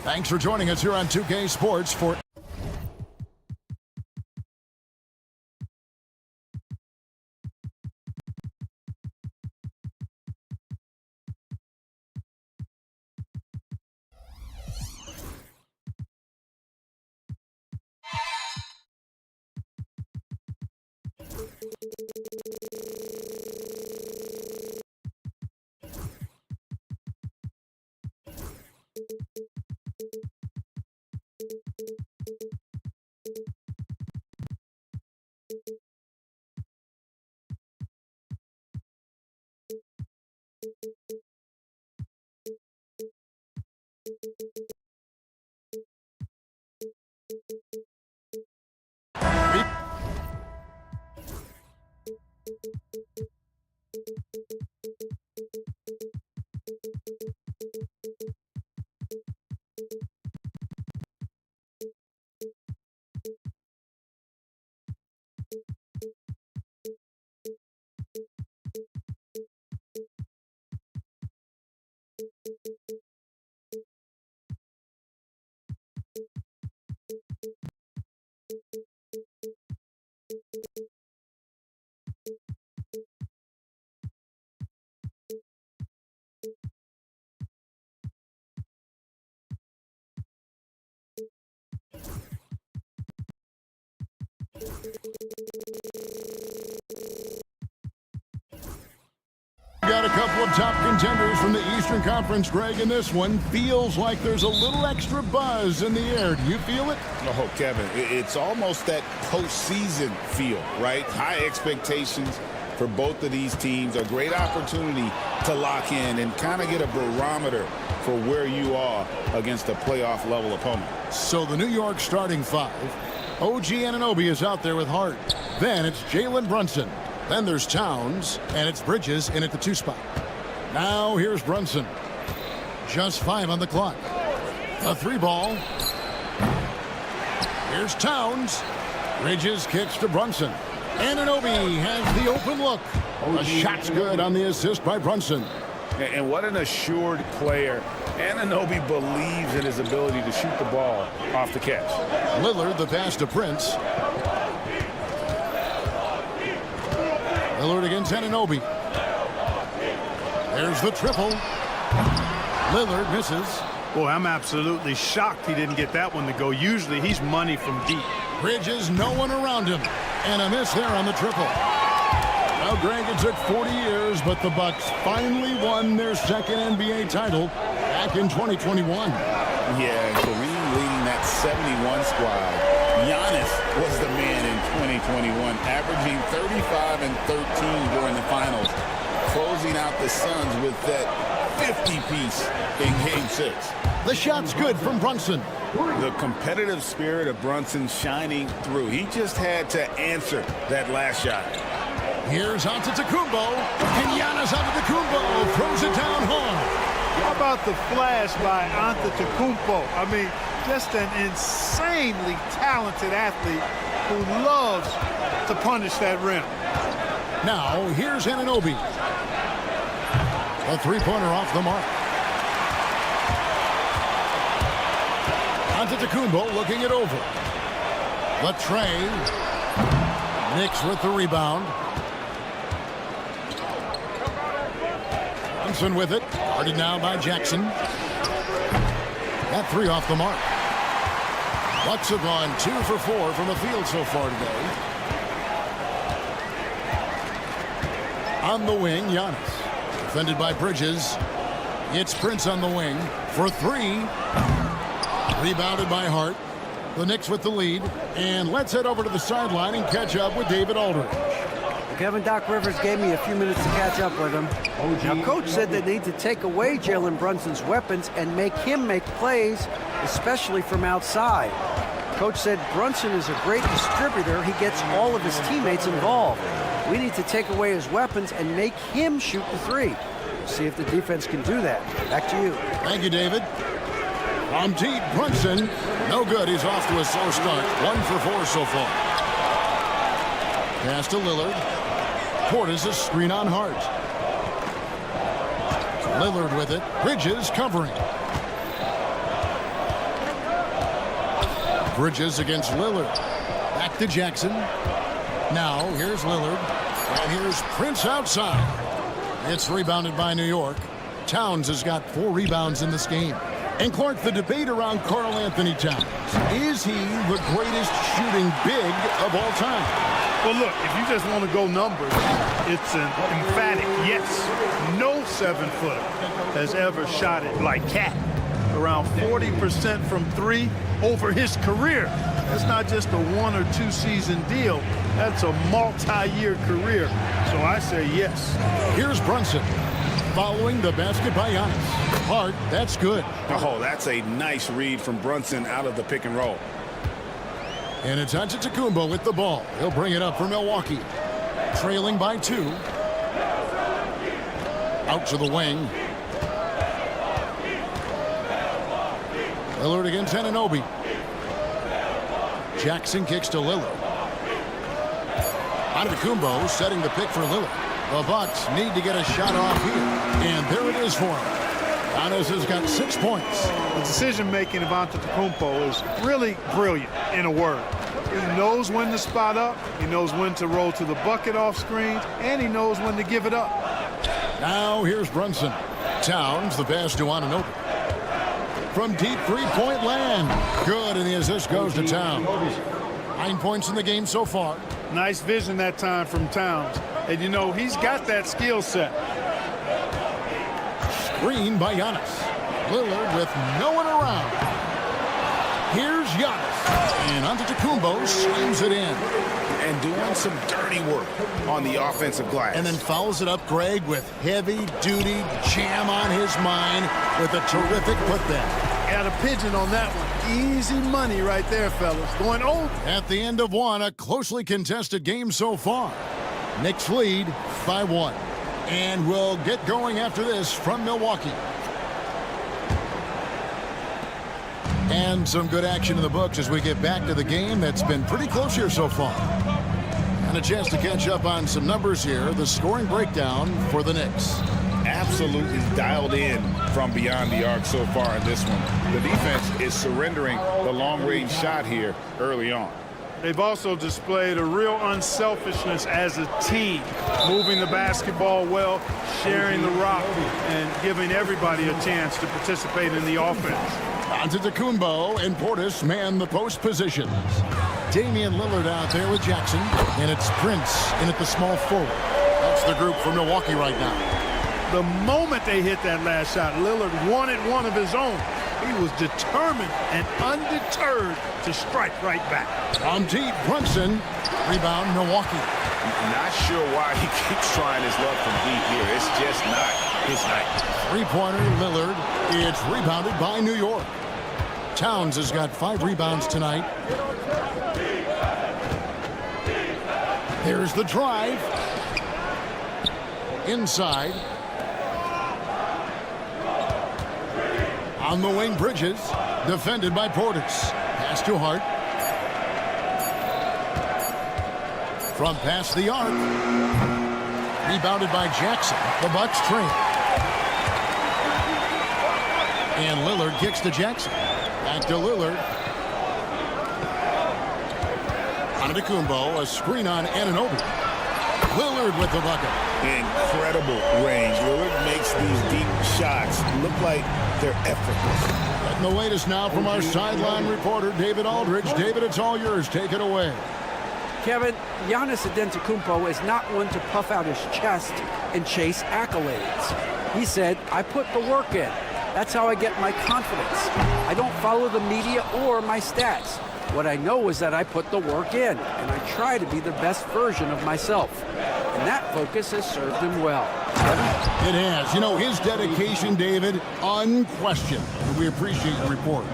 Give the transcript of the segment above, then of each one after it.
Thanks for joining us here on 2K Sports for got a couple of top contenders from the Eastern Conference, Greg, and this one feels like there's a little extra buzz in the air. Do you feel it? Oh, Kevin, it's almost that postseason feel, right? High expectations for both of these teams. A great opportunity to lock in and kind of get a barometer for where you are against a playoff-level opponent. So the New York starting five. OG Anunoby is out there with Hart. Then it's Jalen Brunson. Then there's Towns, and it's Bridges in at the 2 spot. Now here's Brunson. Just 5 on the clock. A 3 ball. Here's Towns. Bridges kicks to Brunson. Anunoby has the open look. A shot's good on the assist by Brunson. And what an assured player. Anunoby believes in his ability to shoot the ball off the catch. Lillard, the pass to Prince. Lillard against Anunoby. There's the triple. Lillard misses. Boy, I'm absolutely shocked he didn't get that one to go. Usually he's money from deep. Bridges, no one around him. And a miss there on the triple. Well, Greg, it took 40 years, but the Bucks finally won their second NBA title back in 2021. Yeah, Kareem leading that 71 squad. Giannis was the man in 2021, averaging 35 and 13 during the finals, closing out the Suns with that 50-piece in Game 6. The shot's good from Brunson. The competitive spirit of Brunson shining through. He just had to answer that last shot. Here's Antetokounmpo, and Giannis Antetokounmpo throws it down hard. How about the flash by Antetokounmpo? I mean, just an insanely talented athlete who loves to punish that rim. Now, here's Anunoby. A 3-pointer off the mark. Antetokounmpo looking it over. The tray. Knicks with the rebound. Brunson with it. Guarded now by Jackson. That 3 off the mark. Bucks have gone 2 for 4 from the field so far today. On the wing, Giannis. Defended by Bridges. It's Prince on the wing for 3. Rebounded by Hart. The Knicks with the lead. And let's head over to the sideline and catch up with David Aldridge. Kevin, Doc Rivers gave me a few minutes to catch up with him. Now, Coach said they need to take away Jalen Brunson's weapons and make him make plays, especially from outside. Coach said Brunson is a great distributor. He gets all of his teammates involved. We need to take away his weapons and make him shoot the 3. See if the defense can do that. Back to you. Thank you, David. From deep, Brunson. No good. He's off to a slow start. 1 for 4 so far. Pass to Lillard. Portis a screen on Hart. Lillard with it. Bridges covering. Bridges against Lillard. Back to Jackson. Now, here's Lillard. And here's Prince outside. It's rebounded by New York. Towns has got 4 rebounds in this game. And Clark, the debate around Karl Anthony Towns. Is he the greatest shooting big of all time? Well, look, if you just want to go numbers, it's an emphatic yes. No 7-footer has ever shot it like Cat. Around 40% from 3 over his career. That's not just a 1 or 2 season deal. That's a multi-year career. So I say yes. Here's Brunson. Following the basket by Giannis. Hart, that's good. Oh, that's a nice read from Brunson out of the pick and roll. And it's Antetokounmpo with the ball. He'll bring it up for Milwaukee. Trailing by 2. Out to the wing. Lillard against Anunoby. Jackson kicks to Lillard. Antetokounmpo setting the pick for Lillard. The Bucks need to get a shot off here. And there it is for him. Giannis has got 6 points. The decision-making of Antetokounmpo is really brilliant, in a word. He knows when to spot up, he knows when to roll to the bucket off screens, and he knows when to give it up. Now here's Brunson. Towns, the pass to Anunoby. From deep three-point land. Good, and the assist goes to Towns. 9 points in the game so far. Nice vision that time from Towns. And, you know, he's got that skill set. Screen by Giannis. Lillard with no one around. Here's Giannis. And Antetokounmpo slams it in. And doing some dirty work on the offensive glass. And then fouls it up, Greg, with heavy-duty jam on his mind with a terrific putback. Got a pigeon on that one. Easy money right there, fellas. Going over. At the end of one, a closely contested game so far. Knicks lead by 1. And we'll get going after this from Milwaukee. And some good action in the books as we get back to the game that's been pretty close here so far. And a chance to catch up on some numbers here. The scoring breakdown for the Knicks. Absolutely dialed in from beyond the arc so far in this one. The defense is surrendering the long-range shot here early on. They've also displayed a real unselfishness as a team, moving the basketball well, sharing the rock, and giving everybody a chance to participate in the offense. Antetokounmpo and Portis man the post positions. Damian Lillard out there with Jackson, and it's Prince in at the small forward. That's the group for Milwaukee right now. The moment they hit that last shot, Lillard wanted one of his own. He was determined and undeterred to strike right back. On deep, Brunson. Rebound, Milwaukee. Not sure why he keeps trying his luck from deep here. It's just not his night. Three-pointer, Lillard. It's rebounded by New York. Towns has got 5 rebounds tonight. Here's the drive. Inside. On the wing, Bridges. Defended by Portis. Pass to Hart. From past the arc. Rebounded by Jackson. The Bucks train. And Lillard kicks to Jackson. Back to Lillard. Antetokounmpo, a screen on Anunoby. Lillard with the bucket. Incredible range. Lillard makes these deep shots look like they're effortless. Getting the latest now from our sideline reporter, David Aldridge. David, it's all yours. Take it away. Kevin, Giannis Antetokounmpo is not one to puff out his chest and chase accolades. He said, I put the work in. That's how I get my confidence. I don't follow the media or my stats. What I know is that I put the work in, and I try to be the best version of myself. And that focus has served him well. It has. You know, his dedication, David, unquestioned. We appreciate the report.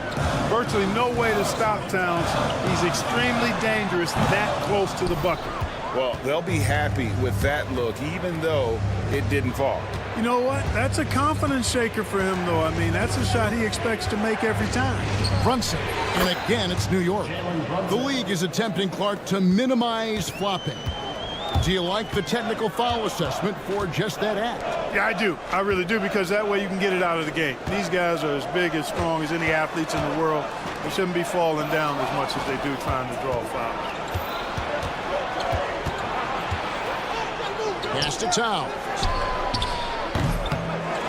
Virtually no way to stop Towns. He's extremely dangerous that close to the bucket. Well, they'll be happy with that look, even though it didn't fall. You know what? That's a confidence shaker for him, though. I mean, that's a shot he expects to make every time. Brunson, and again, it's New York. The league is attempting, Clark, to minimize flopping. Do you like the technical foul assessment for just that act? Yeah, I do. I really do, because that way you can get it out of the game. These guys are as big and strong as any athletes in the world. They shouldn't be falling down as much as they do trying to draw fouls. Pass to Towns.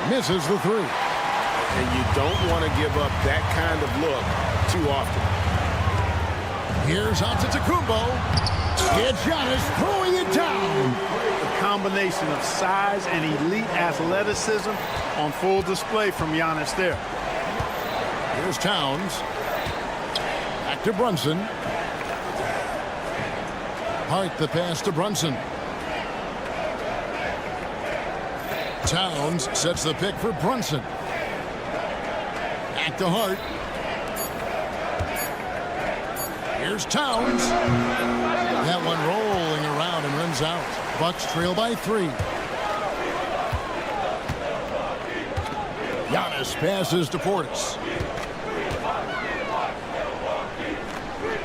Misses the three. And you don't want to give up that kind of look too often. Here's Antetokounmpo. It's Giannis throwing it down. A combination of size and elite athleticism on full display from Giannis there. Here's Towns. Back to Brunson. Hart the pass to Brunson. Towns sets the pick for Brunson. Back to Hart. Here's Towns. That one rolling around and runs out. Bucks trail by 3. Giannis passes to Portis.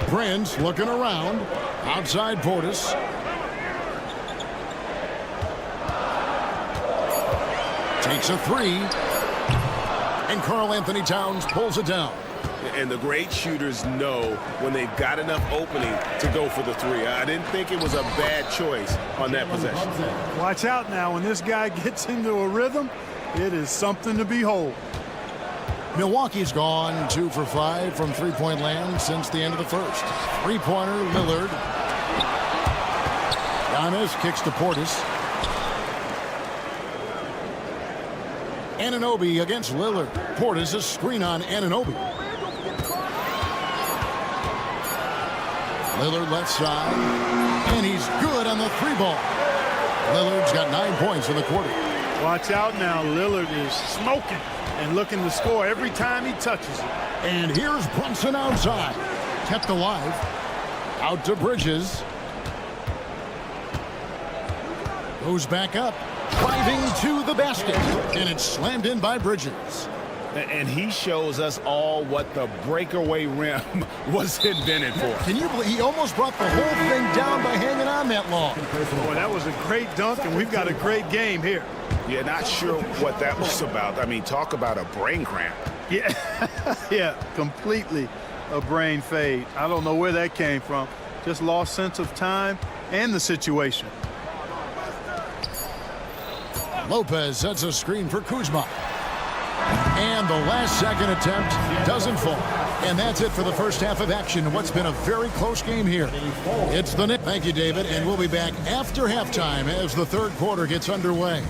Prince looking around. Outside Portis. Takes a 3. And Karl-Anthony Towns pulls it down. And the great shooters know when they've got enough opening to go for the 3. I didn't think it was a bad choice on that possession. Watch out now. When this guy gets into a rhythm, it is something to behold. Milwaukee's gone 2 for 5 from three-point land since the end of the first. Three-pointer, Lillard. Giannis kicks to Portis. Anunoby against Lillard. Portis a screen on Anunoby. Lillard left side. And he's good on the 3-ball. Lillard's got 9 points in the quarter. Watch out now. Lillard is smoking and looking to score every time he touches it. And here's Brunson outside. Kept alive. Out to Bridges. Goes back up. Driving to the basket. And it's slammed in by Bridges. And he shows us all what the breakaway rim was invented for. Can you believe he almost brought the whole thing down by hanging on that long? Boy, that was a great dunk, and we've got a great game here. Yeah, not sure what that was about. I mean, talk about a brain cramp. Yeah, yeah, completely a brain fade. I don't know where that came from. Just lost sense of time and the situation. Lopez sets a screen for Kuzma. And the last-second attempt doesn't fall. And that's it for the first half of action. What's been a very close game here. It's the Knicks. Thank you, David. And we'll be back after halftime as the third quarter gets underway.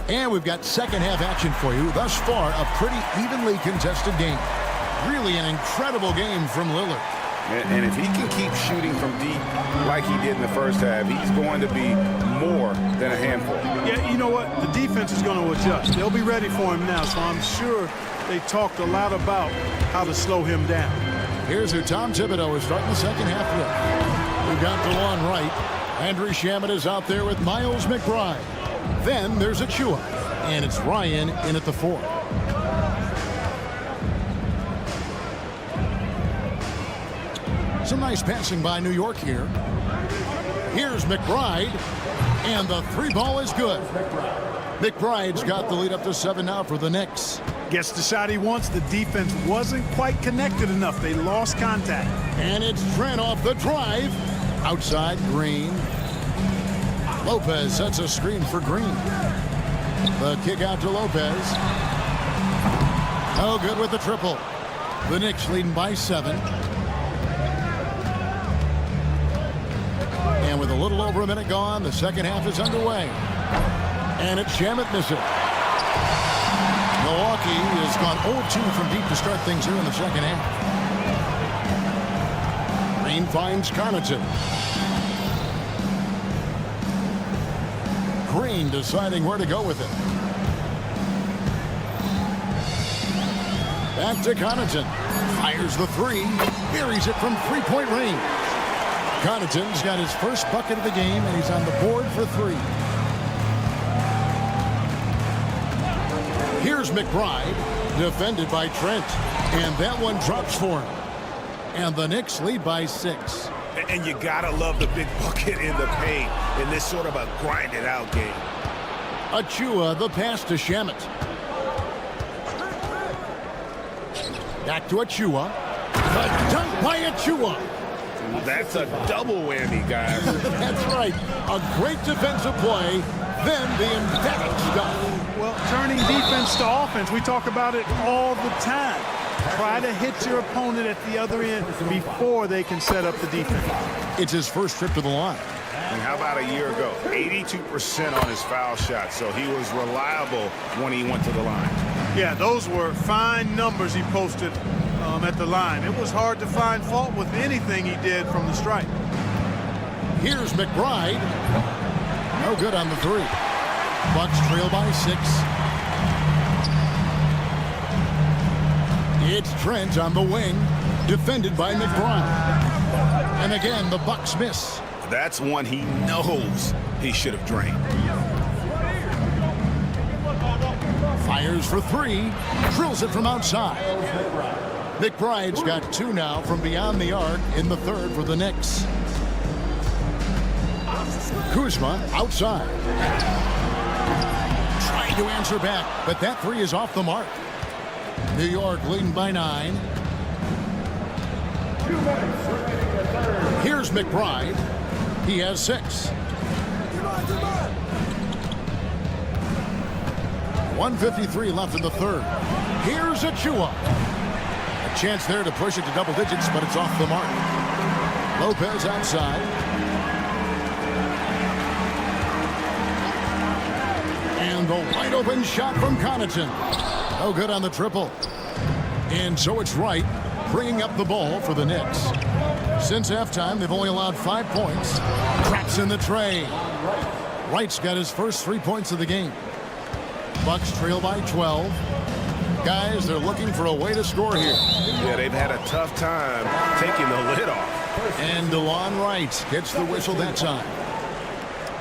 And we've got second half action for you. Thus far, a pretty evenly contested game. Really an incredible game from Lillard. And if he can keep shooting from deep like he did in the first half, he's going to be more than a handful. Yeah, you know what? The defense is going to adjust. They'll be ready for him now, so I'm sure they talked a lot about how to slow him down. Here's who Tom Thibodeau is starting the second half with. We've got DeLon Wright. Andrew Shamet is out there with Miles McBride. Then there's Achua, and it's Ryan in at the 4. Some nice passing by New York here. Here's McBride, and the 3-ball is good. McBride's got the lead up to 7 now for the Knicks. Gets the shot he wants. The defense wasn't quite connected enough. They lost contact. And it's Trent off the drive. Outside Green. Lopez sets a screen for Green. The kick out to Lopez. No good with the triple. The Knicks leading by 7. And with a little over a minute gone, the second half is underway. And it's Shamet missing. Milwaukee has gone 0-2 from deep to start things here in the second half. Green finds Connaughton. Green deciding where to go with it. Back to Connaughton. Fires the 3. Buries it from 3-point range. Connaughton's got his first bucket of the game, and he's on the board for 3. Here's McBride, defended by Trent, and that one drops for him. And the Knicks lead by 6. And you gotta love the big bucket in the paint in this sort of a grinded-out game. Achua, the pass to Shamet. Back to Achua. The dunk by Achua. That's a double whammy, guys. That's right. A great defensive play, then the emphatic stuff. Well, turning defense to offense, we talk about it all the time. Try to hit your opponent at the other end before they can set up the defense. It's his first trip to the line. And how about a year ago? 82% on his foul shot, so he was reliable when he went to the line. Yeah, those were fine numbers he posted at the line. It was hard to find fault with anything he did from the stripe. Here's McBride. No good on the 3. Bucks trail by 6. It's Trent on the wing, defended by McBride. And again, the Bucks miss. That's one he knows he should have drained. Fires for 3, drills it from outside. McBride's got 2 now from beyond the arc in the 3rd for the Knicks. Kuzma outside. Trying to answer back, but that 3 is off the mark. New York leading by 9. Here's McBride. He has 6. 1:53 left in the 3rd. Here's Achua. A chance there to push it to double digits, but it's off the mark. Lopez outside. And the wide open shot from Connaughton. No good on the triple. And so it's Wright bringing up the ball for the Knicks. Since halftime, they've only allowed 5 points. Traps in the tray. Wright's got his first 3 points of the game. Bucks trail by 12. Guys, they're looking for a way to score here. Yeah, they've had a tough time taking the lid off. And DeLon Wright gets the whistle that time.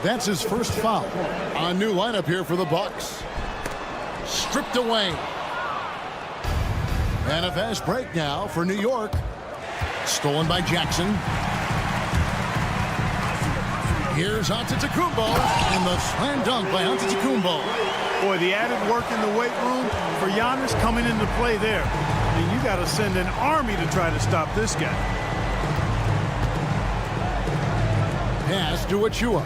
That's his first foul. A new lineup here for the Bucks. Stripped away. And a fast break now for New York. Stolen by Jackson. Here's Antetokounmpo, and the slam dunk by Antetokounmpo. Boy, the added work in the weight room for Giannis coming into play there. I mean, you got to send an army to try to stop this guy. Pass to Achua.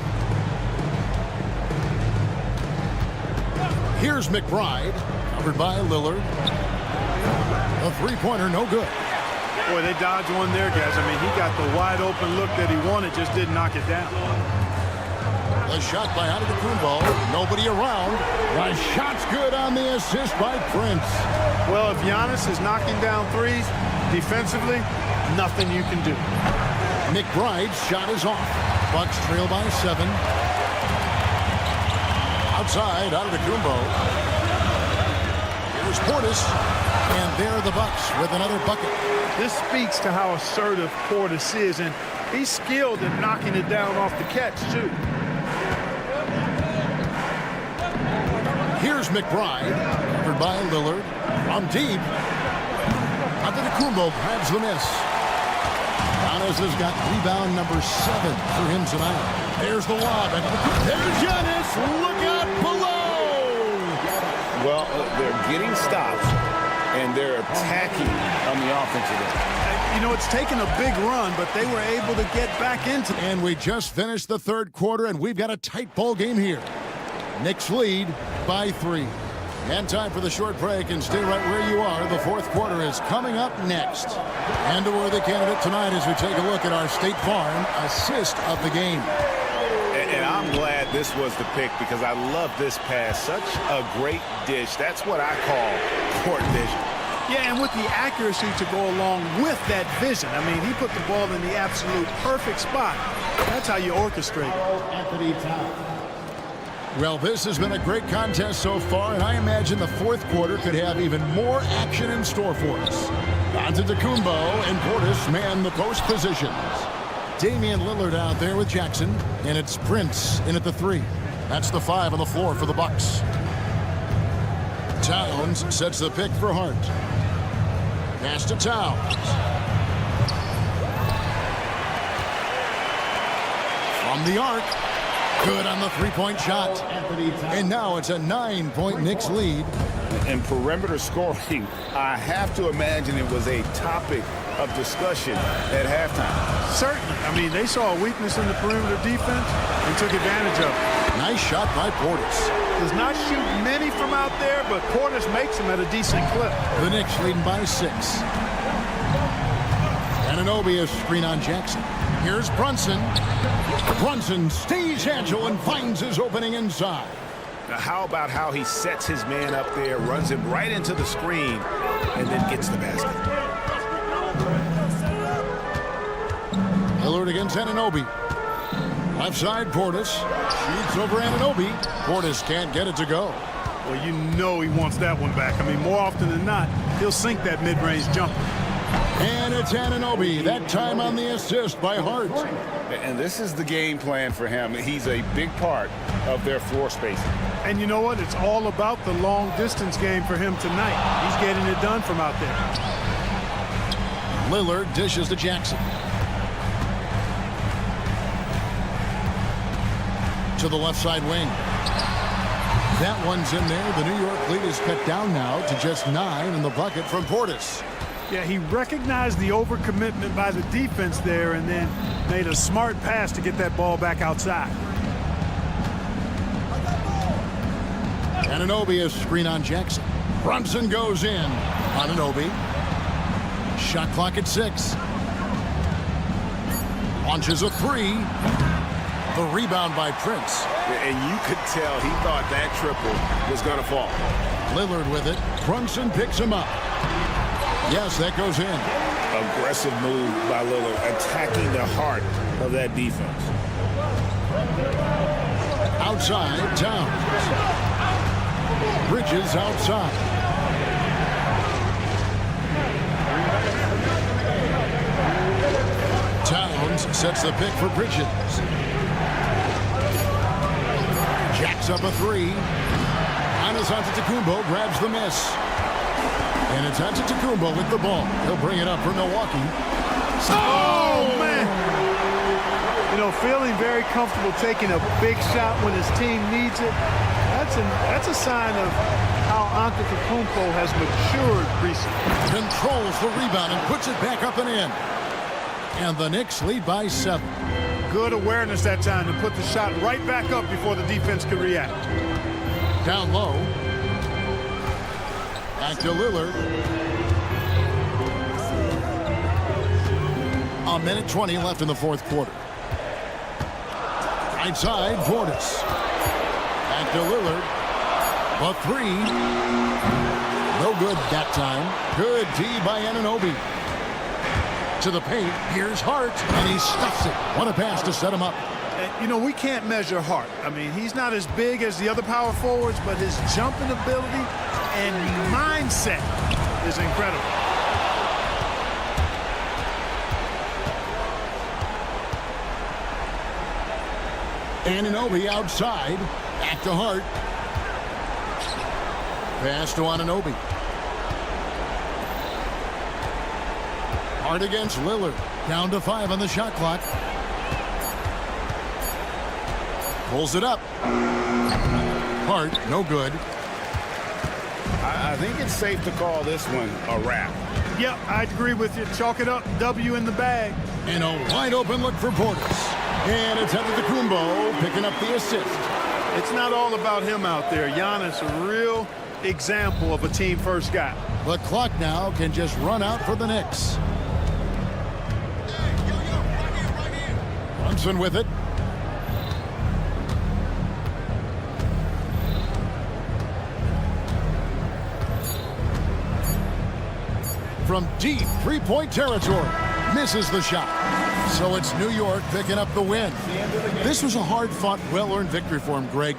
Here's McBride, covered by Lillard. A three-pointer, no good. Boy, they dodged one there, guys. I mean, he got the wide open look that he wanted, just didn't knock it down. The shot by Antetokounmpo, nobody around. The shot's good on the assist by Prince. Well, if Giannis is knocking down threes, defensively, nothing you can do. McBride's shot is off. Bucks trail by 7. Outside, Antetokounmpo. Here's Portis, and there are the Bucks with another bucket. This speaks to how assertive Portis is, and he's skilled at knocking it down off the catch, too. Here's McBride, covered by Lillard. From deep. Antetokounmpo grabs the miss. Giannis has got rebound number 7 for him tonight. There's the lob. And there's Giannis. Look out below. Well, they're getting stops, and they're attacking on the offensive end. You know, it's taken a big run, but they were able to get back into it. And we just finished the 3rd quarter, and we've got a tight ball game here. Knicks lead by 3. And time for the short break, and stay right where you are. The 4th quarter is coming up next. And a worthy candidate tonight as we take a look at our State Farm assist of the game. And I'm glad this was the pick because I love this pass. Such a great dish. That's what I call court vision. Yeah, and with the accuracy to go along with that vision. I mean, he put the ball in the absolute perfect spot. That's how you orchestrate it. Well, this has been a great contest so far, and I imagine the 4th quarter could have even more action in store for us. Antetokounmpo and Portis man the post positions. Damian Lillard out there with Jackson, and it's Prince in at the 3. That's the 5 on the floor for the Bucks. Towns sets the pick for Hart. Pass to Towns. From the arc. Good on the three-point shot. And now it's a 9-point Knicks lead. And perimeter scoring, I have to imagine it was a topic of discussion at halftime. Certainly. I mean, they saw a weakness in the perimeter defense and took advantage of it. Nice shot by Portis. Does not shoot many from out there, but Portis makes them at a decent clip. The Knicks leading by 6. Anunoby a screen on Jackson. Here's Brunson. Brunson stays agile and finds his opening inside. Now, how about how he sets his man up there, runs him right into the screen, and then gets the basket. Lillard against Anunoby. Left side, Portis. Shoots over Anunoby. Portis can't get it to go. Well, you know he wants that one back. I mean, more often than not, he'll sink that mid-range jumper. And it's Anunoby, that time on the assist by Hart. And this is the game plan for him. He's a big part of their floor spacing. And you know what? It's all about the long-distance game for him tonight. He's getting it done from out there. Lillard dishes to Jackson. To the left side wing. That one's in there. The New York lead is cut down now to just 9 in the bucket from Portis. Yeah, he recognized the overcommitment by the defense there and then made a smart pass to get that ball back outside. Anunoby a screen on Jackson. Brunson goes in. Anunoby. Shot clock at 6. Launches a 3. The rebound by Prince. And you could tell he thought that triple was going to fall. Lillard with it. Brunson picks him up. Yes, that goes in. Aggressive move by Lillard, attacking the heart of that defense. Outside, Towns. Bridges outside. Towns sets the pick for Bridges. Jacks up a 3. Giannis Antetokounmpo grabs the miss. And it's Antetokounmpo with the ball. He'll bring it up for Milwaukee. Oh, man! You know, feeling very comfortable taking a big shot when his team needs it. That's a sign of how Antetokounmpo has matured recently. Controls the rebound and puts it back up and in. And the Knicks lead by 7. Good awareness that time to put the shot right back up before the defense could react. Down low. Back to Lillard. A minute 20 left in the fourth quarter. Right side, Portis. Back to Lillard. A 3. No good that time. Good D by Anunoby. To the paint. Here's Hart, and he stuffs it. What a pass to set him up. You know, we can't measure Hart. I mean, he's not as big as the other power forwards, but his jumping ability and mindset is incredible. Anunoby outside. Back to Hart. Pass to Anunoby. Hart against Lillard. Down to 5 on the shot clock. Pulls it up. Hart, no good. I think it's safe to call this one a wrap. Yep, I agree with you. Chalk it up. W in the bag. And a wide open look for Portis. And it's Antetokounmpo picking up the assist. It's not all about him out there. Giannis, a real example of a team first guy. The clock now can just run out for the Knicks. Brunson with it. From deep three-point territory, misses the shot. So it's New York picking up the win. This was a hard-fought, well-earned victory for him, Greg.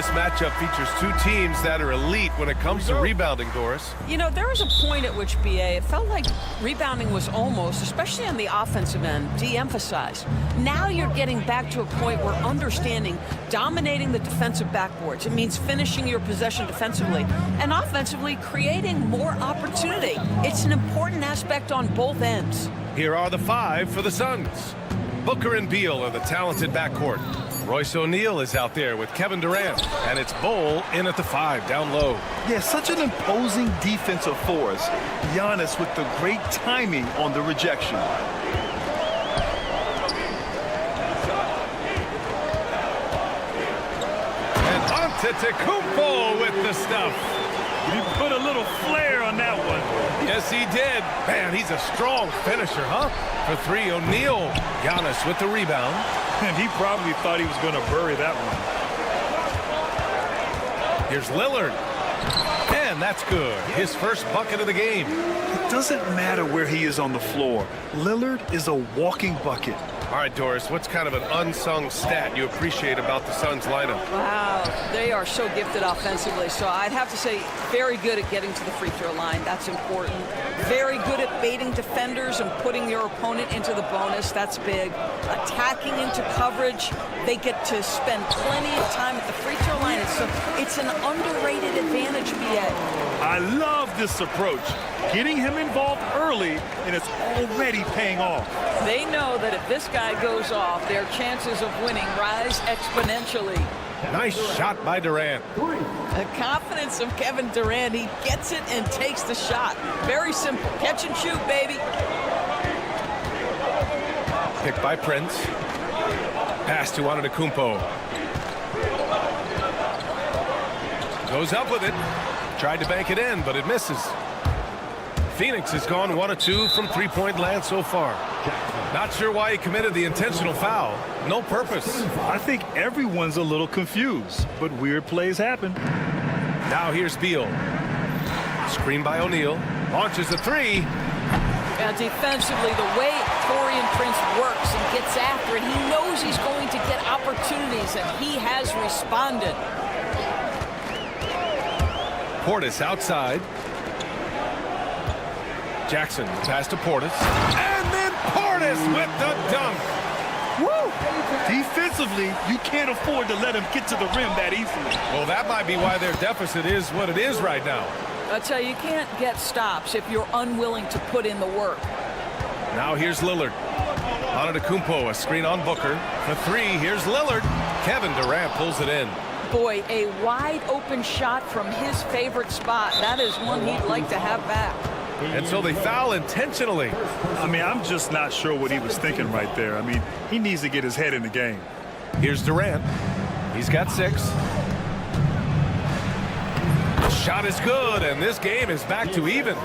This matchup features two teams that are elite when it comes to rebounding, Doris. You know, there was a point at which, BA, it felt like rebounding was almost, especially on the offensive end, de-emphasized. Now you're getting back to a point where understanding dominating the defensive backboards. It means finishing your possession defensively and offensively creating more opportunity. It's an important aspect on both ends. Here are the five for the Suns. Booker and Beal are the talented backcourt. Royce O'Neal is out there with Kevin Durant, and it's Bol in at the 5 down low. Yeah, such an imposing defensive force. Giannis with the great timing on the rejection. And Antetokounmpo with the stuff. He put a little flair on that one. Yes, he did. Man, he's a strong finisher, huh? For 3, O'Neal. Giannis with the rebound. And he probably thought he was going to bury that one. Here's Lillard. And that's good. His first bucket of the game. It doesn't matter where he is on the floor. Lillard is a walking bucket. All right, Doris, what's kind of an unsung stat you appreciate about the Suns lineup? Wow, they are so gifted offensively. So I'd have to say very good at getting to the free throw line. That's important. Very good at baiting defenders and putting your opponent into the bonus. That's big. Attacking into coverage. They get to spend plenty of time at the free throw line. It's an underrated advantage, BA. I love this approach. Getting him involved early, and it's already paying off. They know that if this guy goes off, their chances of winning rise exponentially. Nice shot by Durant. The confidence of Kevin Durant. He gets it and takes the shot. Very simple. Catch and shoot, baby. Picked by Prince. Pass to Antetokounmpo. Goes up with it. Tried to bank it in, but it misses. Phoenix has gone 1 of 2 from three-point land so far. Not sure why he committed the intentional foul. No purpose. I think everyone's a little confused, but weird plays happen. Now here's Beal. Screen by O'Neal. Launches a 3. Now defensively, the way Taurean Prince works and gets after it, he knows he's going to get opportunities, and he has responded. Portis outside. Jackson pass to Portis. And then Portis with the dunk. Woo! Defensively, you can't afford to let him get to the rim that easily. Well, that might be why their deficit is what it is right now. I tell you, you can't get stops if you're unwilling to put in the work. Now here's Lillard. Antetokounmpo, a screen on Booker. For 3, here's Lillard. Kevin Durant pulls it in. Boy, a wide open shot from his favorite spot. That is one he'd like to have back. And so they foul intentionally. I mean, I'm just not sure what he was thinking right there. I mean, he needs to get his head in the game. Here's Durant. He's got 6. The shot is good, and this game is back to even.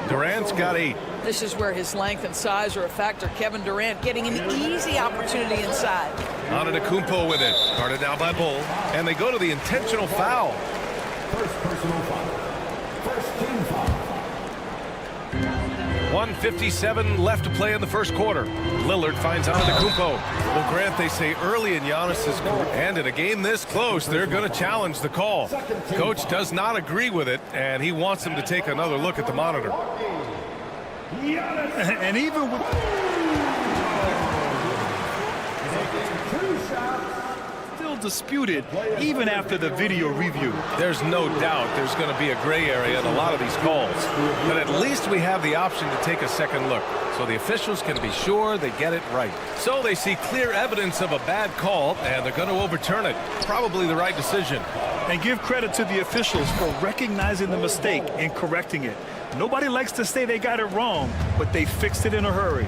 Durant's got 8. This is where his length and size are a factor. Kevin Durant getting an easy opportunity inside. Antetokounmpo with it. Guarded now by Bol. And they go to the intentional foul. First personal foul. First team foul. 1:57 left to play in the first quarter. Lillard finds Antetokounmpo. Well, Grant, they say early in Giannis's career, and in a game this close, they're going to challenge the call. Coach does not agree with it, and he wants him to take another look at the monitor. And even with... still disputed, even after the video review. There's no doubt there's going to be a gray area in a lot of these calls. But at least we have the option to take a second look, so the officials can be sure they get it right. So they see clear evidence of a bad call, and they're going to overturn it. Probably the right decision. And give credit to the officials for recognizing the mistake and correcting it. Nobody likes to say they got it wrong, but they fixed it in a hurry.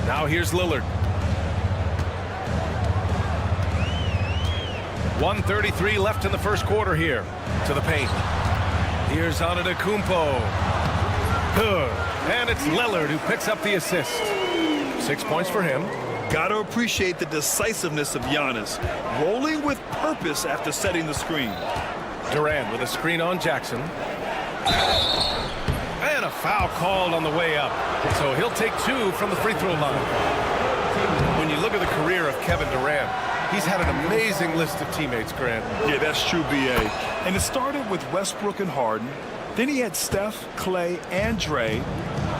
Now here's Lillard. 1:33 left in the first quarter here. To the paint. Here's Antetokounmpo. Good. And it's Lillard who picks up the assist. 6 points for him. Gotta appreciate the decisiveness of Giannis. Rolling with purpose after setting the screen. Durant with a screen on Jackson. And a foul called on the way up. So he'll take 2 from the free throw line. When you look at the career of Kevin Durant, He's had an amazing list of teammates, Grant. Yeah, that's true, B.A. And it started with Westbrook and Harden. Then he had Steph, Clay, and Dre,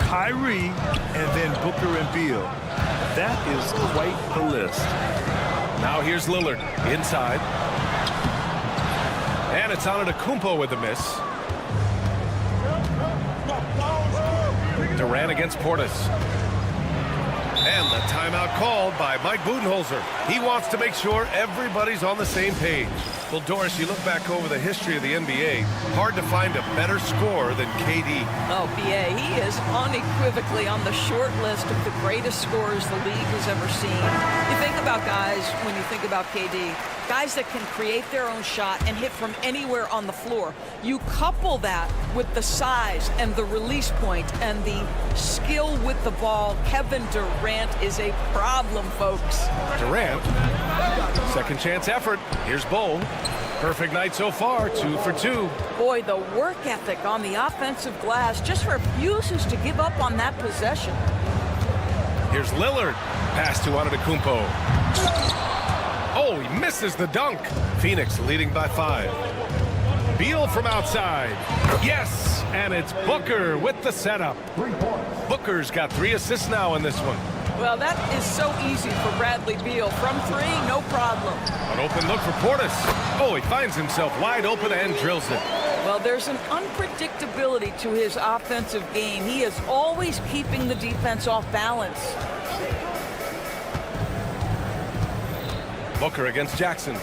Kyrie, and then Booker and Beal. That is quite the list. Now here's Lillard inside. And it's Antetokounmpo with the miss. Durant against Portis. And the timeout called by Mike Budenholzer. He wants to make sure everybody's on the same page. Well, Doris, you look back over the history of the NBA, hard to find a better scorer than KD. Oh, B.A., he is unequivocally on the short list of the greatest scorers the league has ever seen. You think about guys, when you think about KD, guys that can create their own shot and hit from anywhere on the floor. You couple that with the size and the release point and the skill with the ball. Kevin Durant is a problem, folks. Durant, second chance effort. Here's Bowl. Perfect night so far, 2 for 2. Boy, the work ethic on the offensive glass just refuses to give up on that possession. Here's Lillard. Pass to Antetokounmpo. Oh, he misses the dunk. Phoenix leading by 5. Beal from outside. Yes, and it's Booker with the setup. Booker's got 3 assists now in this one. Well, that is so easy for Bradley Beal. From 3, no problem. An open look for Portis. Oh, he finds himself wide open and drills it. Well, there's an unpredictability to his offensive game. He is always keeping the defense off balance. Booker against Jackson.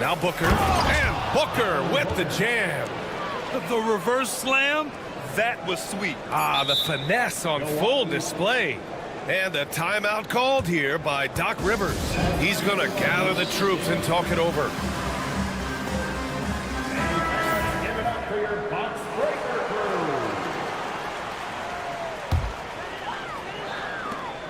Now Booker. And Booker with the jam. The reverse slam, that was sweet. Ah, the finesse on full display. And a timeout called here by Doc Rivers. He's going to gather the troops and talk it over.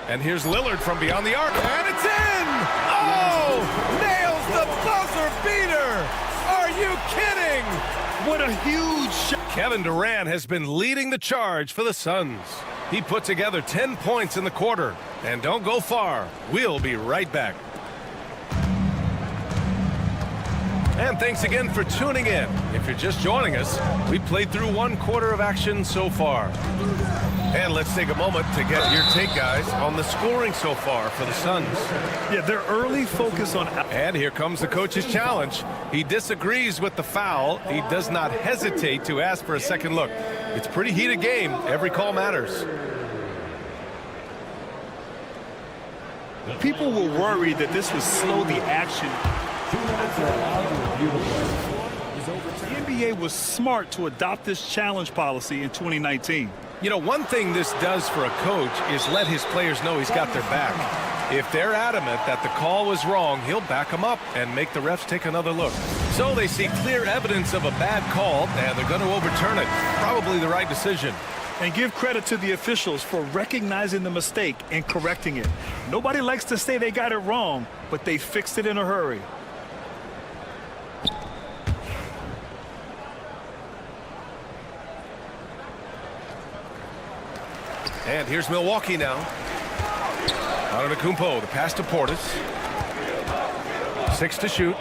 And here's Lillard from beyond the arc. And it's in! Oh! Nails the buzzer beater! Are you kidding? What a huge shot. Kevin Durant has been leading the charge for the Suns. He put together 10 points in the quarter. And don't go far. We'll be right back. And thanks again for tuning in. If you're just joining us, we played through 1 quarter of action so far. And let's take a moment to get your take, guys, on the scoring so far for the Suns. Yeah, their early focus on... And here comes the coach's challenge. He disagrees with the foul. He does not hesitate to ask for a second look. It's a pretty heated game. Every call matters. People were worried that this would slow the action. The NBA was smart to adopt this challenge policy in 2019. You know, one thing this does for a coach is let his players know he's got their back. If they're adamant that the call was wrong, he'll back them up and make the refs take another look. So they see clear evidence of a bad call, and they're going to overturn it. Probably the right decision. And give credit to the officials for recognizing the mistake and correcting it. Nobody likes to say they got it wrong, but they fixed it in a hurry. And here's Milwaukee now. Antetokounmpo, the pass to Portis. 6 to shoot.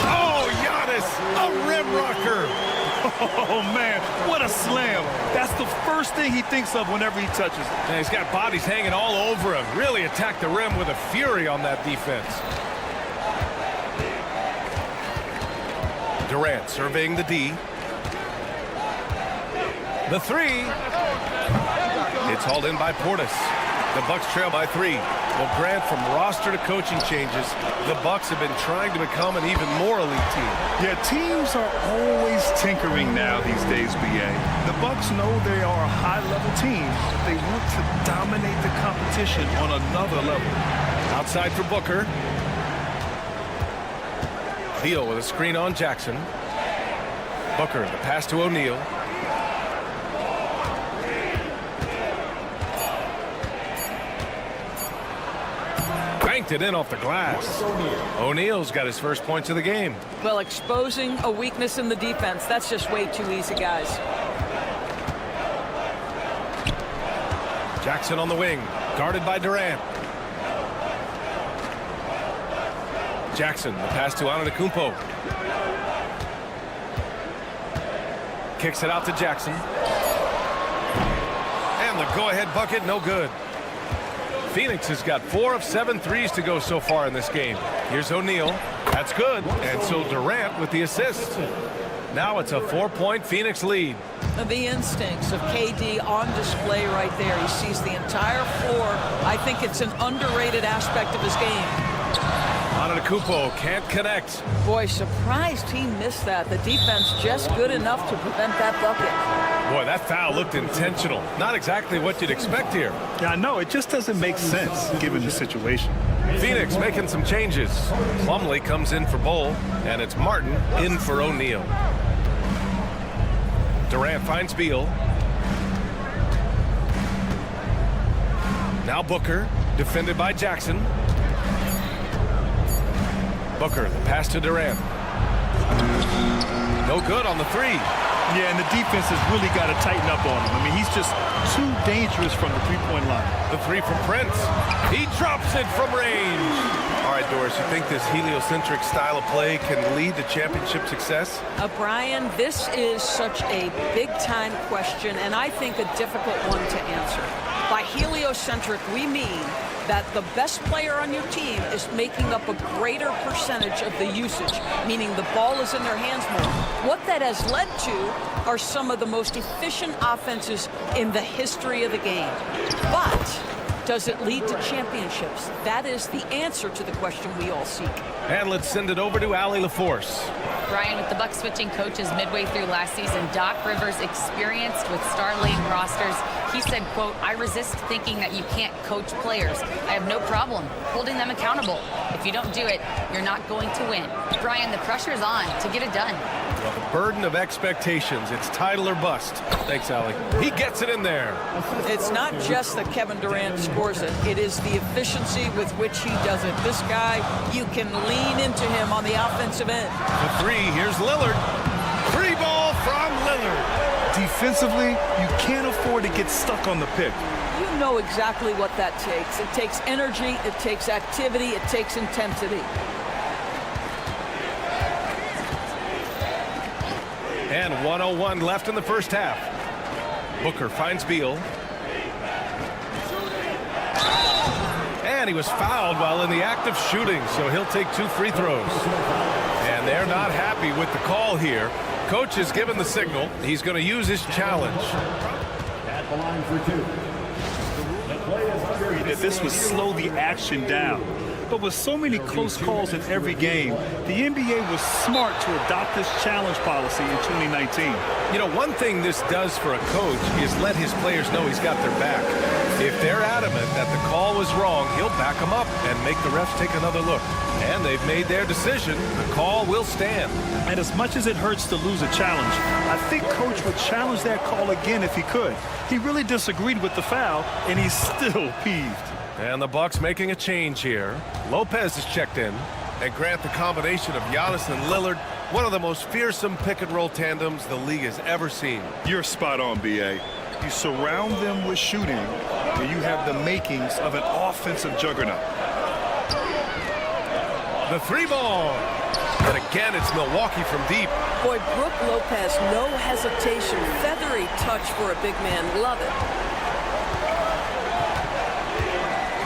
Oh, Giannis, a rim rocker. Oh, man, what a slam. That's the first thing he thinks of whenever he touches it. And he's got bodies hanging all over him. Really attacked the rim with a fury on that defense. Durant surveying the D. The 3. It's hauled in by Portis. The Bucks trail by 3. Well, Grant, from roster to coaching changes, the Bucks have been trying to become an even more elite team. Yeah, teams are always tinkering now these days, B.A. The Bucks know they are a high-level team, but they want to dominate the competition on another level. Outside for Booker. Beal with a screen on Jackson. Booker, the pass to O'Neal. Banked it in off the glass. O'Neal's got his first points of the game. Well, exposing a weakness in the defense, that's just way too easy, guys. Jackson on the wing, guarded by Durant. Jackson, the pass to Antetokounmpo. Kicks it out to Jackson. And the go-ahead bucket, no good. Phoenix has got 4 of 7 threes to go so far in this game. Here's O'Neal. That's good. And so Durant with the assist. Now it's a 4-point Phoenix lead. The instincts of KD on display right there. He sees the entire floor. I think it's an underrated aspect of his game. Antetokounmpo can't connect. Boy, surprised he missed that. The defense just good enough to prevent that bucket. Boy, that foul looked intentional. Not exactly what you'd expect here. Yeah, I know. It just doesn't make sense given the situation. Phoenix making some changes. Plumlee comes in for Bol, and it's Martin in for O'Neal. Durant finds Beal. Now Booker, defended by Jackson. Booker, the pass to Durant. No good on the three. Yeah, and the defense has really got to tighten up on him. I mean, he's just too dangerous from the three-point line. The three from Prince. He drops it from range. All right, Doris, you think this heliocentric style of play can lead to championship success? Brian, this is such a big-time question, and I think a difficult one to answer. By heliocentric, we mean that the best player on your team is making up a greater percentage of the usage, meaning the ball is in their hands more. What that has led to are some of the most efficient offenses in the history of the game. But does it lead to championships? That is the answer to the question we all seek. And let's send it over to Allie LaForce. Brian, with the Bucks switching coaches midway through last season, Doc Rivers experienced with star-laden rosters. He said, quote, "I resist thinking that you can't coach players. I have no problem holding them accountable. If you don't do it, you're not going to win." Brian, the pressure's on to get it done. Well, the burden of expectations. It's title or bust. Thanks, Allie. He gets it in there. It's not just that Kevin Durant scores it. It is the efficiency with which he does it. This guy, you can lean into him on the offensive end. The three, here's Lillard. Free ball from Lillard. Defensively, you can't afford to get stuck on the pick. You know exactly what that takes. It takes energy, it takes activity, it takes intensity. And 1:01 left in the first half. Booker finds Beal. And he was fouled while in the act of shooting, so he'll take 2 free throws. And they're not happy with the call here. Coach has given the signal. He's going to use his challenge. At the line for 2. The play is under. That this would slow the action down. But with so many close calls in every game, the NBA was smart to adopt this challenge policy in 2019. You know, one thing this does for a coach is let his players know he's got their back. If they're adamant that the call was wrong, he'll back them up and make the refs take another look. And they've made their decision. The call will stand. And as much as it hurts to lose a challenge, I think Coach would challenge that call again if he could. He really disagreed with the foul, and he's still peeved. And the Bucks making a change here. Lopez is checked in. And Grant, the combination of Giannis and Lillard, one of the most fearsome pick-and-roll tandems the league has ever seen. You're spot on, B.A. You surround them with shooting, and you have the makings of an offensive juggernaut. The three ball. And again, it's Milwaukee from deep. Boy, Brook Lopez, no hesitation. Feathery touch for a big man. Love it.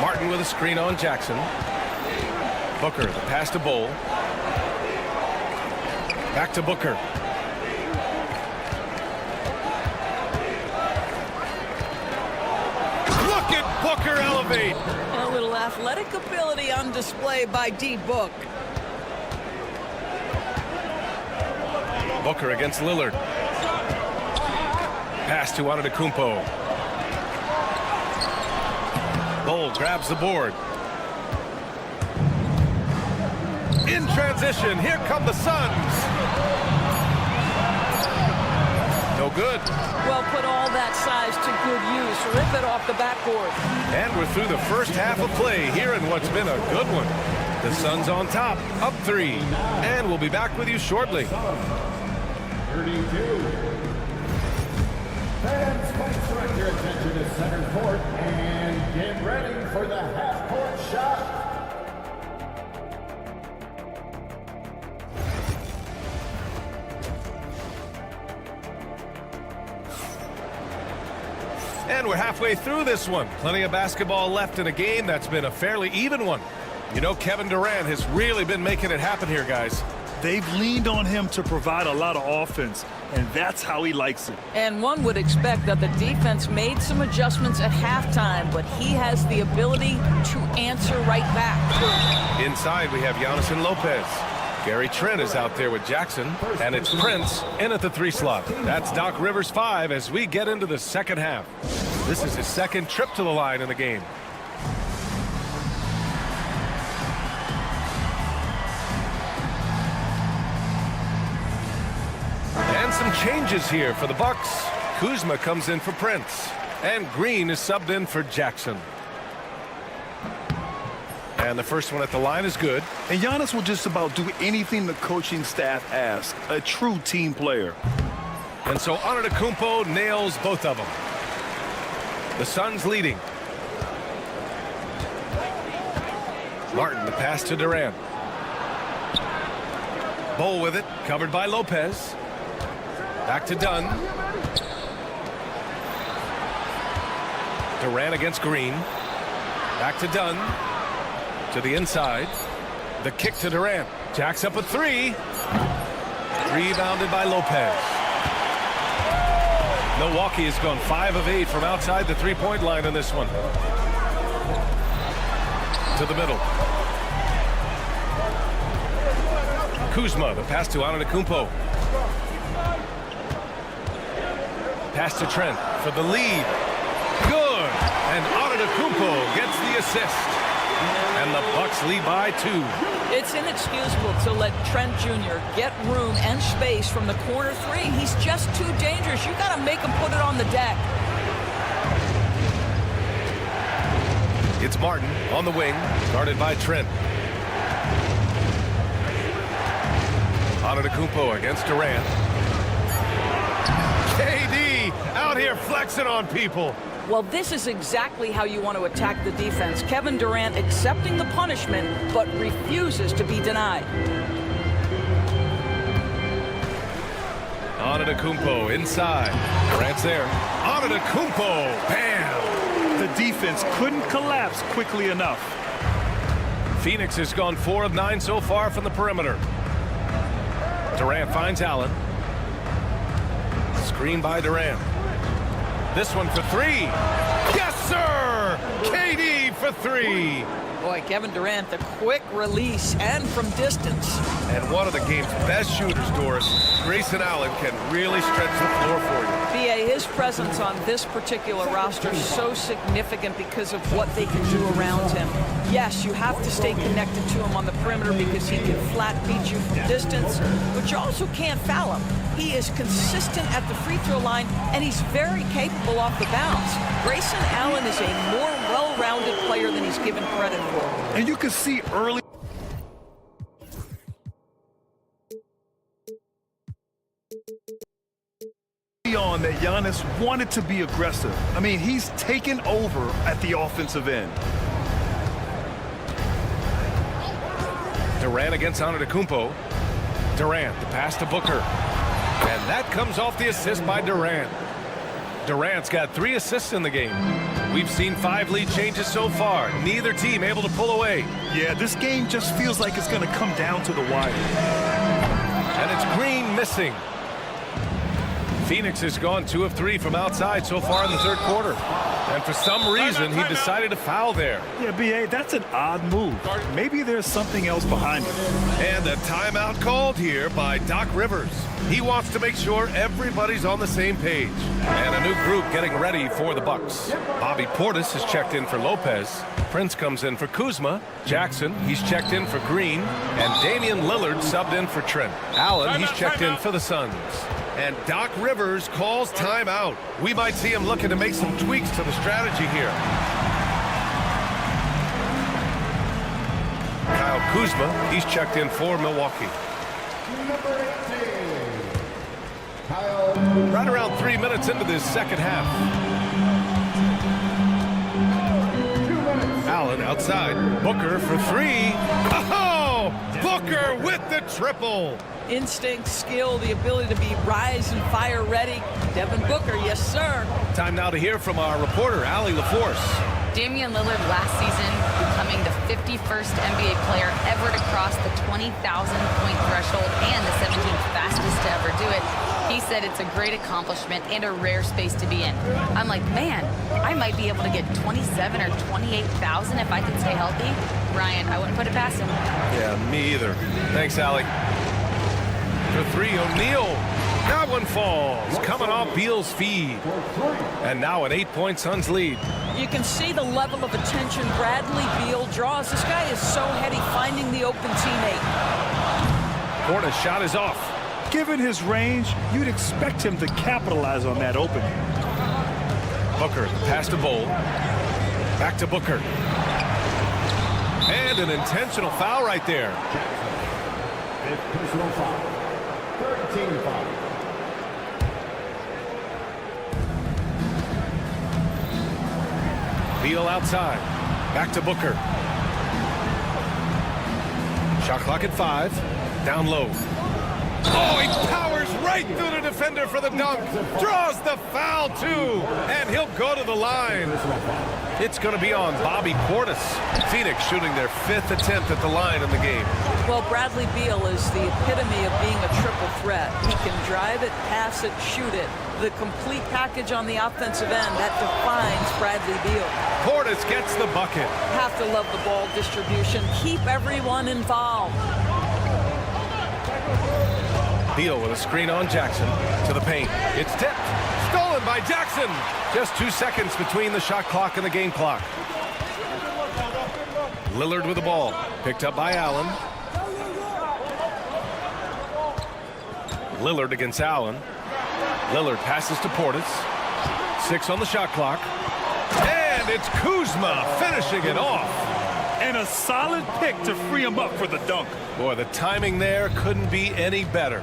Martin with a screen on Jackson. Booker, the pass to Bol. Back to Booker. Look at Booker elevate. A little athletic ability on display by D. Book. Booker against Lillard. Pass to Antetokounmpo. Bol grabs the board. In transition, here come the Suns. No good. Well, put all that size to good use. Rip it off the backboard. And we're through the first half of play here in what's been a good one. The Suns on top, up 3. And we'll be back with you shortly. 32. Fans, please direct your attention to center court and get ready for the half-court shot. And we're halfway through this one. Plenty of basketball left in a game that's been a fairly even one. You know, Kevin Durant has really been making it happen here, guys. They've leaned on him to provide a lot of offense, and that's how he likes it. And one would expect that the defense made some adjustments at halftime, but he has the ability to answer right back. Inside, we have Giannis and Lopez. Gary Trent is out there with Jackson, and it's Prince in at the 3 slot. That's Doc Rivers 5 as we get into the second half. This is his second trip to the line in the game. And some changes here for the Bucks. Kuzma comes in for Prince, and Green is subbed in for Jackson. And the first one at the line is good. And Giannis will just about do anything the coaching staff asks. A true team player. And so Antetokounmpo nails both of them. The Suns leading. Martin, the pass to Durant. Bol with it, covered by Lopez. Back to Dunn. Durant against Green. Back to Dunn. To the inside. The kick to Durant. Jacks up a 3. Rebounded by Lopez. Milwaukee has gone 5 of 8 from outside the three-point line in this one. To the middle. Kuzma, the pass to Antetokounmpo. Pass to Trent for the lead. Good. And Antetokounmpo gets the assist. And the Bucks lead by 2. It's inexcusable to let Trent Jr. get room and space from the corner 3. He's just too dangerous. You got to make him put it on the deck. It's Martin on the wing, guarded by Trent. Antetokounmpo against Durant. KD out here flexing on people. Well, this is exactly how you want to attack the defense. Kevin Durant accepting the punishment, but refuses to be denied. Antetokounmpo inside. Durant's there. Antetokounmpo, bam! The defense couldn't collapse quickly enough. Phoenix has gone 4 of 9 so far from the perimeter. Durant finds Allen. Screen by Durant. This one for 3. Yes, sir! KD for 3. Boy, Kevin Durant, the quick release and from distance. And one of the game's best shooters, Doris. Grayson Allen can really stretch the floor for you. BA, his presence on this particular roster is so significant because of what they can do around him. Yes, you have to stay connected to him on the perimeter because he can flat beat you from distance, but you also can't foul him. He is consistent at the free throw line, and he's very capable off the bounce. Grayson Allen is a more well-rounded player than he's given credit for. And you can see early on that Giannis wanted to be aggressive. I mean, he's taken over at the offensive end. Durant against Antetokounmpo. Durant, the pass to Booker. And that comes off the assist by Durant. Durant's got 3 assists in the game. We've seen 5 lead changes so far. Neither team able to pull away. Yeah, this game just feels like it's going to come down to the wire. And it's Green missing. Phoenix has gone 2 of 3 from outside so far in the third quarter. And for some reason, he decided to foul there. Yeah, B.A., that's an odd move. Maybe there's something else behind it. And a timeout called here by Doc Rivers. He wants to make sure everybody's on the same page. And a new group getting ready for the Bucks. Bobby Portis has checked in for Lopez. Prince comes in for Kuzma. Jackson, he's checked in for Green. And Damian Lillard subbed in for Trent. Allen, he's checked in for the Suns. And Doc Rivers calls timeout. We might see him looking to make some tweaks to the strategy here. Kyle Kuzma, he's checked in for Milwaukee. Right around 3 minutes into this second half. Allen outside. Booker for three. Oh! Booker with the triple. Instinct, skill, the ability to be rise and fire ready. Devin Booker, yes, sir. Time now to hear from our reporter, Allie LaForce. Damian Lillard last season becoming the 51st NBA player ever to cross the 20,000-point threshold and the 17th fastest to ever do it. He said it's a great accomplishment and a rare space to be in. I'm like, man, I might be able to get 27 or 28,000 if I could stay healthy. Ryan, I wouldn't put it past him. Yeah, me either. Thanks, Allie. For three, O'Neal. That one falls, coming off Beal's feed. And now an 8-point Suns lead. You can see the level of attention Bradley Beal draws. This guy is so heady finding the open teammate. Porter's shot is off. Given his range, you'd expect him to capitalize on that opening. Booker, pass to Bowl. Back to Booker. And an intentional foul right there. Fifth personal foul. 13 foul. Beal outside. Back to Booker. Shot clock at 5. Down low. Oh, he powers right through the defender for the dunk. Draws the foul, too. And he'll go to the line. It's going to be on Bobby Portis. Phoenix shooting their 5th attempt at the line in the game. Well, Bradley Beal is the epitome of being a triple threat. He can drive it, pass it, shoot it. The complete package on the offensive end, that defines Bradley Beal. Portis gets the bucket. Have to love the ball distribution. Keep everyone involved. Beal with a screen on Jackson to the paint. It's tipped. Stolen by Jackson. Just 2 seconds between the shot clock and the game clock. Lillard with the ball. Picked up by Allen. Lillard against Allen. Lillard passes to Portis. 6 on the shot clock. And it's Kuzma finishing it off. And a solid pick to free him up for the dunk. Boy, the timing there couldn't be any better.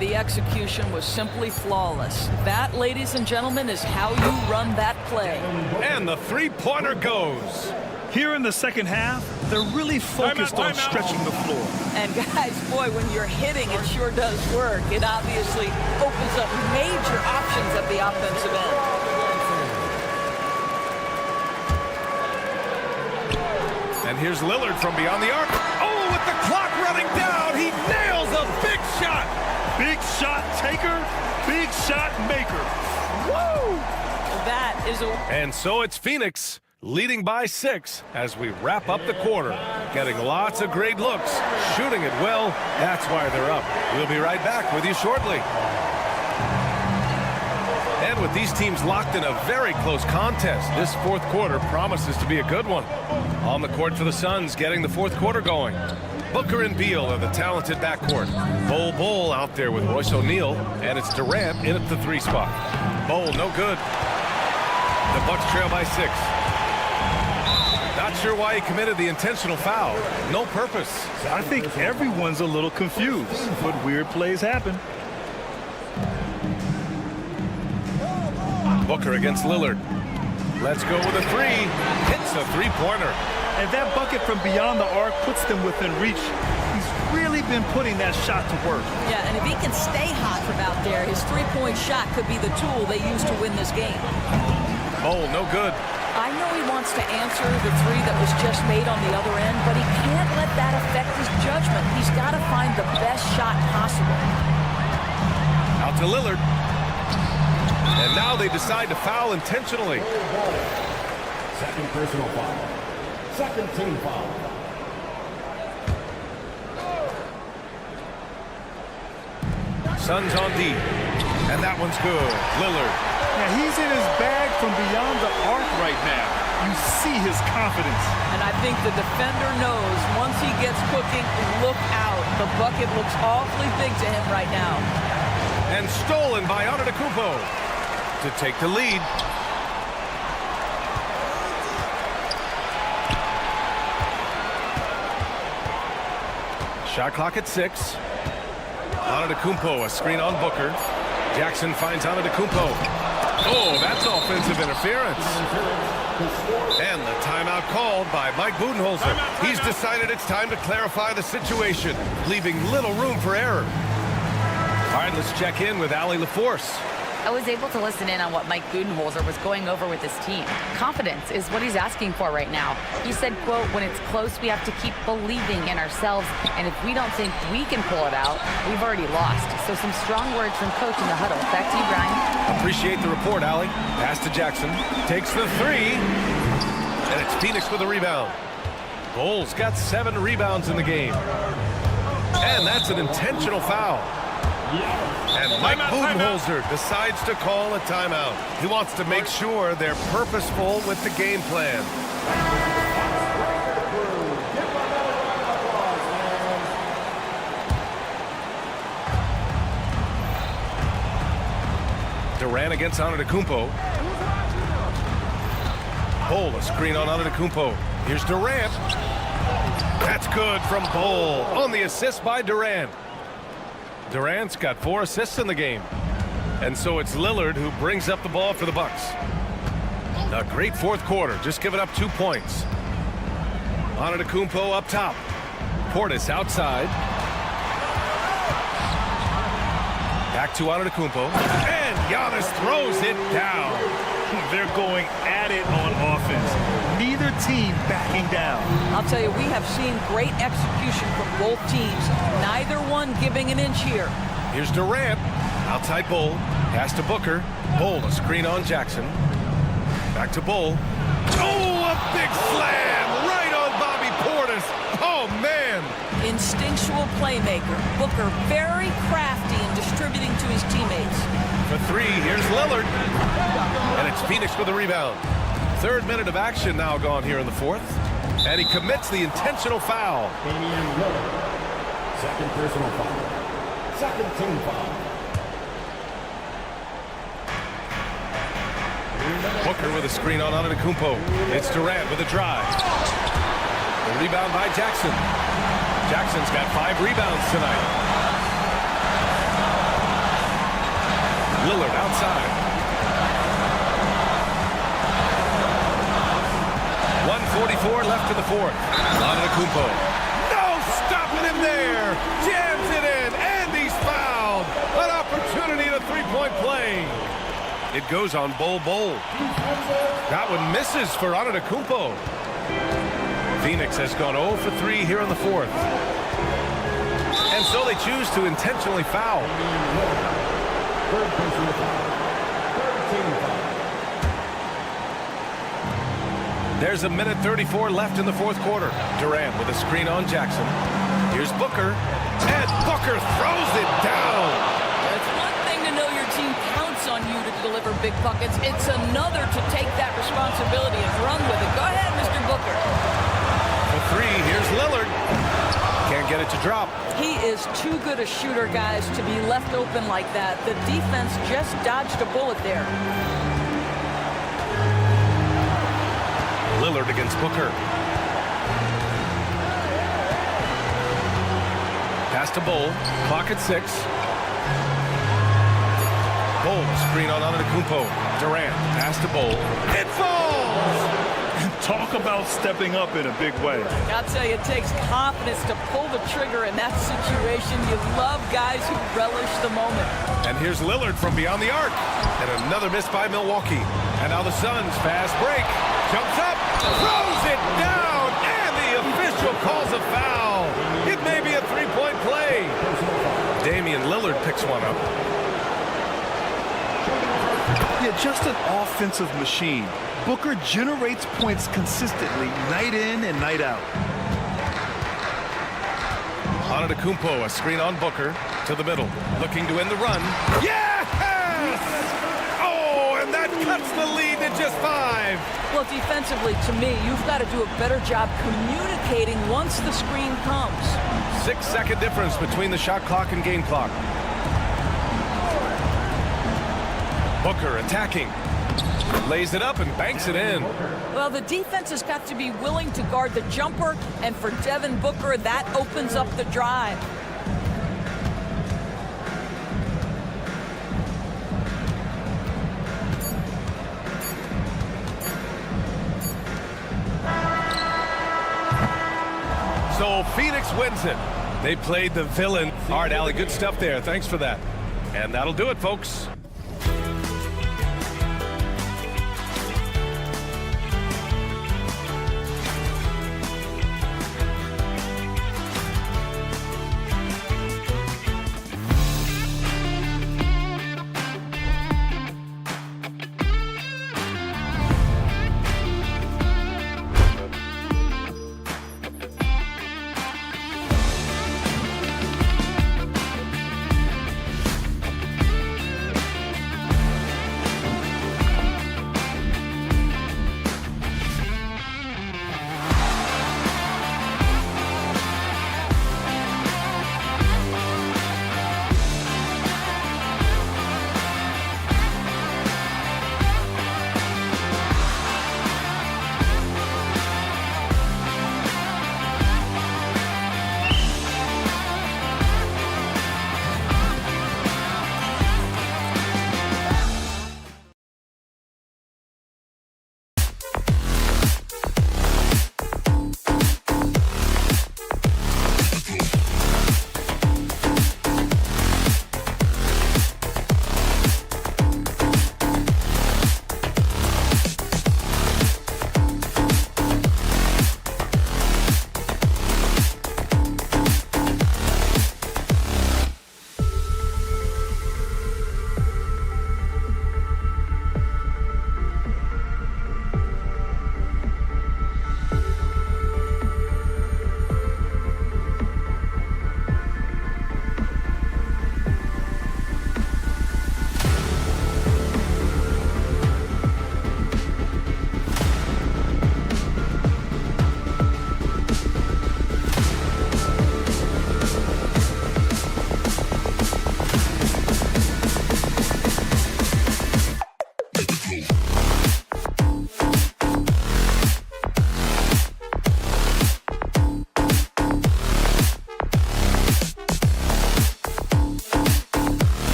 The execution was simply flawless. That, ladies and gentlemen, is how you run that play. And the three-pointer goes. Here in the second half, they're really focused on stretching the floor. And guys, boy, when you're hitting, it sure does work. It obviously opens up major options at the offensive end. And here's Lillard from beyond the arc. Oh, with the clock running down, he nails a big shot. Big shot taker, big shot maker. Woo! That is a... And so it's Phoenix leading by 6 as we wrap up the quarter. Getting lots of great looks, shooting it well. That's why they're up. We'll be right back with you shortly. And with these teams locked in a very close contest, this fourth quarter promises to be a good one. On the court for the Suns, getting the fourth quarter going. Booker and Beal are the talented backcourt. Bol out there with Royce O'Neal, and it's Durant in at the 3 spot. Bol, no good. The Bucks trail by 6. Not sure why he committed the intentional foul. No purpose. I think everyone's a little confused, but weird plays happen. Booker against Lillard. Let's go with a 3. Hits a 3-pointer. And that bucket from beyond the arc puts them within reach. He's really been putting that shot to work. Yeah, and if he can stay hot from out there, his 3-point shot could be the tool they use to win this game. Oh, no good. I know he wants to answer the 3 that was just made on the other end, but he can't let that affect his judgment. He's got to find the best shot possible. Out to Lillard. And now they decide to foul intentionally. Second personal foul. Second team foul. Suns on D. And that one's good. Lillard. Yeah, he's in his bag from beyond the arc right now. You see his confidence. And I think the defender knows once he gets cooking, look out. The bucket looks awfully big to him right now. And stolen by Antetokounmpo to take the lead. Shot clock at 6. Antetokounmpo, a screen on Booker. Jackson finds Antetokounmpo. Oh, that's offensive interference. And the timeout called by Mike Budenholzer. He's decided it's time to clarify the situation, leaving little room for error. All right, let's check in with Allie LaForce. I was able to listen in on what Mike Budenholzer was going over with his team. Confidence is what he's asking for right now. He said, quote, when it's close, we have to keep believing in ourselves, and if we don't think we can pull it out, we've already lost. So some strong words from coach in the huddle. Back to you, Brian. Appreciate the report, Allie. Pass to Jackson. Takes the three. And it's Phoenix with a rebound. Bulls got 7 rebounds in the game. And that's an intentional foul. And Mike Budenholzer decides to call a timeout. He wants to make sure they're purposeful with the game plan. Durant against Antetokounmpo. Bol, a screen on Antetokounmpo. Here's Durant. That's good from Bol on the assist by Durant. Durant's got 4 assists in the game. And so it's Lillard who brings up the ball for the Bucks. A great fourth quarter, just giving up 2 points. Antetokounmpo up top. Portis outside. Back to Antetokounmpo. And Giannis throws it down. They're going at it on offense. Neither team backing down. I'll tell you, we have seen great execution from both teams. Neither one giving an inch here. Here's Durant. Outside Bol. Pass to Booker. Bol, a screen on Jackson. Back to Bol. Oh, a big slam right on Bobby Portis. Oh, man. Instinctual playmaker. Booker very crafty in distributing to his teammates. For 3, here's Lillard. And it's Phoenix with a rebound. 3rd minute of action now gone here in the 4th. And he commits the intentional foul. Damian Lillard. 2nd personal foul. 2nd team foul. Booker with a screen on Antetokounmpo. It's Durant with a drive. The rebound by Jackson. Jackson's got 5 rebounds tonight. Lillard outside. 1:44 left in the 4th. Antetokounmpo. No stopping him there. Jams it in, and he's fouled. An opportunity to 3-point play. It goes on Bol. That one misses for Antetokounmpo. Phoenix has gone 0 for 3 here in the 4th. And so they choose to intentionally foul. 3rd personal foul. 3rd team foul. There's a minute 34 left in the 4th quarter. Durant with a screen on Jackson. Here's Booker. And Booker throws it down. It's one thing to know your team counts on you to deliver big buckets. It's another to take that responsibility and run with it. Go ahead, Mr. Booker. For 3, here's Lillard. Can't get it to drop. He is too good a shooter, guys, to be left open like that. The defense just dodged a bullet there. Lillard against Booker. Pass to Bol. Clock at 6. Bol, screen on Antetokounmpo. Durant, pass to Bol. It falls! Talk about stepping up in a big way. I'll tell you, it takes confidence to pull the trigger in that situation. You love guys who relish the moment. And here's Lillard from beyond the arc. And another miss by Milwaukee. And now the Suns fast break. Jumps up, throws it down, and the official calls a foul. It may be a 3-point play. Damian Lillard picks one up. Yeah, just an offensive machine. Booker generates points consistently, night in and night out. Antetokounmpo, a screen on Booker to the middle, looking to end the run. Yes! Oh, and that cuts the lead to just 5. Well, defensively, to me, you've got to do a better job communicating once the screen comes. 6-second difference between the shot clock and game clock. Booker attacking. Lays it up and banks it in. Well, the defense has got to be willing to guard the jumper, and for Devin Booker, that opens up the drive. So Phoenix wins it. They played the villain. All right, Allie, good stuff there. Thanks for that. And that'll do it, folks.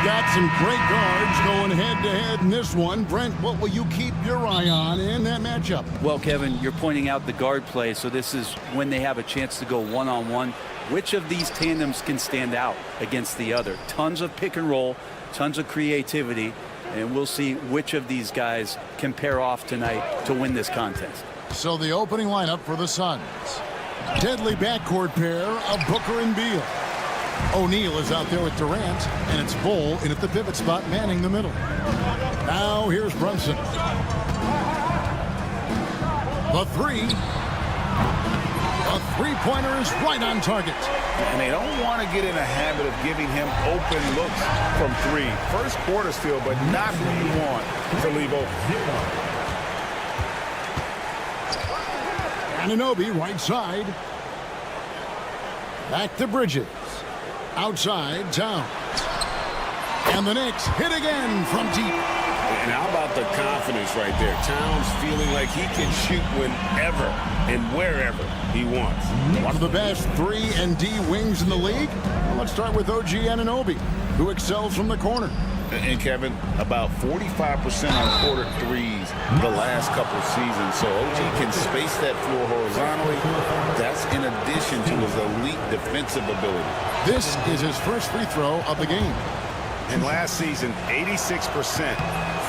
Got some great guards going head-to-head in this one. Brent, what will you keep your eye on in that matchup? Well, Kevin, you're pointing out the guard play, so this is when they have a chance to go one-on-one. Which of these tandems can stand out against the other? Tons of pick and roll, tons of creativity, and we'll see which of these guys can pair off tonight to win this contest. So the opening lineup for the Suns. Deadly backcourt pair of Booker and Beal. O'Neal is out there with Durant, and it's Bull in at the pivot spot, manning the middle. Now here's Brunson. The three-pointer is right on target. And they don't want to get in a habit of giving him open looks from three. First quarter still, but not who you want to leave open. Anunoby right side. Back to Bridges. Outside, Towns. And the Knicks hit again from deep. And how about the confidence right there? Towns feeling like he can shoot whenever and wherever he wants. One of the best 3 and D wings in the league. Well, let's start with OG Anunoby, who excels from the corner. And Kevin, about 45% on quarter threes the last couple of seasons. So OG can space that floor horizontally. That's in addition to his elite defensive ability. This is his first free throw of the game. And last season, 86%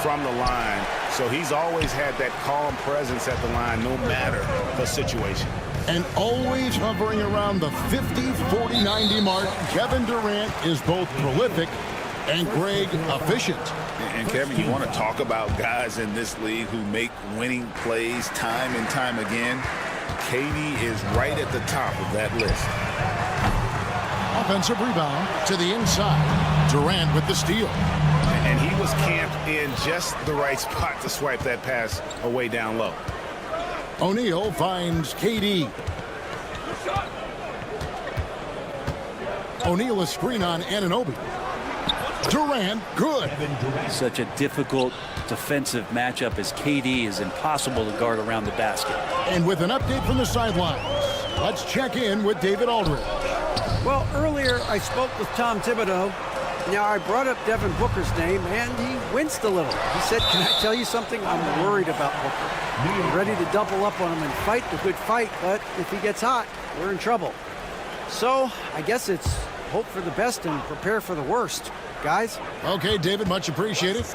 from the line. So he's always had that calm presence at the line no matter the situation. And always hovering around the 50, 40, 90 mark, Kevin Durant is both prolific and Greg efficient. And Kevin, you want to talk about guys in this league who make winning plays time and time again. KD is right at the top of that list. Offensive rebound to the inside. Durant with the steal. And he was camped in just the right spot to swipe that pass away down low. O'Neal finds KD. O'Neal a screen on Anunoby. Durant, good. Such a difficult defensive matchup as KD is impossible to guard around the basket. And with an update from the sidelines, let's check in with David Aldridge. Well, earlier I spoke with Tom Thibodeau. Now, I brought up Devin Booker's name, and he winced a little. He said, can I tell you something? I'm worried about Booker. I'm ready to double up on him and fight the good fight, but if he gets hot, we're in trouble. So, I guess it's hope for the best and prepare for the worst, guys. Okay, David, much appreciated.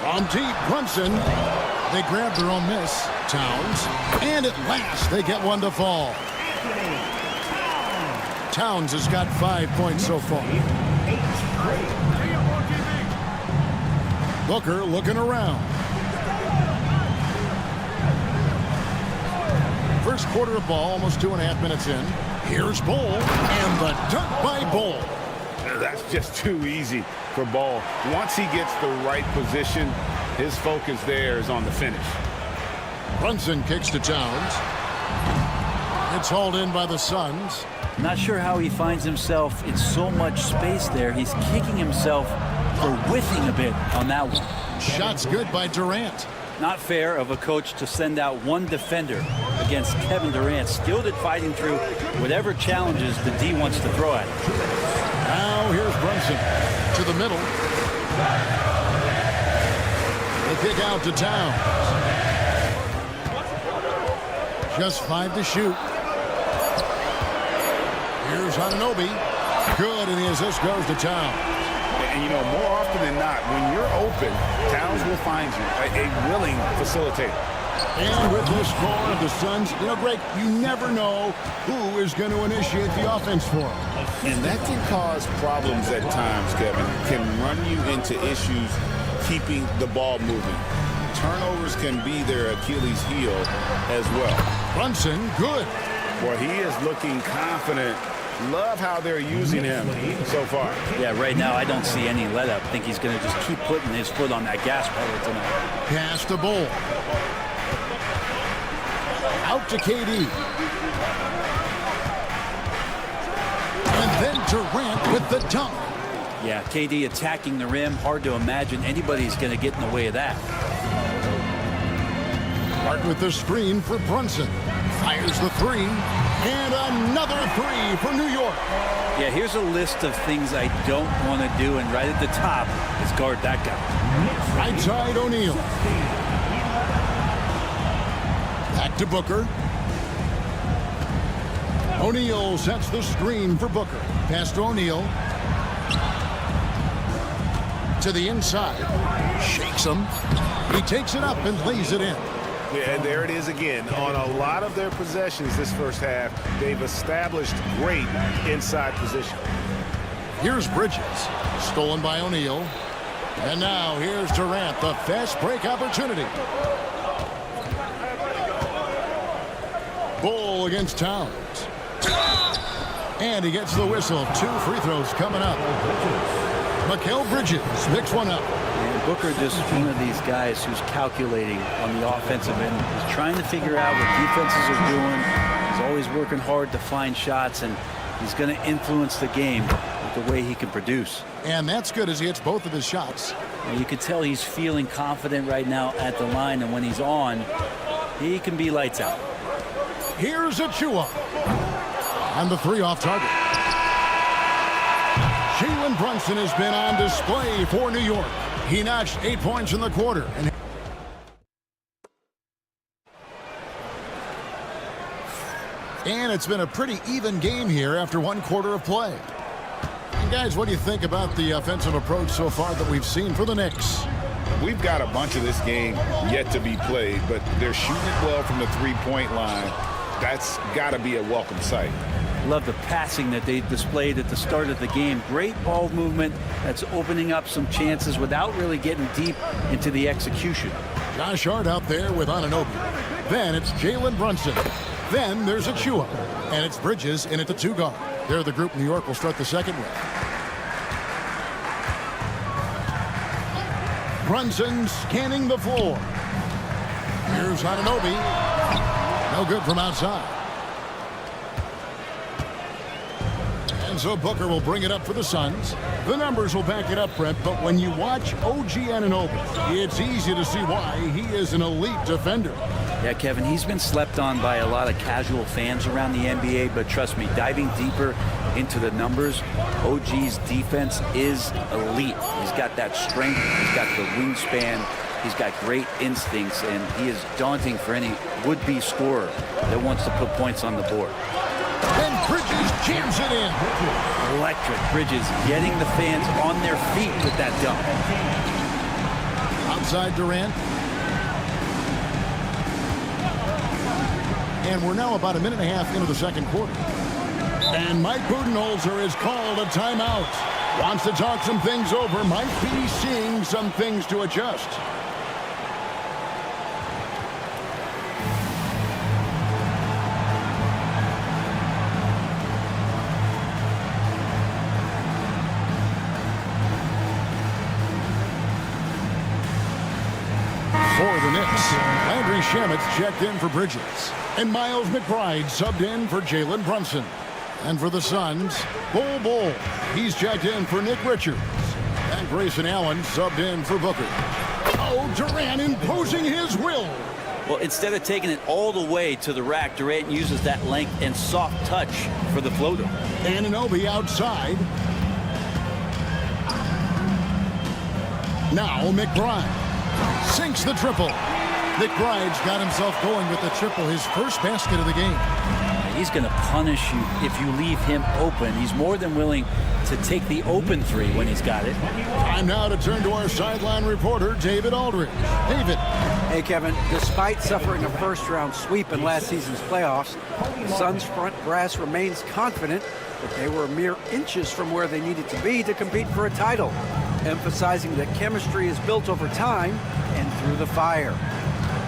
On deep, Brunson. They grab their own miss. Towns. And at last, they get one to fall. Towns has got 5 points so far. Booker looking around. First quarter of ball, almost 2.5 minutes in. Here's Bull, and the dunk by Bull. That's just too easy for Ball. Once he gets the right position, his focus there is on the finish. Brunson kicks to Towns. It's hauled in by the Suns. Not sure how he finds himself in so much space there. He's kicking himself for whiffing a bit on that one. Shots good by Durant. Not fair of a coach to send out one defender against Kevin Durant, skilled at fighting through whatever challenges the D wants to throw at him. Now here's Brunson to the middle. The kick out to Towns. Just 5 to shoot. Here's Anunoby. Good, and the assist goes to Towns. And, you know, more often than not, when you're open, Towns will find you, a willing facilitator. And with the score of the Suns, you know, Greg, you never know who is going to initiate the offense for them. And that can cause problems at times, Kevin. Can run you into issues keeping the ball moving. Turnovers can be their Achilles heel as well. Brunson, good. Well, he is looking confident. Love how they're using him so far. Yeah, right now I don't see any let up. I think he's going to just keep putting his foot on that gas pedal tonight. Pass to Bull. Out to KD. the dunk. Yeah, KD attacking the rim. Hard to imagine anybody's going to get in the way of that. Hart with the screen for Brunson. Fires the three. And another three for New York. Yeah, here's a list of things I don't want to do, and right at the top is guard that guy. Right side O'Neal. Back to Booker. O'Neal sets the screen for Booker. Pass to O'Neal. To the inside. Shakes him. He takes it up and lays it in. Yeah, and there it is again. On a lot of their possessions this first half, they've established great inside position. Here's Bridges. Stolen by O'Neal. And now here's Durant, the fast break opportunity. Bull against Towns. And he gets the whistle. 2 free throws coming up. Mikal Bridges picks one up. And Booker just one of these guys who's calculating on the offensive end. He's trying to figure out what defenses are doing. He's always working hard to find shots, and he's going to influence the game with the way he can produce. And that's good as he hits both of his shots. And you can tell he's feeling confident right now at the line, and when he's on, he can be lights out. Here's Achua. And the three off target. Jalen Brunson has been on display for New York. He notched 8 points in the quarter. And it's been a pretty even game here after 1 quarter of play. And guys, what do you think about the offensive approach so far that we've seen for the Knicks? We've got a bunch of this game yet to be played, but they're shooting it well from the three-point line. That's got to be a welcome sight. Love the passing that they displayed at the start of the game. Great ball movement that's opening up some chances without really getting deep into the execution. Josh Hart out there with Anunoby. Then it's Jalen Brunson. Then there's Achua. And it's Bridges in at the 2 guard. They're the group New York will start the second with. Brunson scanning the floor. Here's Anunoby. No good from outside. And so Booker will bring it up for the Suns. The numbers will back it up, Brett, but when you watch OG Anunoby, it's easy to see why he is an elite defender. Yeah, Kevin, he's been slept on by a lot of casual fans around the NBA, but trust me, diving deeper into the numbers, OG's defense is elite. He's got that strength, he's got the wingspan, he's got great instincts, and he is daunting for any would-be scorer that wants to put points on the board. And Bridges jams it in. Electric. Bridges getting the fans on their feet with that dunk. Outside Durant. And we're now about a minute and a half into the second quarter. And Mike Budenholzer has called a timeout. Wants to talk some things over. Might be seeing some things to adjust. For the Knicks, Landry Shamet's checked in for Bridges. And Miles McBride subbed in for Jalen Brunson. And for the Suns, Bull. He's checked in for Nick Richards. And Grayson Allen subbed in for Booker. Oh, Durant imposing his will. Well, instead of taking it all the way to the rack, Durant uses that length and soft touch for the floater. Anunoby outside. Now McBride sinks the triple. McBride's got himself going with the triple, his first basket of the game. He's going to punish you if you leave him open. He's more than willing to take the open three when he's got it. Time now to turn to our sideline reporter, David Aldridge. David. Hey, Kevin, despite suffering a first-round sweep in last season's playoffs, the Suns' front brass remains confident that they were mere inches from where they needed to be to compete for a title, emphasizing that chemistry is built over time and through the fire.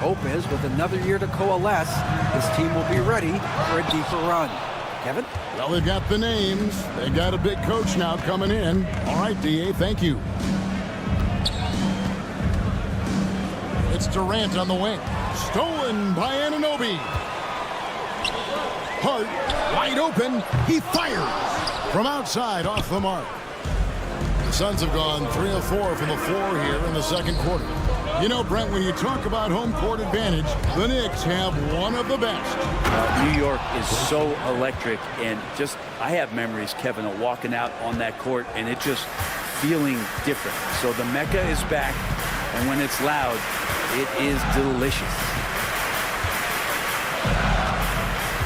Hope is, with another year to coalesce, this team will be ready for a deeper run. Kevin? Well, they've got the names. They got a big coach now coming in. All right, D.A., thank you. It's Durant on the wing. Stolen by Anunoby. Hart, wide open. He fires from outside off the mark. The Suns have gone 3 of 4 from the floor here in the second quarter. You know, Brent, when you talk about home court advantage, the Knicks have one of the best. New York is so electric, and just I have memories, Kevin, of walking out on that court and it just feeling different. So the Mecca is back, and when it's loud, it is delicious.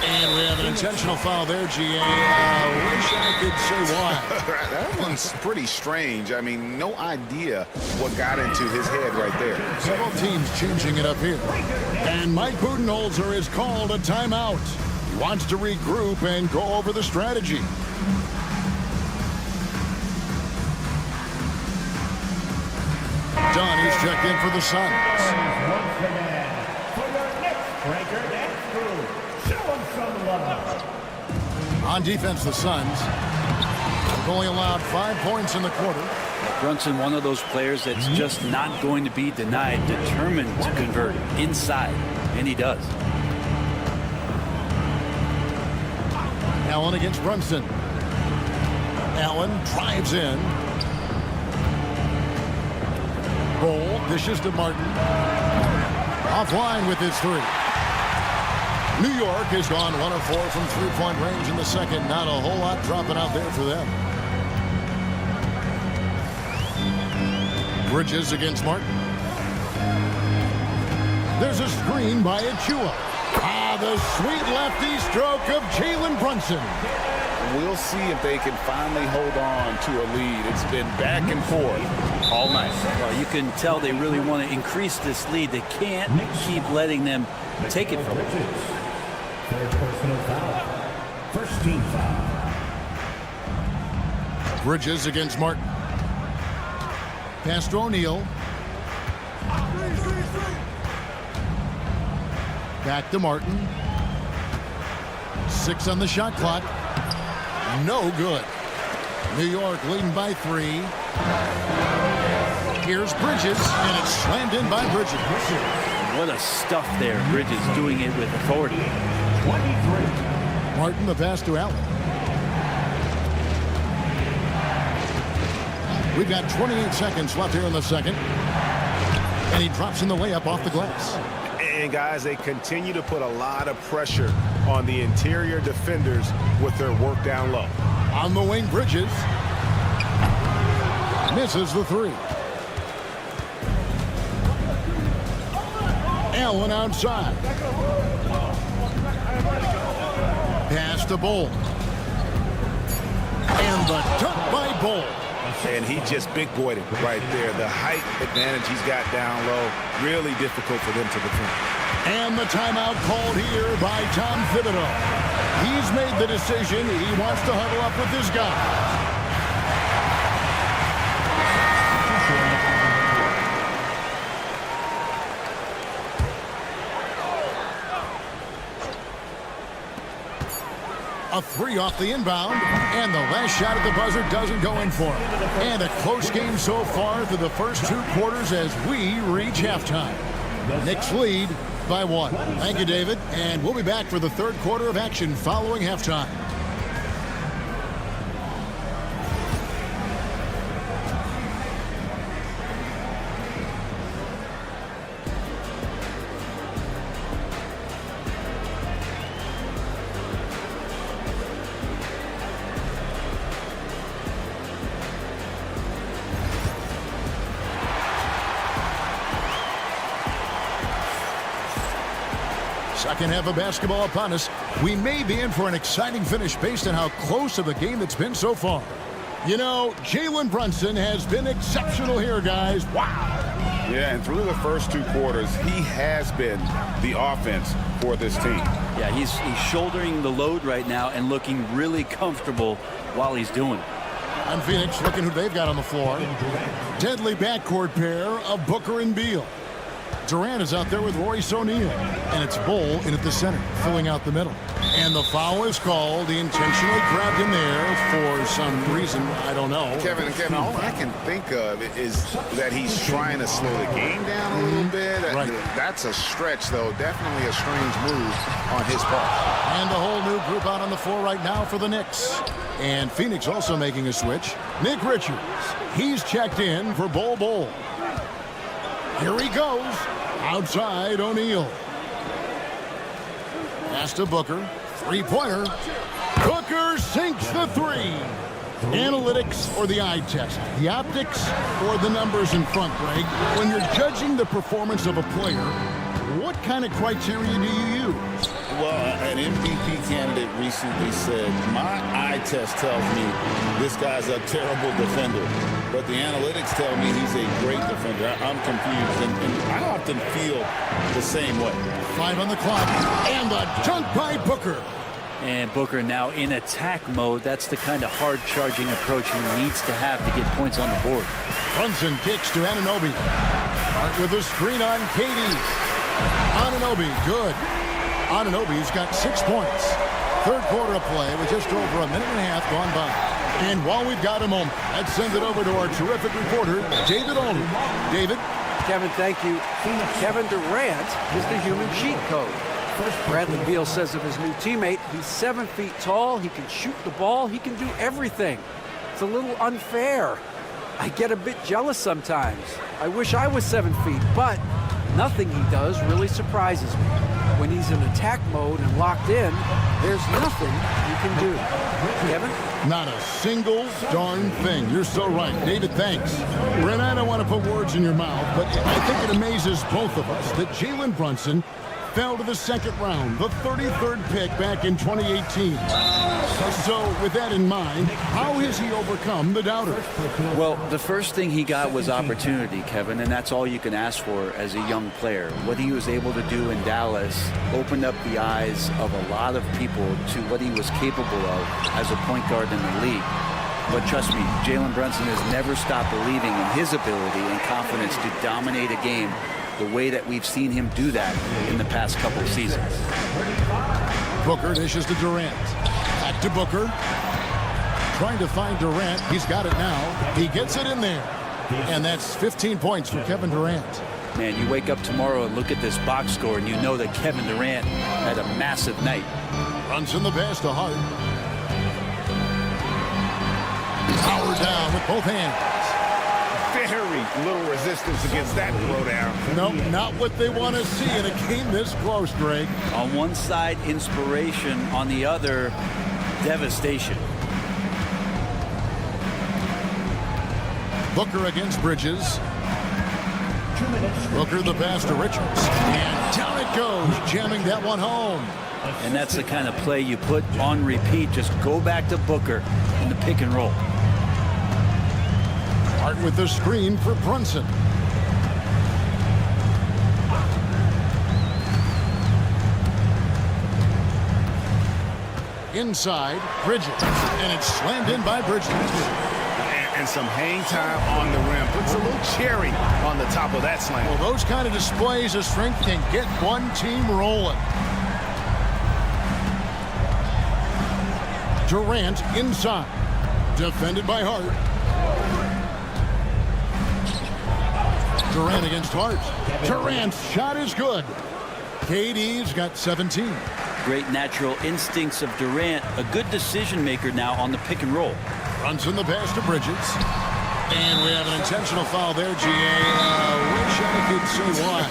And we have an intentional foul there, GA. I wish I could say why. That one's pretty strange. I mean, no idea what got into his head right there. Several teams changing it up here. And Mike Budenholzer has called a timeout. He wants to regroup and go over the strategy. Dunn is checked in for the Suns. Once again, for your next breaker and crew, show them some love. On defense, the Suns have only allowed 5 points in the quarter. Brunson, one of those players that's just not going to be denied, determined to convert inside, and he does. Allen against Brunson. Allen drives in. Bol dishes to Martin. Offline with his three. New York has gone 1 of 4 from three-point range in the second. Not a whole lot dropping out there for them. Bridges against Martin. There's a screen by Achua. The sweet lefty stroke of Jalen Brunson. We'll see if they can finally hold on to a lead. It's been back and forth all night. Well, you can tell they really want to increase this lead. They can't keep letting them take it from them. Third personal foul. First team foul. Bridges against Martin. Pass to O'Neal. Back to Martin. 6 on the shot clock. No good. New York leading by 3. Here's Bridges, and it's slammed in by Bridges. What a stuff there. Bridges doing it with authority. 23. Martin, the pass to Allen. We've got 28 seconds left here in the second. And he drops in the layup off the glass. And guys, they continue to put a lot of pressure on the interior defenders with their work down low. On the wing, Bridges misses the 3. Allen outside. Pass to Bol. And the dunk by Bol. And he just big boyed it right there. The height advantage he's got down low, really difficult for them to defend. And the timeout called here by Tom Thibodeau. He's made the decision. He wants to huddle up with his guys. A 3 off the inbound, and the last shot at the buzzer doesn't go in for him. And a close game so far through the first 2 quarters as we reach halftime. Knicks lead by 1. Thank you, David, and we'll be back for the third quarter of action following halftime. Second half of basketball upon us. We may be in for an exciting finish based on how close of a game it's been so far. You know, Jalen Brunson has been exceptional here, guys. Wow. Yeah, and through the first 2 quarters, he has been the offense for this team. Yeah, he's shouldering the load right now and looking really comfortable while he's doing it. On Phoenix, looking who they've got on the floor. Deadly backcourt pair of Booker and Beal. Durant is out there with Royce O'Neal, and it's Bol in at the center, filling out the middle. And the foul is called. He intentionally grabbed him there for some reason. I don't know. Kevin, all I can think of is that he's trying to slow the game down a little bit. Right. That's a stretch, though. Definitely a strange move on his part. And a whole new group out on the floor right now for the Knicks. And Phoenix also making a switch. Nick Richards. He's checked in for Bol. Here he goes. Outside O'Neal. Pass to Booker. Three-pointer. Booker sinks the three. Analytics or the eye test? The optics or the numbers in front, Greg? When you're judging the performance of a player, what kind of criteria do you use? Well, an MVP candidate recently said, my eye test tells me this guy's a terrible defender, but the analytics tell me he's a great defender. I'm confused, and I often feel the same way. 5 on the clock, and the dunk by Booker. And Booker now in attack mode. That's the kind of hard-charging approach he needs to have to get points on the board. Brunson kicks to Anunoby. Hart with a screen on KD. Anunoby, good. Anunoby's got 6 points. Third quarter of play with just over a minute and a half gone by. And while we've got a moment, let's send it over to our terrific reporter, David Aldridge. David? Kevin, thank you. Kevin Durant is the human cheat code. Bradley Beal says of his new teammate, he's 7 feet tall, he can shoot the ball, he can do everything. It's a little unfair. I get a bit jealous sometimes. I wish I was 7 feet, but nothing he does really surprises me. When he's in attack mode and locked in, there's nothing you can do. Kevin? Not a single darn thing. You're so right. David, thanks. Brent, I don't want to put words in your mouth, but I think it amazes both of us that Jalen Brunson fell to the second round, the 33rd pick back in 2018. So with that in mind, how has he overcome the doubters? Well, the first thing he got was opportunity, Kevin, and that's all you can ask for as a young player. What he was able to do in Dallas opened up the eyes of a lot of people to what he was capable of as a point guard in the league. But trust me, Jalen Brunson has never stopped believing in his ability and confidence to dominate a game the way that we've seen him do that in the past couple of seasons. Booker dishes to Durant. Back to Booker. Trying to find Durant. He's got it now. He gets it in there. And that's 15 points for Kevin Durant. Man, you wake up tomorrow and look at this box score and you know that Kevin Durant had a massive night. Runs in the pass to Hart. Power down with both hands. Very little resistance against that throwdown. Nope, not what they want to see in a game this close, Greg. On one side, inspiration. On the other, devastation. Booker against Bridges. Booker the pass to Richards. And down it goes, jamming that one home. And that's the kind of play you put on repeat. Just go back to Booker in the pick and roll. Hart with the screen for Brunson. Inside, Bridges. And it's slammed in by Bridges. And some hang time on the rim. Puts a little cherry on the top of that slam. Well, those kind of displays of strength can get one team rolling. Durant inside. Defended by Hart. Durant against Hart. Durant's shot is good. KD's got 17. Great natural instincts of Durant. A good decision maker now on the pick and roll. Runs in the pass to Bridges. And we have an intentional foul there, G.A. Wish I could say why.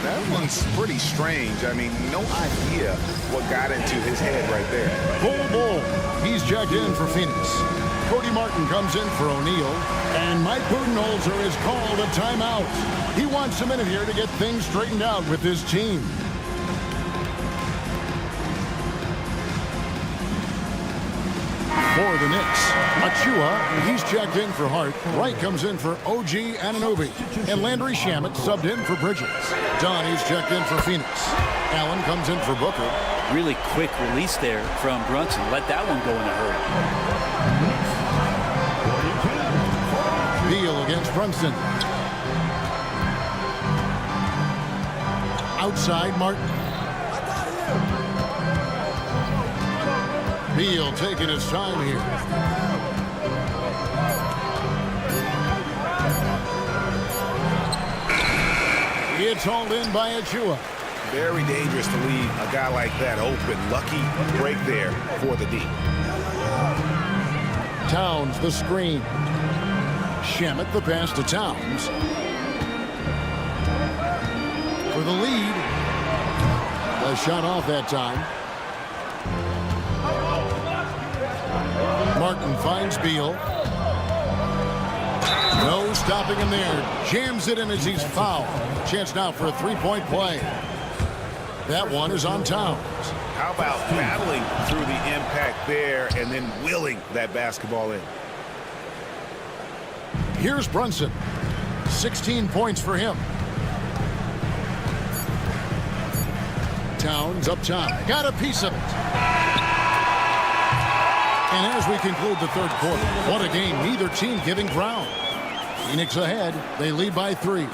That one's pretty strange. I mean, no idea what got into his head right there. Bol. He's checked in for Phoenix. Cody Martin comes in for O'Neal. And Mike Budenholzer has called a timeout. He wants a minute here to get things straightened out with his team. For the Knicks, Achua, he's checked in for Hart. Wright comes in for OG Anunoby. And Landry Shamet subbed in for Bridges. Dunn, he's checked in for Phoenix. Allen comes in for Booker. Really quick release there from Brunson. Let that one go in a hurry. Beal against Brunson. Outside Martin. Beal taking his time here. It's hauled in by Achua. Very dangerous to leave a guy like that open. Lucky break there for the D. Towns the screen. Shamet the pass to Towns. For the lead. A shot off that time. Martin finds Beal. No stopping him there. Jams it in as he's fouled. Chance now for a three-point play. That one is on Towns. How about battling through the impact there and then willing that basketball in? Here's Brunson. 16 points for him. Towns up top. Got a piece of it. And as we conclude the third quarter, what a game. Neither team giving ground. Phoenix ahead. They lead by 3.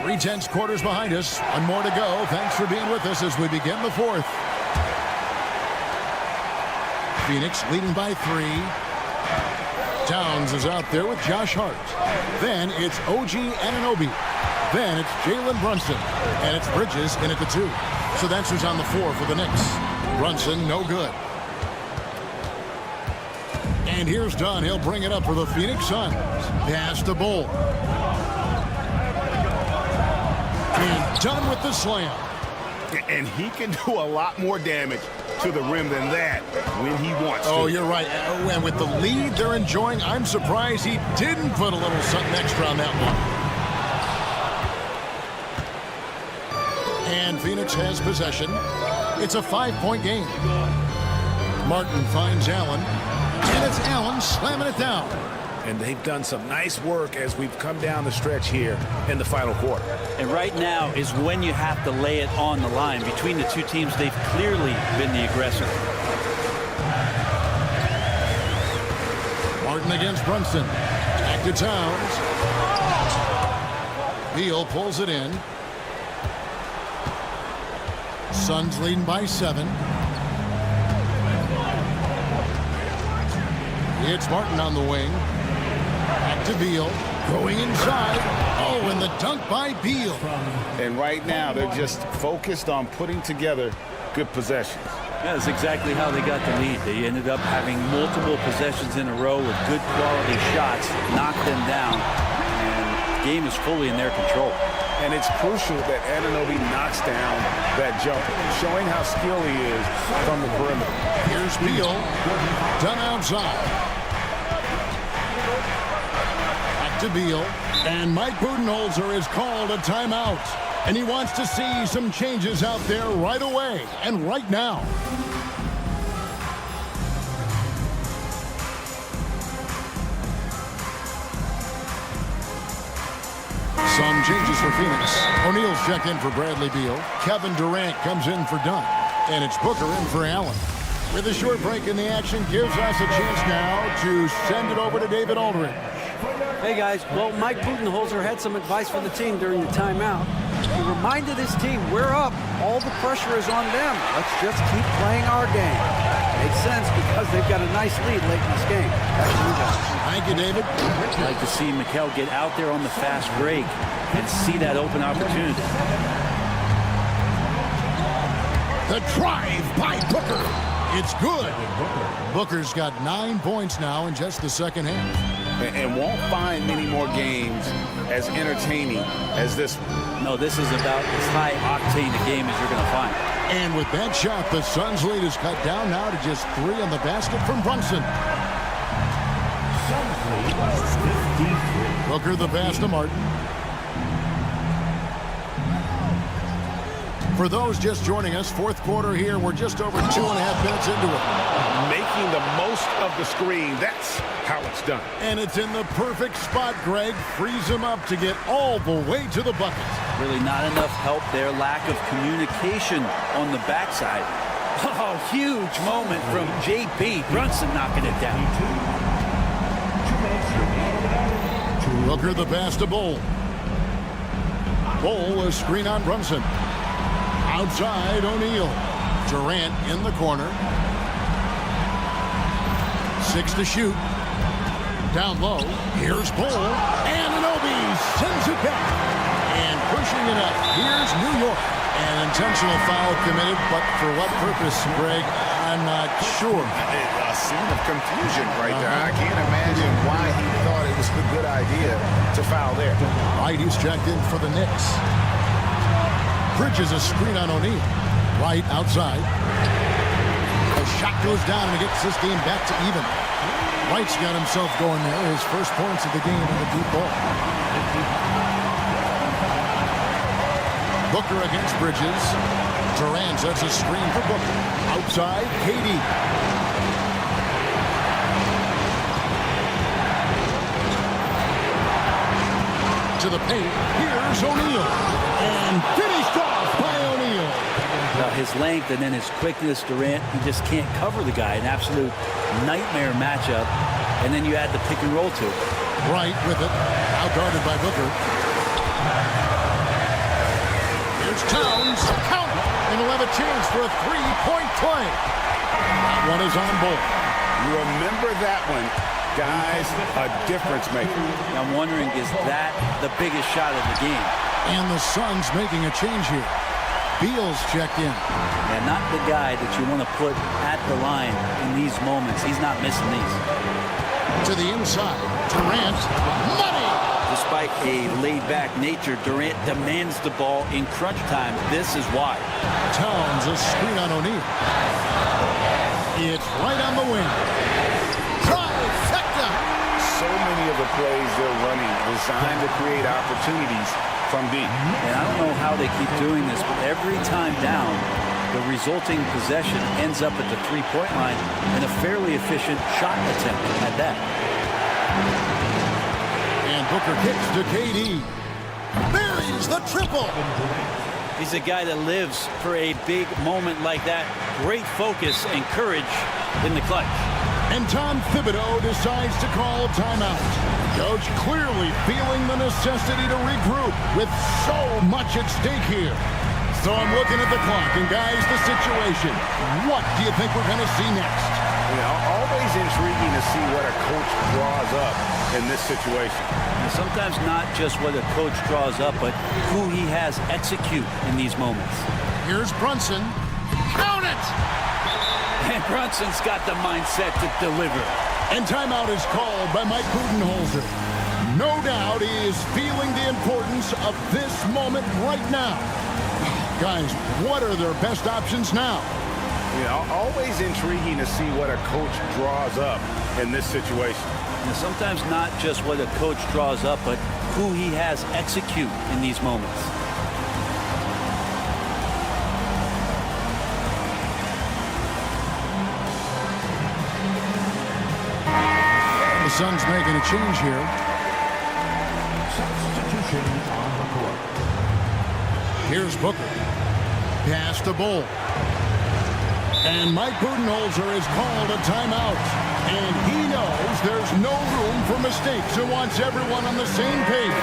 Three-tenths quarters behind us. One more to go. Thanks for being with us as we begin the fourth. Phoenix leading by 3. Towns is out there with Josh Hart. Then it's OG Anunoby. Then it's Jalen Brunson. And it's Bridges in at the 2. So that's who's on the floor for the Knicks. Brunson, no good. And here's Dunn. He'll bring it up for the Phoenix Suns. Pass to Bull. And done with the slam. And he can do a lot more damage to the rim than that when he wants to. Oh, you're right. And with the lead they're enjoying, I'm surprised he didn't put a little something extra on that one. And Phoenix has possession. It's a 5-point game. Martin finds Allen. And it's Allen slamming it down. And they've done some nice work as we've come down the stretch here in the final quarter. And right now is when you have to lay it on the line. Between the two teams, they've clearly been the aggressor. Martin against Brunson. Back to Towns. Beal pulls it in. Suns leading by 7. It's Martin on the wing. Back to Beal. Going inside. Oh, and the dunk by Beal. And right now, they're just focused on putting together good possessions. Yeah, that's exactly how they got the lead. They ended up having multiple possessions in a row with good quality shots, knocked them down, and the game is fully in their control. And it's crucial that Anunoby knocks down that jumper, showing how skilled he is from the perimeter. Here's Beal. Done outside. To Beal, and Mike Budenholzer is called a timeout, and he wants to see some changes out there right away and right now. Some changes for Phoenix. O'Neal's checked in for Bradley Beal. Kevin Durant comes in for Dunn, and it's Booker in for Allen. With a short break in the action gives us a chance now to send it over to David Aldridge. Hey guys, well, Mike Budenholzer had some advice for the team during the timeout. He reminded his team, we're up. All the pressure is on them. Let's just keep playing our game. Makes sense because they've got a nice lead late in this game. Back to you guys. Thank you, David. I'd like to see Mikal get out there on the fast break and see that open opportunity. The drive by Booker. It's good. Booker's got 9 points now in just the second half. And won't find many more games as entertaining as this one. No, this is about as high-octane a game as you're going to find. And with that shot, the Suns' lead is cut down now to just 3 on the basket from Brunson. Booker the pass to Martin. For those just joining us, fourth quarter here. We're just over 2.5 minutes into it. Making the most of the screen. That's how it's done. And it's in the perfect spot, Greg. Frees him up to get all the way to the bucket. Really not enough help there. Lack of communication on the backside. Oh, huge moment from J.B. Brunson knocking it down. Booker the pass to Bull. Bull, a screen on Brunson. Outside, O'Neal. Durant in the corner. 6 to shoot. Down low. Here's Bull. Anunoby sends it back. And pushing it up. Here's New York. And Intentional foul committed, but for what purpose, Greg? I'm not sure. A scene of confusion right there. I can't imagine why he thought it was a good idea to foul there. White, he's checked in for the Knicks. Bridges a screen on O'Neal. White outside. The shot goes down and gets this game back to even. White's got himself going there. His first points of the game in the deep ball. Booker against Bridges. Durant sets a screen for Booker. Outside, KD. To the paint. Here's O'Neal. And finished off by O'Neal. Now his length and then his quickness, Durant, he just can't cover the guy. An absolute nightmare matchup. And then you add the pick and roll to it. Right with it. Out guarded by Booker. Here's Towns. Count it. And he'll have a chance for a three-point play. That one is on board. Remember that one. Guys, a difference maker. I'm wondering, is that the biggest shot of the game? And the Suns making a change here. Beal's checked in. And not the guy that you want to put at the line in these moments. He's not missing these. To the inside. Durant. Money! Despite a laid-back nature, Durant demands the ball in crunch time. This is why. Towns a screen on O'Neal. It's right on the wing. Trifecta! So many of the plays they're running designed to create opportunities from deep. And I don't know how they keep doing this, but every time down, the resulting possession ends up at the three-point line in a fairly efficient shot attempt at that. And Booker kicks to KD. Buries the triple. He's a guy that lives for a big moment like that. Great focus and courage in the clutch. And Tom Thibodeau decides to call timeout. Coach clearly feeling the necessity to regroup with so much at stake here. So I'm looking at the clock, and guys, the situation. What do you think we're going to see next? You know, always intriguing to see what a coach draws up in this situation. And sometimes not just what a coach draws up, but who he has execute in these moments. Here's Brunson. Count it! And Brunson's got the mindset to deliver. And timeout is called by Mike Budenholzer. No doubt he is feeling the importance of this moment right now. Guys, what are their best options now? You know, always intriguing to see what a coach draws up in this situation. And sometimes not just what a coach draws up, but who he has execute in these moments. The Suns making a change here. Substitution on the court. Here's Booker. Pass to Bull. And Mike Budenholzer has called a timeout. And he knows there's no room for mistakes and wants everyone on the same page.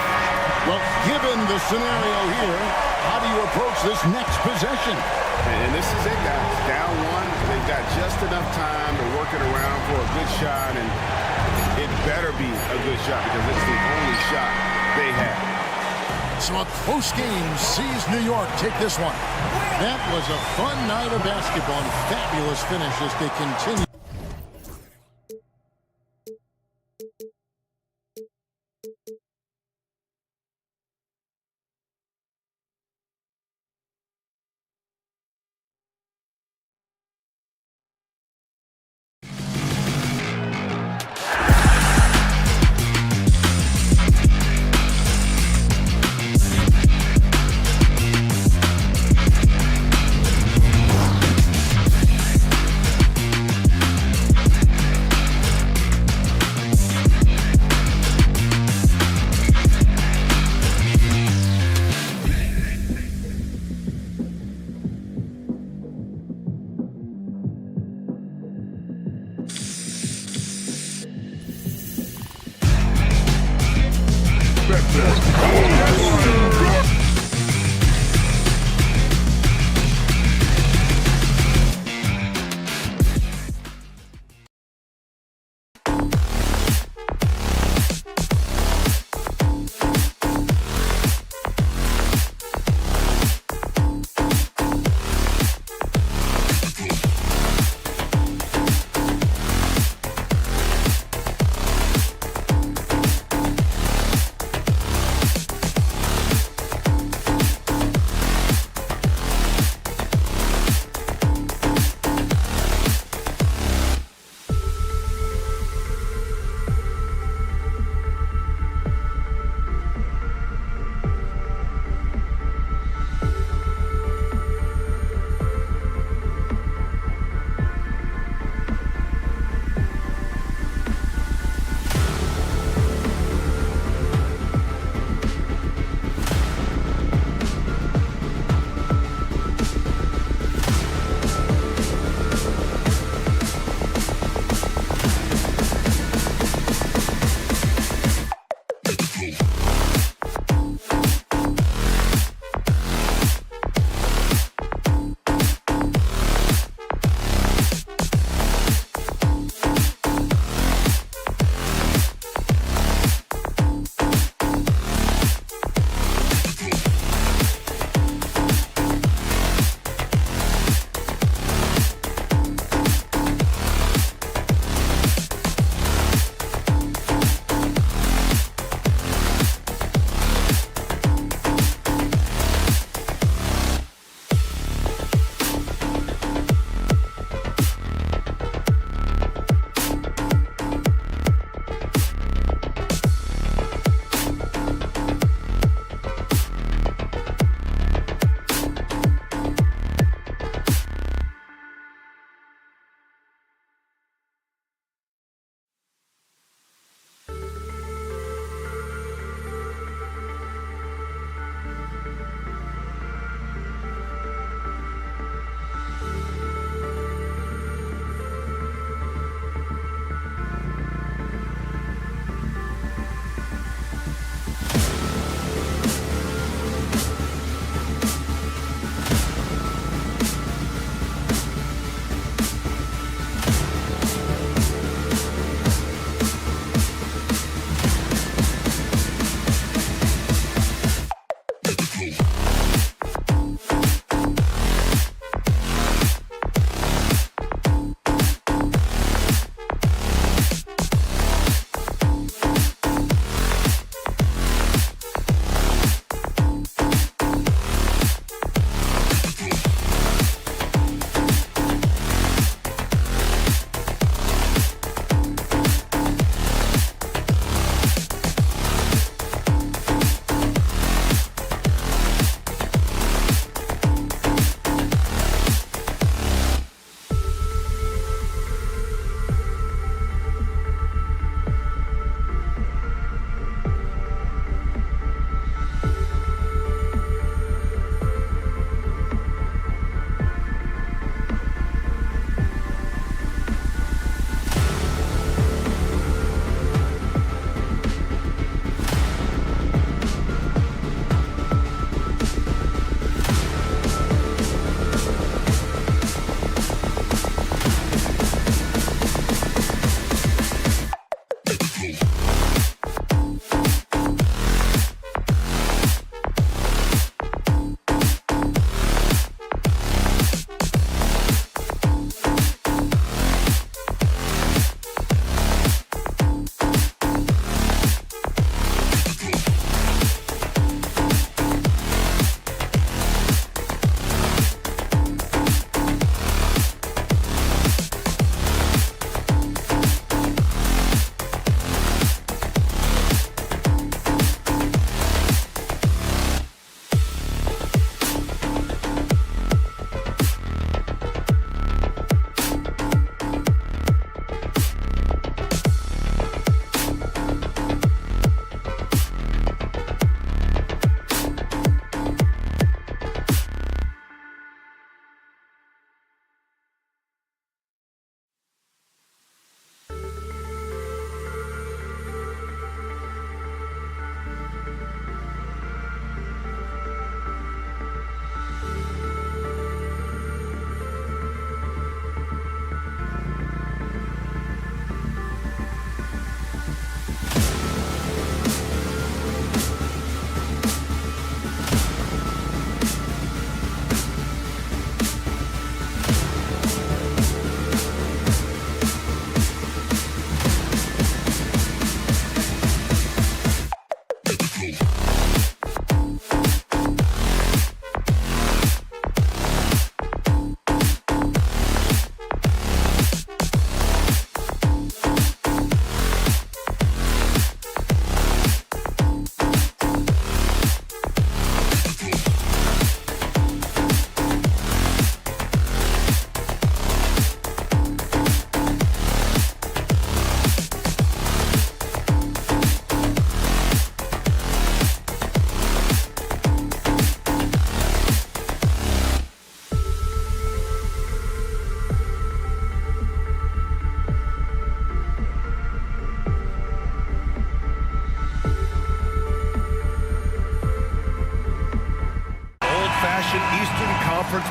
Well, given the scenario here, how do you approach this next possession? And this is it, guys. Down one, they've got just enough time to work it around for a good shot, and it better be a good shot because it's the only shot they have. So a close game sees New York take this one. That was a fun night of basketball and fabulous finish as they continue.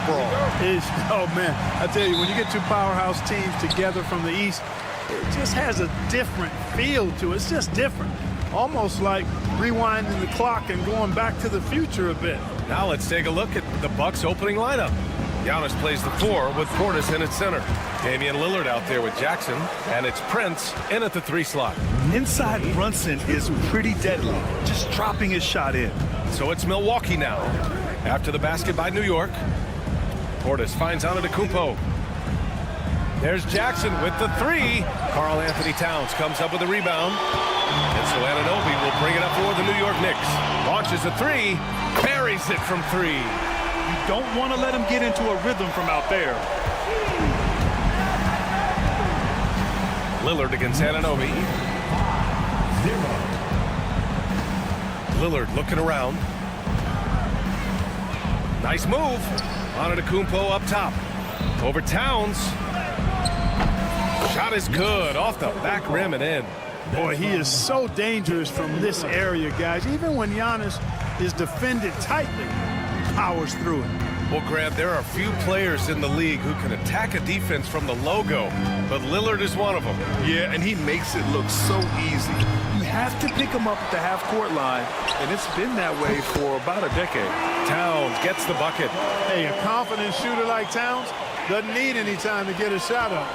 brawl. Oh, man, I tell you, when you get two powerhouse teams together from the East, it just has a different feel to it. It's just different. Almost like rewinding the clock and going back to the future a bit. Now let's take a look at the Bucks opening lineup. Giannis plays the 4 with Portis in at center. Damian Lillard out there with Jackson, and it's Prince in at the 3 slot. Inside Brunson is pretty deadly, just dropping his shot in. So it's Milwaukee now. After the basket by New York, Portis finds Antetokounmpo. There's Jackson with the 3. Karl Anthony Towns comes up with a rebound. And so Anunoby will bring it up for the New York Knicks. Launches a 3, buries it from 3. You don't want to let him get into a rhythm from out there. Lillard against Anunoby. Lillard looking around. Nice move. Antetokounmpo up top. Over Towns. Shot is good. Off the back rim and in. Boy, he is so dangerous from this area, guys. Even when Giannis is defended tightly, he powers through it. Well, Grant, there are few players in the league who can attack a defense from the logo, but Lillard is one of them. Yeah, and he makes it look so easy. You have to pick him up at the half-court line, and it's been that way for about a decade. Towns gets the bucket. Hey, a confident shooter like Towns doesn't need any time to get a shot up.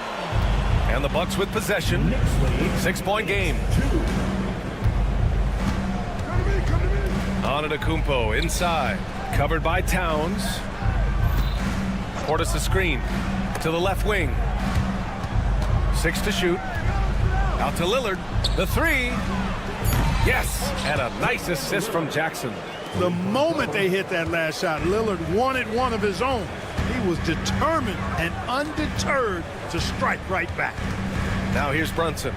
And the Bucks with possession. 6-point game. Antetokounmpo inside. Covered by Towns. Portis the screen. To the left wing. 6 to shoot. Out to Lillard. The 3. Yes! And a nice assist from Jackson. The moment they hit that last shot, Lillard wanted one of his own. He was determined and undeterred to strike right back. Now here's Brunson.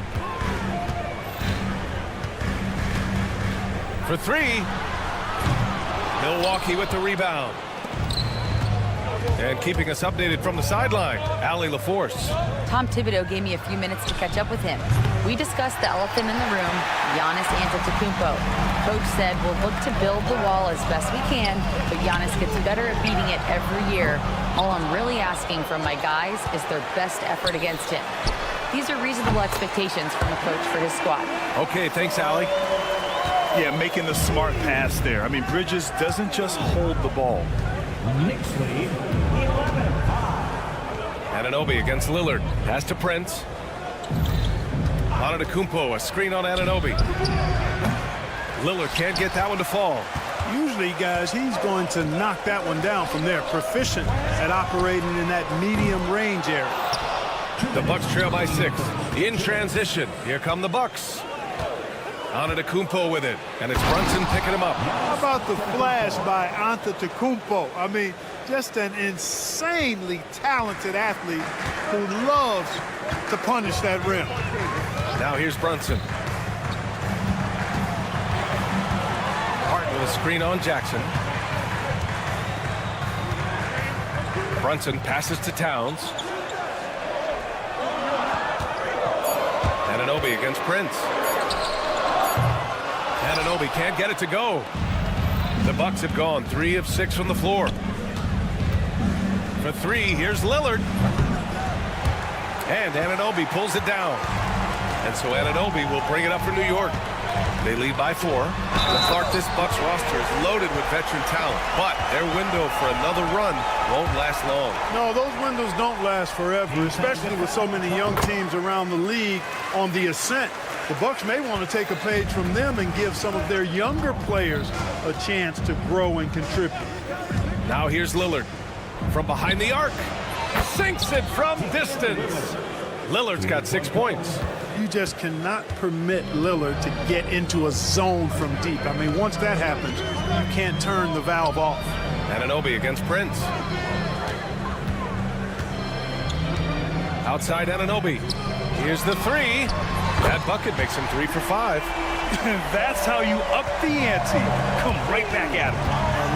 For 3. Milwaukee with the rebound. And keeping us updated from the sideline, Allie LaForce. Tom Thibodeau gave me a few minutes to catch up with him. We discussed the elephant in the room, Giannis Antetokounmpo. Coach said we'll look to build the wall as best we can, but Giannis gets better at beating it every year. All I'm really asking from my guys is their best effort against him. These are reasonable expectations from a coach for his squad. Okay, thanks, Allie. Yeah, making the smart pass there. I mean, Bridges doesn't just hold the ball. Knicks lead 11-5. Anunoby against Lillard. Pass to Prince. Antetokounmpo, a screen on Anunoby. Lillard can't get that one to fall. Usually, guys, he's going to knock that one down from there. Proficient at operating in that medium range area. The Bucks trail by 6. In transition, here come the Bucks. Antetokounmpo with it, and it's Brunson picking him up. How about the flash by Antetokounmpo? I mean, just an insanely talented athlete who loves to punish that rim. Now here's Brunson. Hart with a screen on Jackson. Brunson passes to Towns. Anunoby against Prince. Anunoby can't get it to go. The Bucks have gone 3 of 6 from the floor. For 3, here's Lillard. And Anunoby pulls it down. And so Anunoby will bring it up for New York. They lead by 4. Clark, this Bucks roster is loaded with veteran talent, but their window for another run won't last long. No, those windows don't last forever, especially with so many young teams around the league on the ascent. The Bucks may want to take a page from them and give some of their younger players a chance to grow and contribute. Now here's Lillard from behind the arc. Sinks it from distance. Lillard's got 6 points. You just cannot permit Lillard to get into a zone from deep. I mean, once that happens, you can't turn the valve off. Anunoby against Prince. Outside Anunoby. Here's the 3. That bucket makes him 3 for 5. That's how you up the ante. Come right back at him.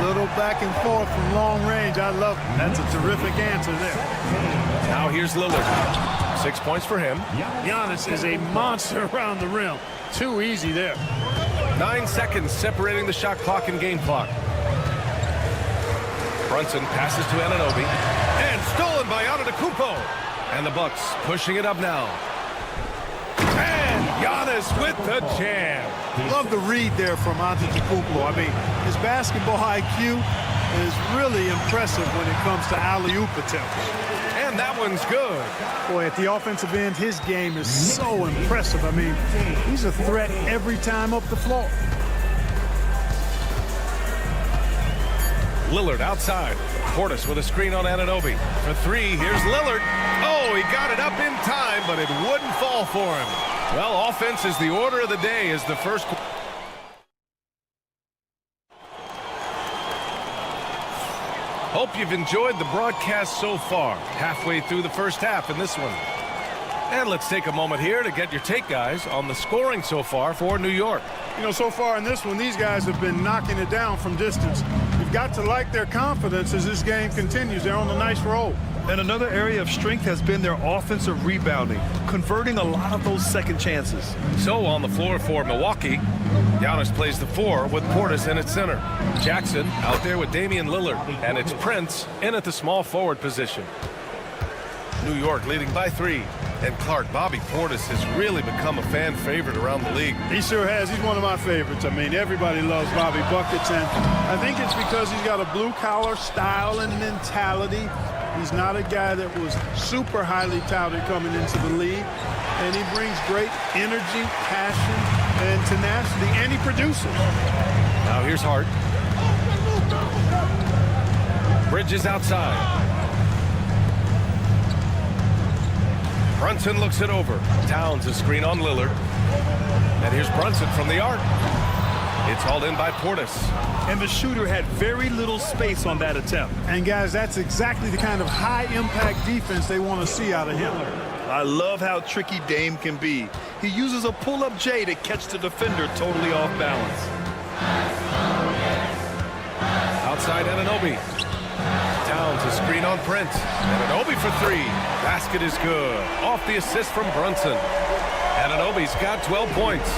A little back and forth from long range. I love it. That's a terrific answer there. Now here's Lillard. 6 points for him. Giannis is a monster around the rim. Too easy there. 9 seconds separating the shot clock and game clock. Brunson passes to Anunoby. And stolen by Antetokounmpo. And the Bucks pushing it up now. And Giannis with the jam. Love the read there from Antetokounmpo. I mean, his basketball IQ is really impressive when it comes to alley-oop attempts. And that one's good. Boy, at the offensive end, his game is so impressive. I mean, he's a threat every time up the floor. Lillard outside. Portis with a screen on Anunoby. For three, here's Lillard. Oh, he got it up in time, but it wouldn't fall for him. Well, offense is the order of the day as the first. Hope you've enjoyed the broadcast so far. Halfway through the first half in this one. And let's take a moment here to get your take, guys, on the scoring so far for New York. You know, so far in this one, these guys have been knocking it down from distance. You've got to like their confidence as this game continues. They're on a nice roll. And another area of strength has been their offensive rebounding, converting a lot of those second chances. So on the floor for Milwaukee, Giannis plays the 4 with Portis in at center. Jackson out there with Damian Lillard, and it's Prince in at the small forward position. New York leading by 3. And Clark, Bobby Portis has really become a fan favorite around the league. He sure has. He's one of my favorites. I mean, everybody loves Bobby Buckets, and I think it's because he's got a blue-collar style and mentality. He's not a guy that was super highly touted coming into the league, and he brings great energy, passion, and tenacity, and he produces. Now here's Hart. Bridges outside. Brunson looks it over. Towns a screen on Lillard. And here's Brunson from the arc. It's hauled in by Portis. And the shooter had very little space on that attempt. And guys, that's exactly the kind of high-impact defense they want to see out of him. I love how tricky Dame can be. He uses a pull-up J to catch the defender totally off balance. Outside Anunoby. Towns a screen on Prince. Anunoby for 3. Basket is good. Off the assist from Brunson. Anunoby's got 12 points.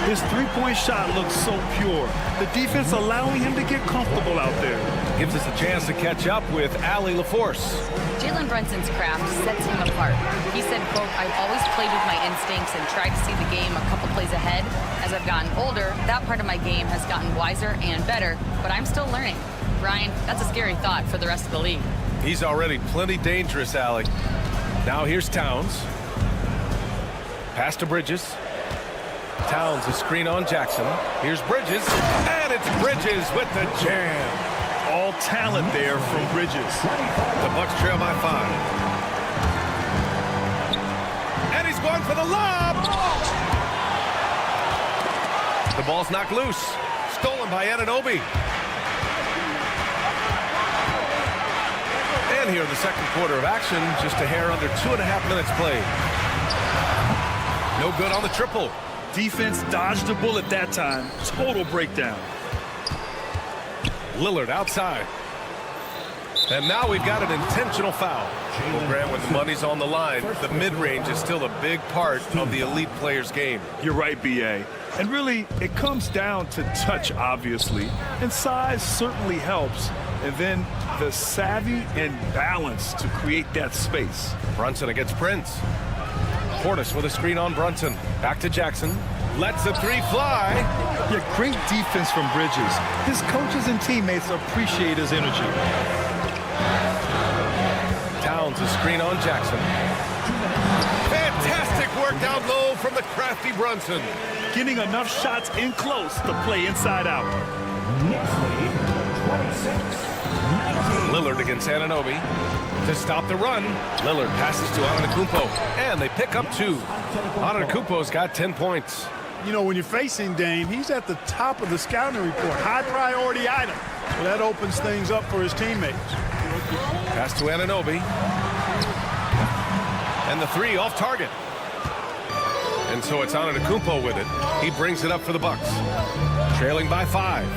His three-point shot looks so pure. The defense allowing him to get comfortable out there. Gives us a chance to catch up with Allie LaForce. Jalen Brunson's craft sets him apart. He said, quote, I've always played with my instincts and tried to see the game a couple plays ahead. As I've gotten older, that part of my game has gotten wiser and better, but I'm still learning. Ryan, that's a scary thought for the rest of the league. He's already plenty dangerous, Allie. Now here's Towns. Pass to Bridges. Towns a screen on Jackson. Here's Bridges. And it's Bridges with the jam. All talent there from Bridges. The Bucks trail by 5. And he's going for the lob. The ball's knocked loose. Stolen by Anunoby. And here in the second quarter of action, just a hair under 2.5 minutes played. No good on the triple. Defense dodged the bullet that time. Total breakdown. Lillard outside. And now we've got an intentional foul. Well, Grant, when the money's on the line, the mid-range is still a big part of the elite player's game. You're right, B.A. And really, it comes down to touch, obviously. And size certainly helps. And then the savvy and balance to create that space. Brunson against Prince. Portis with a screen on Brunson. Back to Jackson. Lets the 3 fly. Yeah, great defense from Bridges. His coaches and teammates appreciate his energy. Towns a screen on Jackson. Fantastic work down low from the crafty Brunson. Getting enough shots in close to play inside out. Lillard against Anunoby. To stop the run, Lillard passes to Antetokounmpo, and they pick up 2. Antetokounmpo's got 10 points. You know, when you're facing Dame, he's at the top of the scouting report. High priority item. So that opens things up for his teammates. Pass to Anunoby. And the 3 off target. And so it's Antetokounmpo with it. He brings it up for the Bucks. Trailing by 5.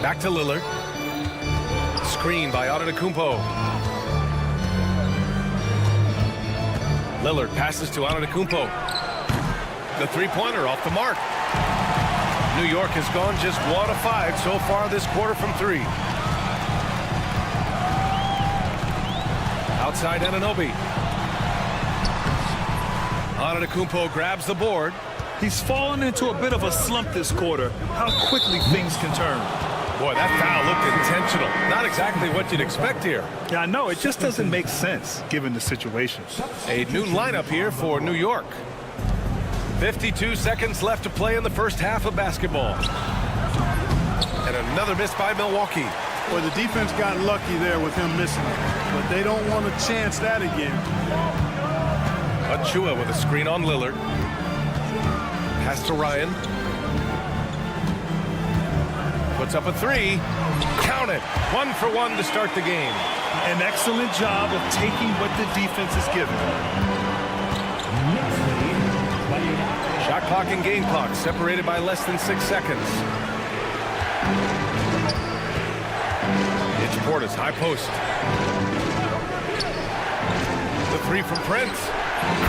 Back to Lillard. Screen by Antetokounmpo. Lillard passes to Antetokounmpo. The three-pointer off the mark. New York has gone just 1 of 5 so far this quarter from 3. Outside Anunoby. Antetokounmpo grabs the board. He's fallen into a bit of a slump this quarter. How quickly things can turn. Boy, that foul looked intentional. Not exactly what you'd expect here. Yeah, I know. It just doesn't make sense given the situation. A new lineup here for New York. 52 seconds left to play in the first half of basketball. And another miss by Milwaukee. Well, the defense got lucky there with him missing it, but they don't want to chance that again. Achua with a screen on Lillard. Pass to Ryan. Puts up a three. Count it. 1 for 1 to start the game. An excellent job of taking what the defense is given. Shot clock and game clock separated by less than 6 seconds. It's Portis, high post. The three from Prince.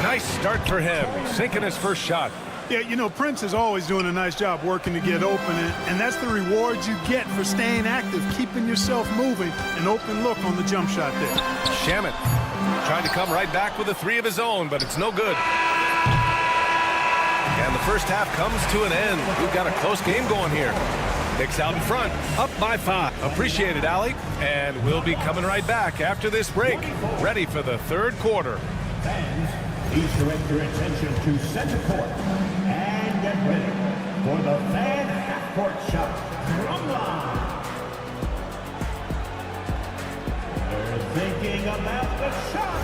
Nice start for him. Sinking his first shot. Yeah, you know, Prince is always doing a nice job working to get open, and that's the reward you get for staying active, keeping yourself moving, an open look on the jump shot there. Shamet trying to come right back with a three of his own, but it's no good. And the first half comes to an end. We've got a close game going here. Knicks out in front, up by 5. Appreciate it, Allie. And we'll be coming right back after this break, ready for the third quarter. Fans, please direct your attention to center court and get ready for the fan half-court shot from line. They're thinking about the shot.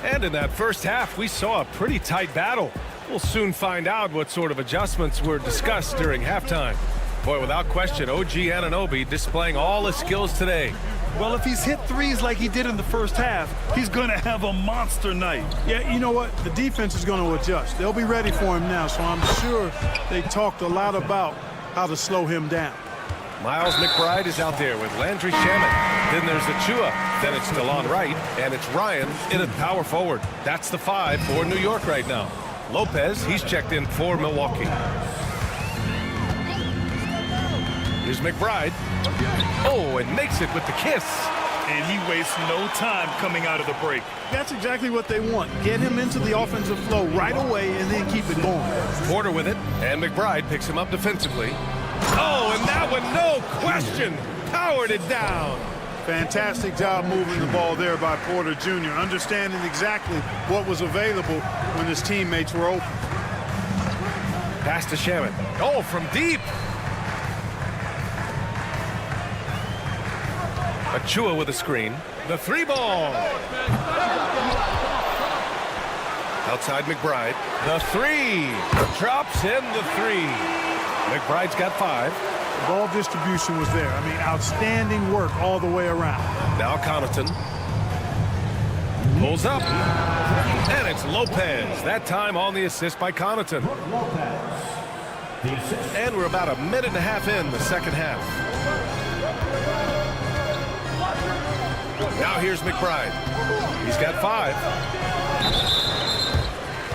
And in that first half, we saw a pretty tight battle. We'll soon find out what sort of adjustments were discussed during halftime. Boy, without question, OG Anunoby displaying all his skills today. Well, if he's hit threes like he did in the first half, he's going to have a monster night. Yeah, you know what? The defense is going to adjust. They'll be ready for him now, so I'm sure they talked a lot about how to slow him down. Miles McBride is out there with Landry Shamet. Then there's Achua. Then it's DeLon Wright, and it's Ryan in at power forward. That's the 5 for New York right now. Lopez, he's checked in for Milwaukee. Here's McBride. Oh, and makes it with the kiss. And he wastes no time coming out of the break. That's exactly what they want. Get him into the offensive flow right away and then keep it going. Porter with it, and McBride picks him up defensively. Oh, and that one, no question, powered it down. Fantastic job moving the ball there by Porter Jr., understanding exactly what was available when his teammates were open. Pass to Shamet. Oh, from deep. Achua with a screen. The 3 ball. Outside McBride. The 3. Drops in the 3. McBride's got 5. The ball distribution was there. I mean, outstanding work all the way around. Now Connaughton. Pulls up. And it's Lopez. That time on the assist by Connaughton. And we're about a minute and a half in the second half. Now here's McBride. He's got 5.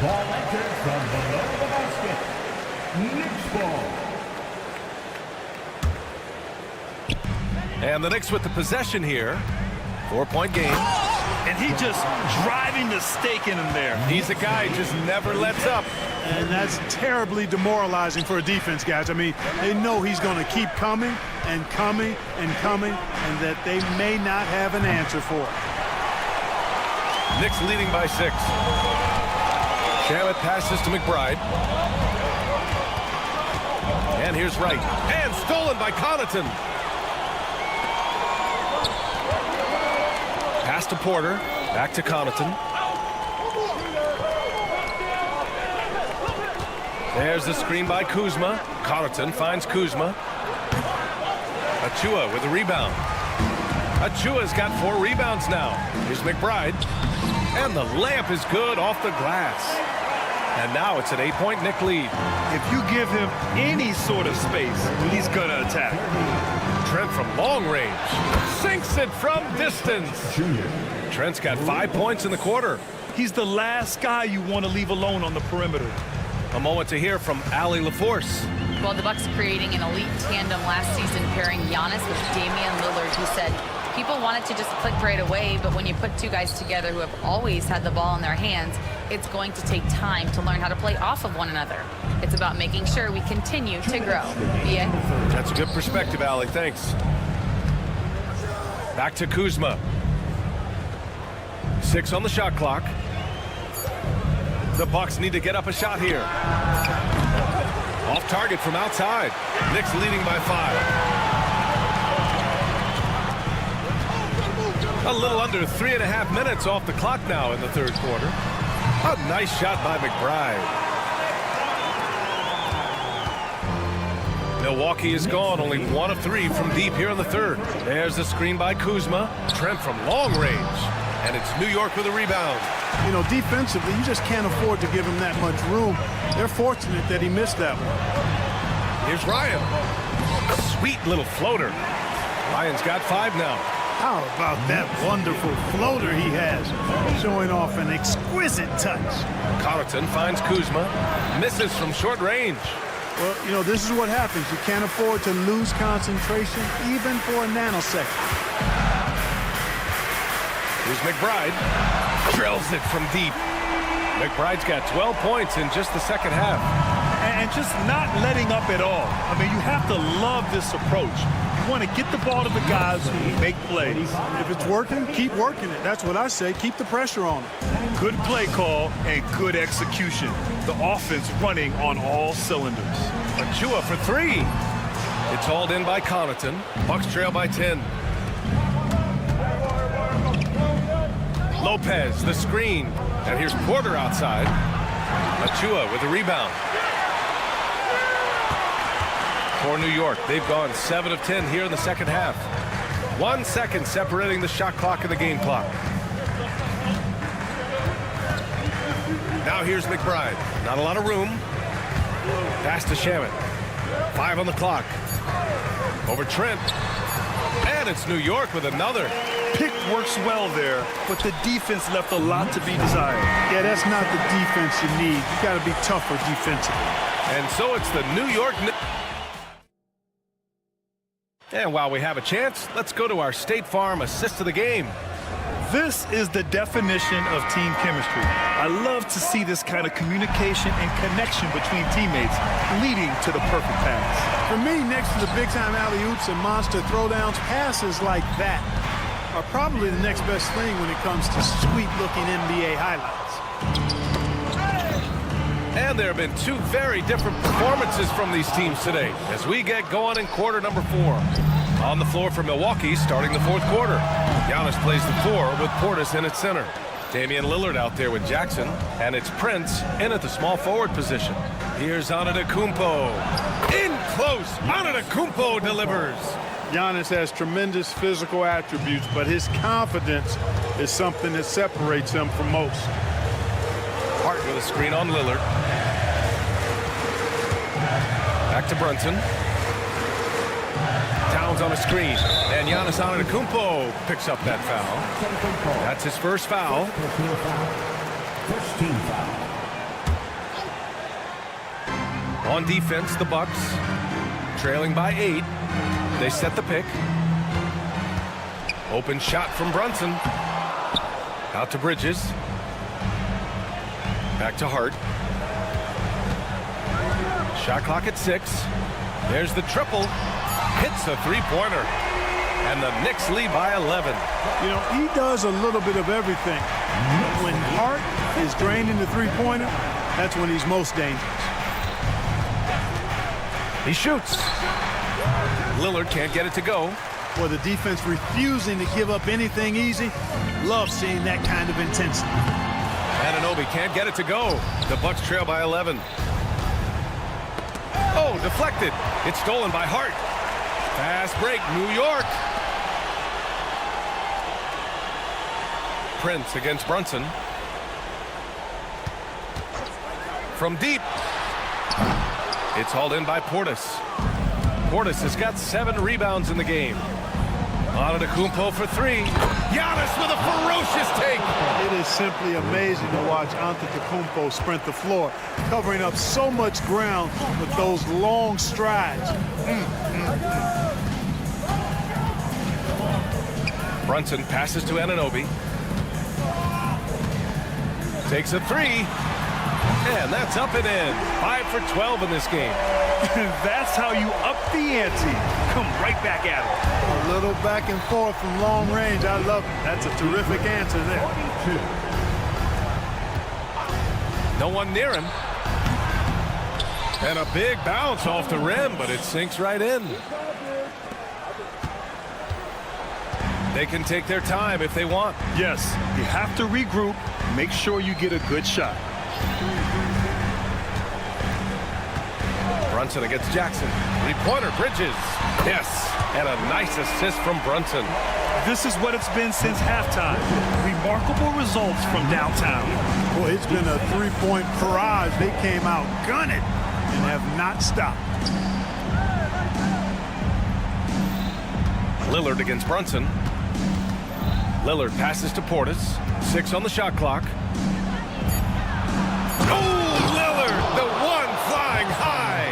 Ball entered from below the basket. Knicks ball. And the Knicks with the possession here. 4-point game. And he just driving the stake in him there. He's a guy who just never lets up. And that's terribly demoralizing for a defense, guys. I mean, they know he's going to keep coming and coming and coming, and that they may not have an answer for it. Knicks leading by 6. Shamet passes to McBride. And here's Wright. And stolen by Connaughton. Pass to Porter. Back to Connaughton. There's the screen by Kuzma. Connaughton finds Kuzma. Achua with a rebound. Achua's got 4 rebounds now. Here's McBride. And the layup is good off the glass. And now it's an 8-point Knick lead. If you give him any sort of space, he's going to attack. Trent from long range. Sinks it from distance. Trent's got 5 points in the quarter. He's the last guy you want to leave alone on the perimeter. A moment to hear from Allie LaForce. Well, the Bucks creating an elite tandem last season, pairing Giannis with Damian Lillard. He said people wanted to just click right away, but when you put two guys together who have always had the ball in their hands, it's going to take time to learn how to play off of one another. It's about making sure we continue to grow. Yeah. That's a good perspective, Allie. Thanks. Back to Kuzma. 6 on the shot clock. The Bucks need to get up a shot here. Off target from outside. Knicks leading by 5. A little under 3.5 minutes off the clock now in the third quarter. A nice shot by McBride. Milwaukee is gone, only 1 of 3 from deep here in the third. There's a screen by Kuzma. Trent from long range. And it's New York with a rebound. You know, defensively, you just can't afford to give him that much room. They're fortunate that he missed that one. Here's Ryan. A sweet little floater. Ryan's got 5 now. How about that wonderful floater he has, showing off an exquisite touch. Connaughton finds Kuzma. Misses from short range. Well, you know, this is what happens. You can't afford to lose concentration even for a nanosecond. Here's McBride. Drills it from deep. McBride's got 12 points in just the second half. And just not letting up at all. I mean, you have to love this approach. You want to get the ball to the guys who make plays. If it's working, keep working it. That's what I say. Keep the pressure on them. Good play call and good execution. The offense running on all cylinders. Achua for 3. It's hauled in by Connaughton. Bucks trail by 10. Lopez, the screen. And here's Porter outside. Achua with a rebound. For New York, they've gone 7 of 10 here in the second half. 1 second separating the shot clock and the game clock. Now here's McBride. Not a lot of room. Pass to Shaman. 5 on the clock. Over Trent. And it's New York with another. Pick works well there, but the defense left a lot to be desired. Yeah, that's not the defense you need. You got to be tougher defensively. And so it's the New York Knicks. And while we have a chance, let's go to our State Farm assist of the game. This is the definition of team chemistry. I love to see this kind of communication and connection between teammates leading to the perfect pass. For me, next to the big-time alley-oops and monster throwdowns, passes like that are probably the next best thing when it comes to sweet-looking NBA highlights. And there have been 2 very different performances from these teams today as we get going in quarter number 4. On the floor for Milwaukee starting the fourth quarter. Giannis plays the 4 with Portis in at center. Damian Lillard out there with Jackson. And it's Prince in at the small forward position. Here's Antetokounmpo. In close. Antetokounmpo delivers. Giannis has tremendous physical attributes, but his confidence is something that separates him from most. Hart with a screen on Lillard. Back to Brunson. Towns on a screen. And Giannis Antetokounmpo picks up that foul. That's his first foul. First team foul. On defense, the Bucks trailing by 8. They set the pick. Open shot from Brunson. Out to Bridges. Back to Hart. Shot clock at 6. There's the triple. Hits a 3-pointer. And the Knicks lead by 11. You know, he does a little bit of everything. When Hart is draining the 3-pointer, that's when he's most dangerous. He shoots. Lillard can't get it to go. Well, the defense refusing to give up anything easy. Love seeing that kind of intensity. Anunoby can't get it to go. The Bucks trail by 11. Oh, deflected. It's stolen by Hart. Fast break, New York. Prince against Brunson. From deep. It's hauled in by Portis. Portis has got 7 rebounds in the game. Antetokounmpo for three. Giannis with a ferocious take. It is simply amazing to watch Antetokounmpo sprint the floor, covering up so much ground with those long strides. Brunson passes to Anunoby. Takes a three. And that's up and in. 5 for 12 in this game. That's how you up the ante. Come right back at it. A little back and forth from long range. I love it. That's a terrific answer there. No one near him. And a big bounce off the rim, but it sinks right in. They can take their time if they want. Yes, you have to regroup. Make sure you get a good shot. Brunson against Jackson. Three-pointer, Bridges. Yes, and a nice assist from Brunson. This is what it's been since halftime. Remarkable results from downtown. Boy, it's been a three-point barrage. They came out gunning and have not stopped. Lillard against Brunson. Lillard passes to Portis. 6 on the shot clock. Oh, Lillard, the one flying high.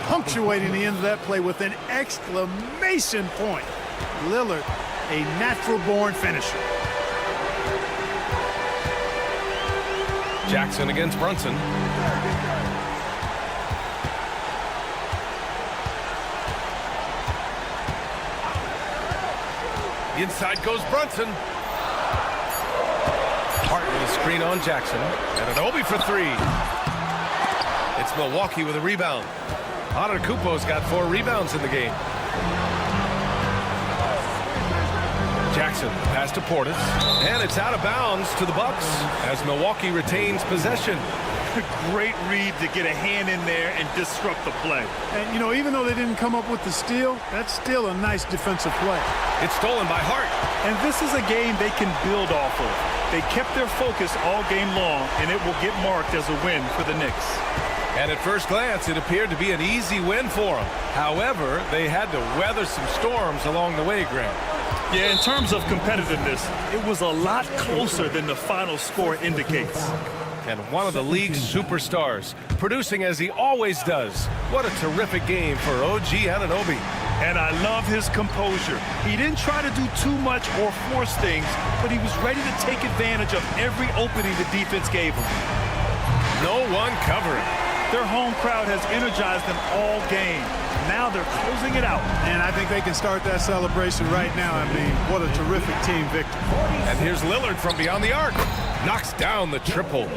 Punctuating the end of that play with an exclamation point. Lillard, a natural-born finisher. Jackson against Brunson. Inside goes Brunson. Hart with a screen on Jackson. And Anunoby for three. It's Milwaukee with a rebound. Antetokounmpo's got 4 rebounds in the game. Jackson pass to Portis. And it's out of bounds to the Bucks as Milwaukee retains possession. Great read to get a hand in there and disrupt the play. And, you know, even though they didn't come up with the steal, that's still a nice defensive play. It's stolen by Hart. And this is a game they can build off of. They kept their focus all game long, and it will get marked as a win for the Knicks. And at first glance, it appeared to be an easy win for them. However, they had to weather some storms along the way, Grant. Yeah, in terms of competitiveness, it was a lot closer than the final score indicates. And one of the league's superstars, producing as he always does. What a terrific game for OG Anunoby. And I love his composure. He didn't try to do too much or force things, but he was ready to take advantage of every opening the defense gave him. No one covering. Their home crowd has energized them all game. Now they're closing it out. And I think they can start that celebration right now. I mean, what a terrific team victory. And here's Lillard from beyond the arc. Knocks down the triple.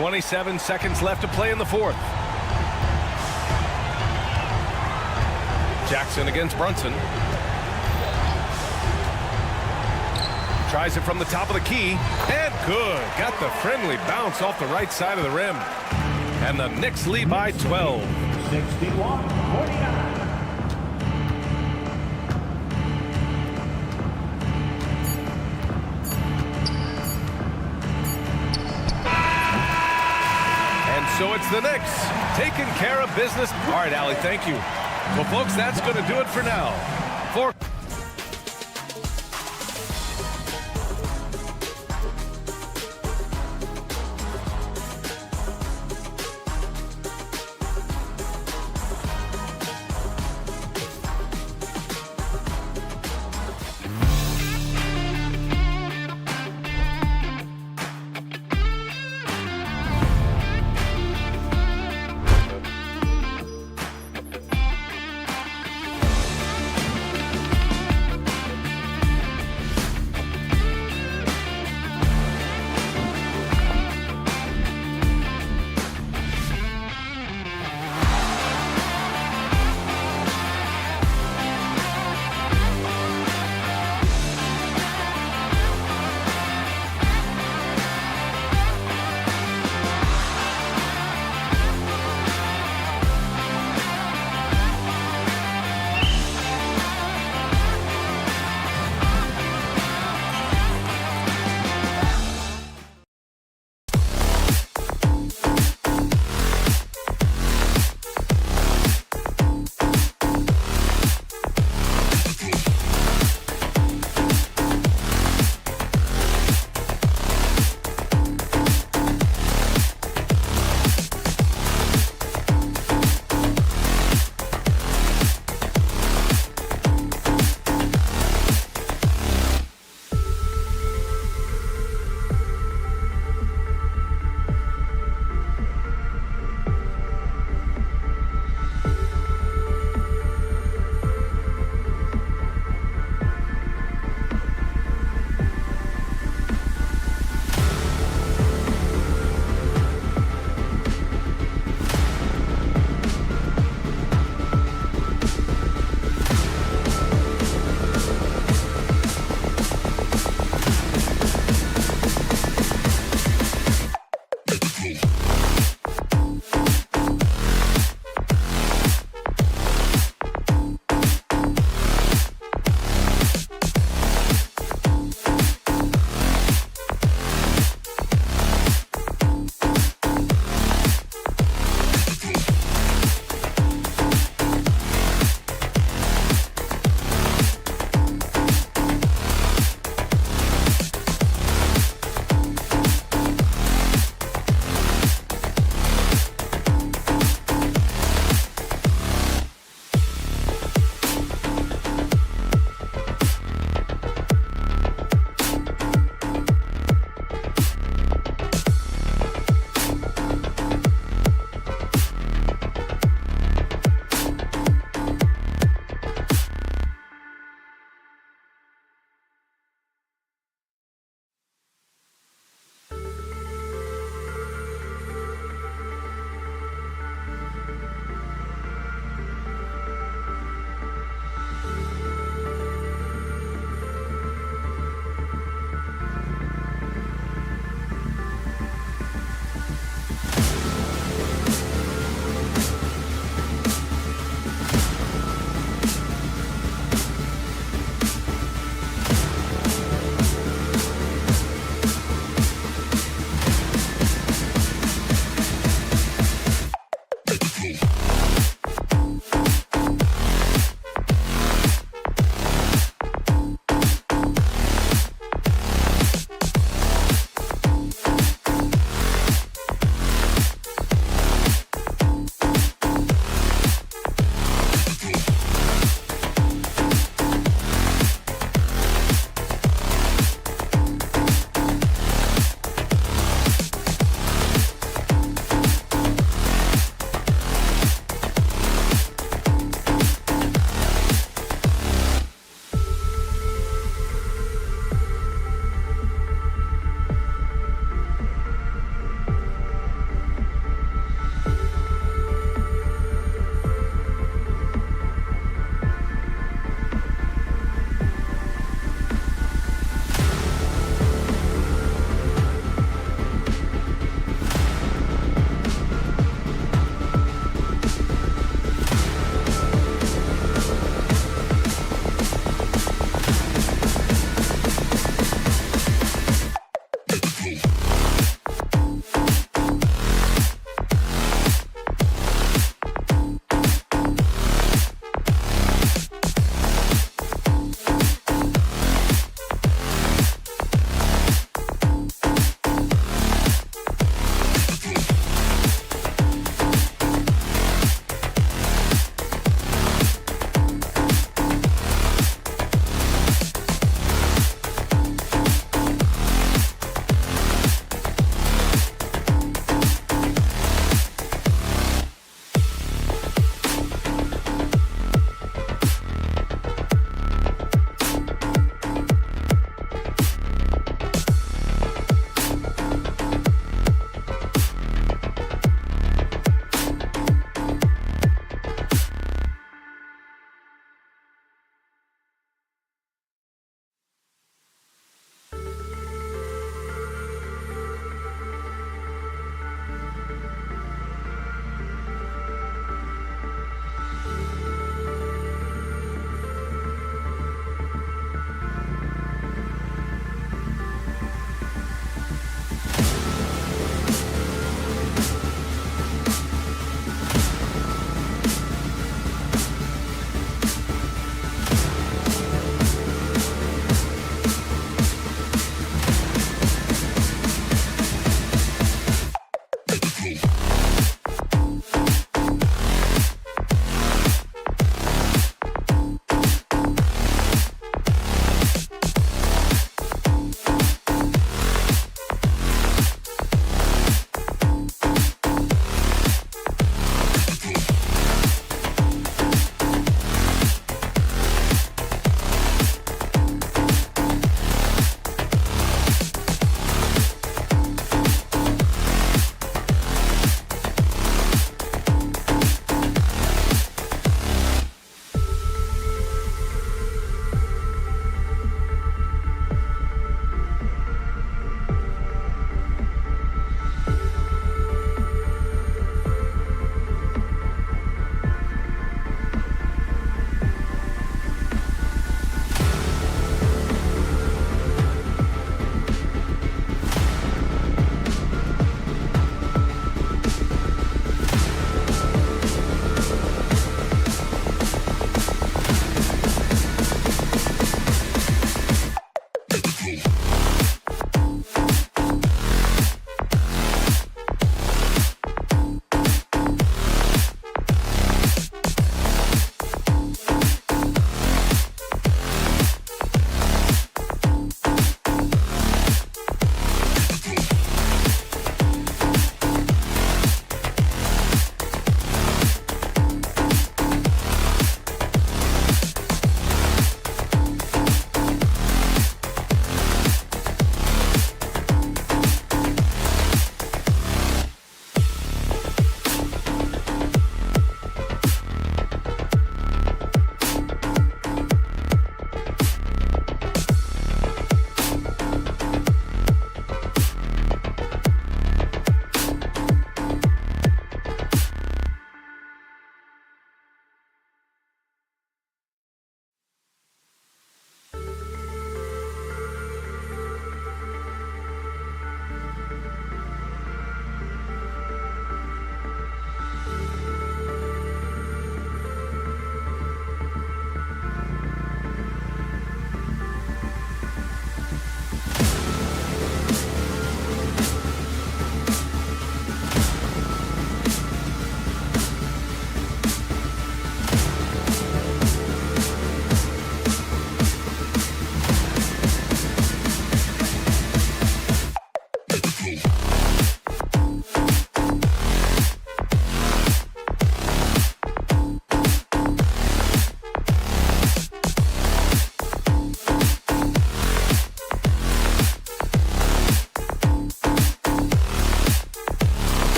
27 seconds left to play in the fourth. Jackson against Brunson. Tries it from the top of the key. And good. Got the friendly bounce off the right side of the rim. And the Knicks lead by 12. 61-49. So it's the Knicks taking care of business. All right, Allie, thank you. Well, folks, that's going to do it for now. For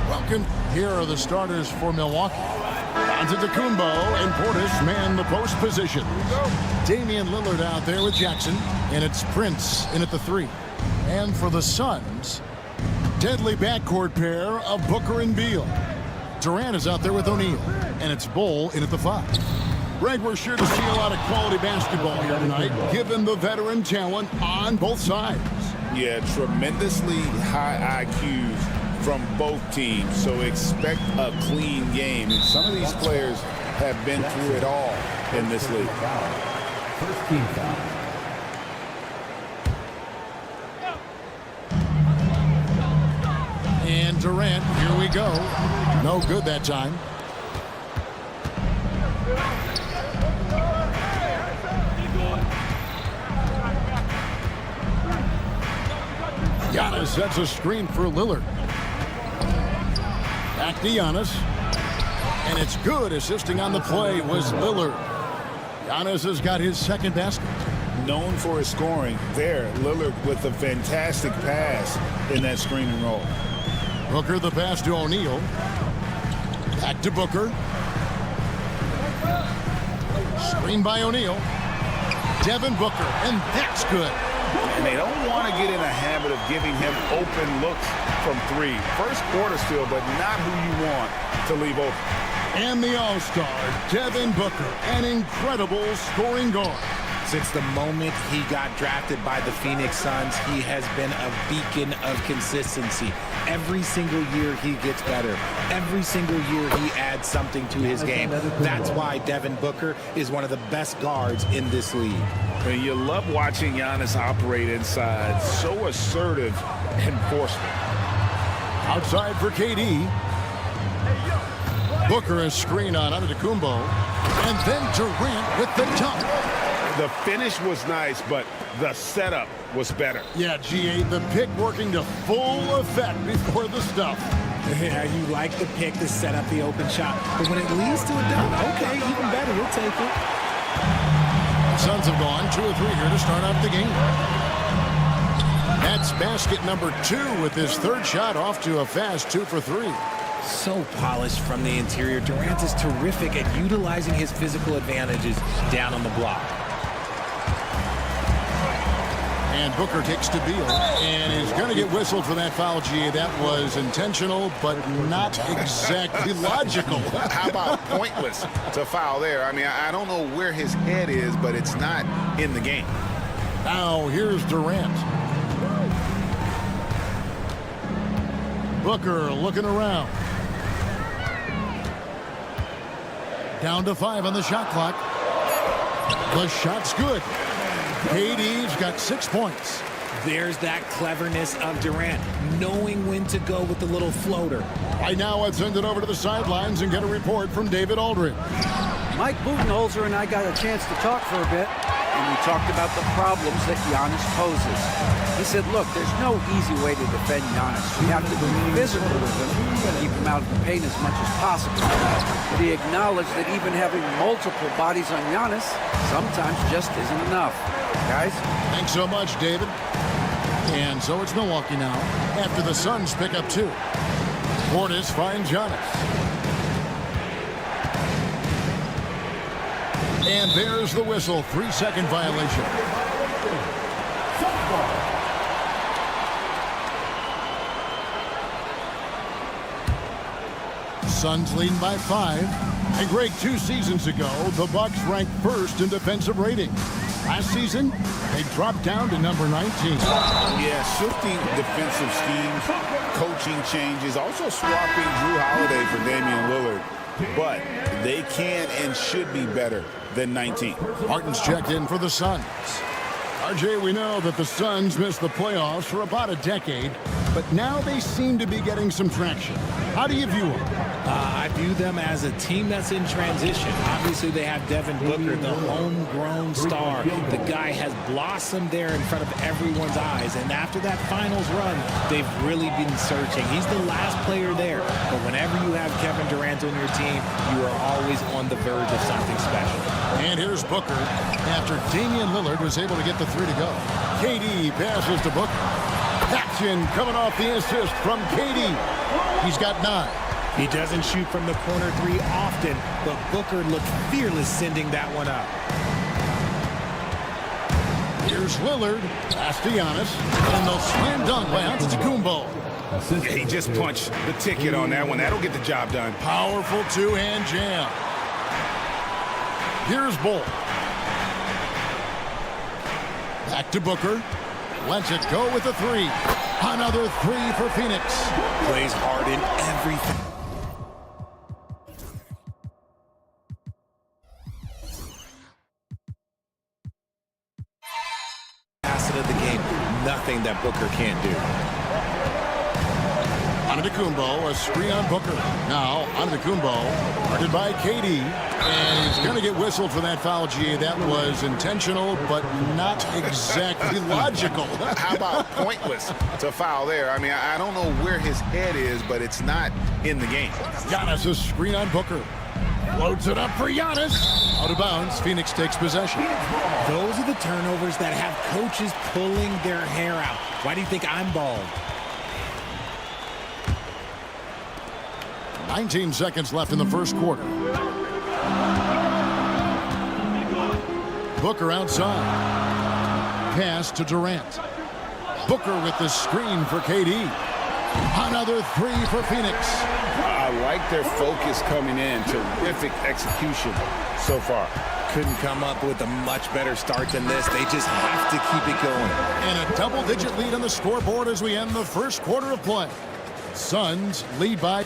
Welcome. Here are the starters for Milwaukee. Antetokounmpo and Portis man the post position. Damian Lillard out there with Jackson, and it's Prince in at the 3. And for the Suns, deadly backcourt pair of Booker and Beal. Durant is out there with O'Neal, and it's Bol in at the 5. Greg, we're sure to see a lot of quality basketball here tonight, given the veteran talent on both sides. Yeah, tremendously high IQs from both teams, so expect a clean game. And some of these players have been through it all in this league. First team foul. And Durant, here we go. No good that time. Giannis sets a screen for Lillard. Back to Giannis. And it's good. Assisting on the play was Lillard. Giannis has got his second basket. Known for his scoring, there, Lillard with a fantastic pass in that screen and roll. Booker the pass to O'Neal. Back to Booker. Screen by O'Neal. Devin Booker, and that's good. And they don't want to get in a habit of giving him open looks from 3. First quarter still, but not who you want to leave open. And the All-Star, Devin Booker, an incredible scoring guard. Since the moment he got drafted by the Phoenix Suns, he has been a beacon of consistency. Every single year he gets better. Every single year he adds something to his game. That's why Devin Booker is one of the best guards in this league. And you love watching Giannis operate inside. So assertive and forceful. Outside for KD. Booker is screen on Antetokounmpo. And then Durant with the dunk. The finish was nice, but the setup was better. Yeah, GA, the pick working to full effect before the stuff. Yeah, you like the pick to set up the open shot. But when it leads to a dunk, okay, even better, we'll take it. Suns have gone 2 or 3 here to start off the game. That's basket number 2 with his third shot off to a fast 2 for 3. So polished from the interior. Durant is terrific at utilizing his physical advantages down on the block. And Booker takes to Beal, and is going to get whistled for that foul, GA. That was intentional, but not exactly logical. How about pointless to foul there? I mean, I don't know where his head is, but it's not in the game. Now, here's Durant. Booker looking around. Down to 5 on the shot clock. The shot's good. KD's got 6 points. There's that cleverness of Durant, knowing when to go with the little floater. Right now, let's send it over to the sidelines and get a report from David Aldridge. Mike Budenholzer and I got a chance to talk for a bit, and we talked about the problems that Giannis poses. He said, look, there's no easy way to defend Giannis. We have to be physical with him, keep him out of the paint as much as possible. But he acknowledged that even having multiple bodies on Giannis sometimes just isn't enough. Guys? Thanks so much, David. And so it's Milwaukee now, after the Suns pick up 2. Portis finds Giannis. And there's the whistle. 3-second violation. Suns leading by 5. And Greg, 2 seasons ago, the Bucks ranked 1st in defensive rating. Last season, they dropped down to number 19. Yeah, shifting defensive schemes, coaching changes, also swapping Drew Holiday for Damian Lillard. But they can and should be better than 19. Martin's checked in for the Suns. RJ, we know that the Suns missed the playoffs for about a decade. but now they seem to be getting some traction. How do you view them? I view them as a team that's in transition. Obviously, they have Devin Booker, the homegrown star. The guy has blossomed there in front of everyone's eyes. And after that finals run, they've really been searching. He's the last player there. But whenever you have Kevin Durant on your team, you are always on the verge of something special. And here's Booker after Damian Lillard was able to get the 3 to go. KD passes to Booker. Action coming off the assist from KD. He's got 9. He doesn't shoot from the corner 3 often, but Booker looked fearless sending that one up. Here's Lillard. Pass to Giannis. And they'll slam dunk by Antetokounmpo. He just punched the ticket on that one. That'll get the job done. Powerful two-hand jam. Here's Bull. Back to Booker. Lets it go with a 3. Another 3 for Phoenix. Plays hard in everything. Facet of the game, nothing that Booker can't do. Antetokounmpo, a screen on Booker. Now, Antetokounmpo, guarded by KD. And he's going to get whistled for that foul, G. That was intentional, but not exactly logical. How about pointless to foul there? I mean, I don't know where his head is, but it's not in the game. Giannis, a screen on Booker. Loads it up for Giannis. Out of bounds, Phoenix takes possession. Those are the turnovers that have coaches pulling their hair out. Why do you think I'm bald? 19 seconds left in the first quarter. Booker outside. Pass to Durant. Booker with the screen for KD. Another 3 for Phoenix. I like their focus coming in. Terrific execution so far. Couldn't come up with a much better start than this. They just have to keep it going. And a double-digit lead on the scoreboard as we end the first quarter of play. Suns lead by...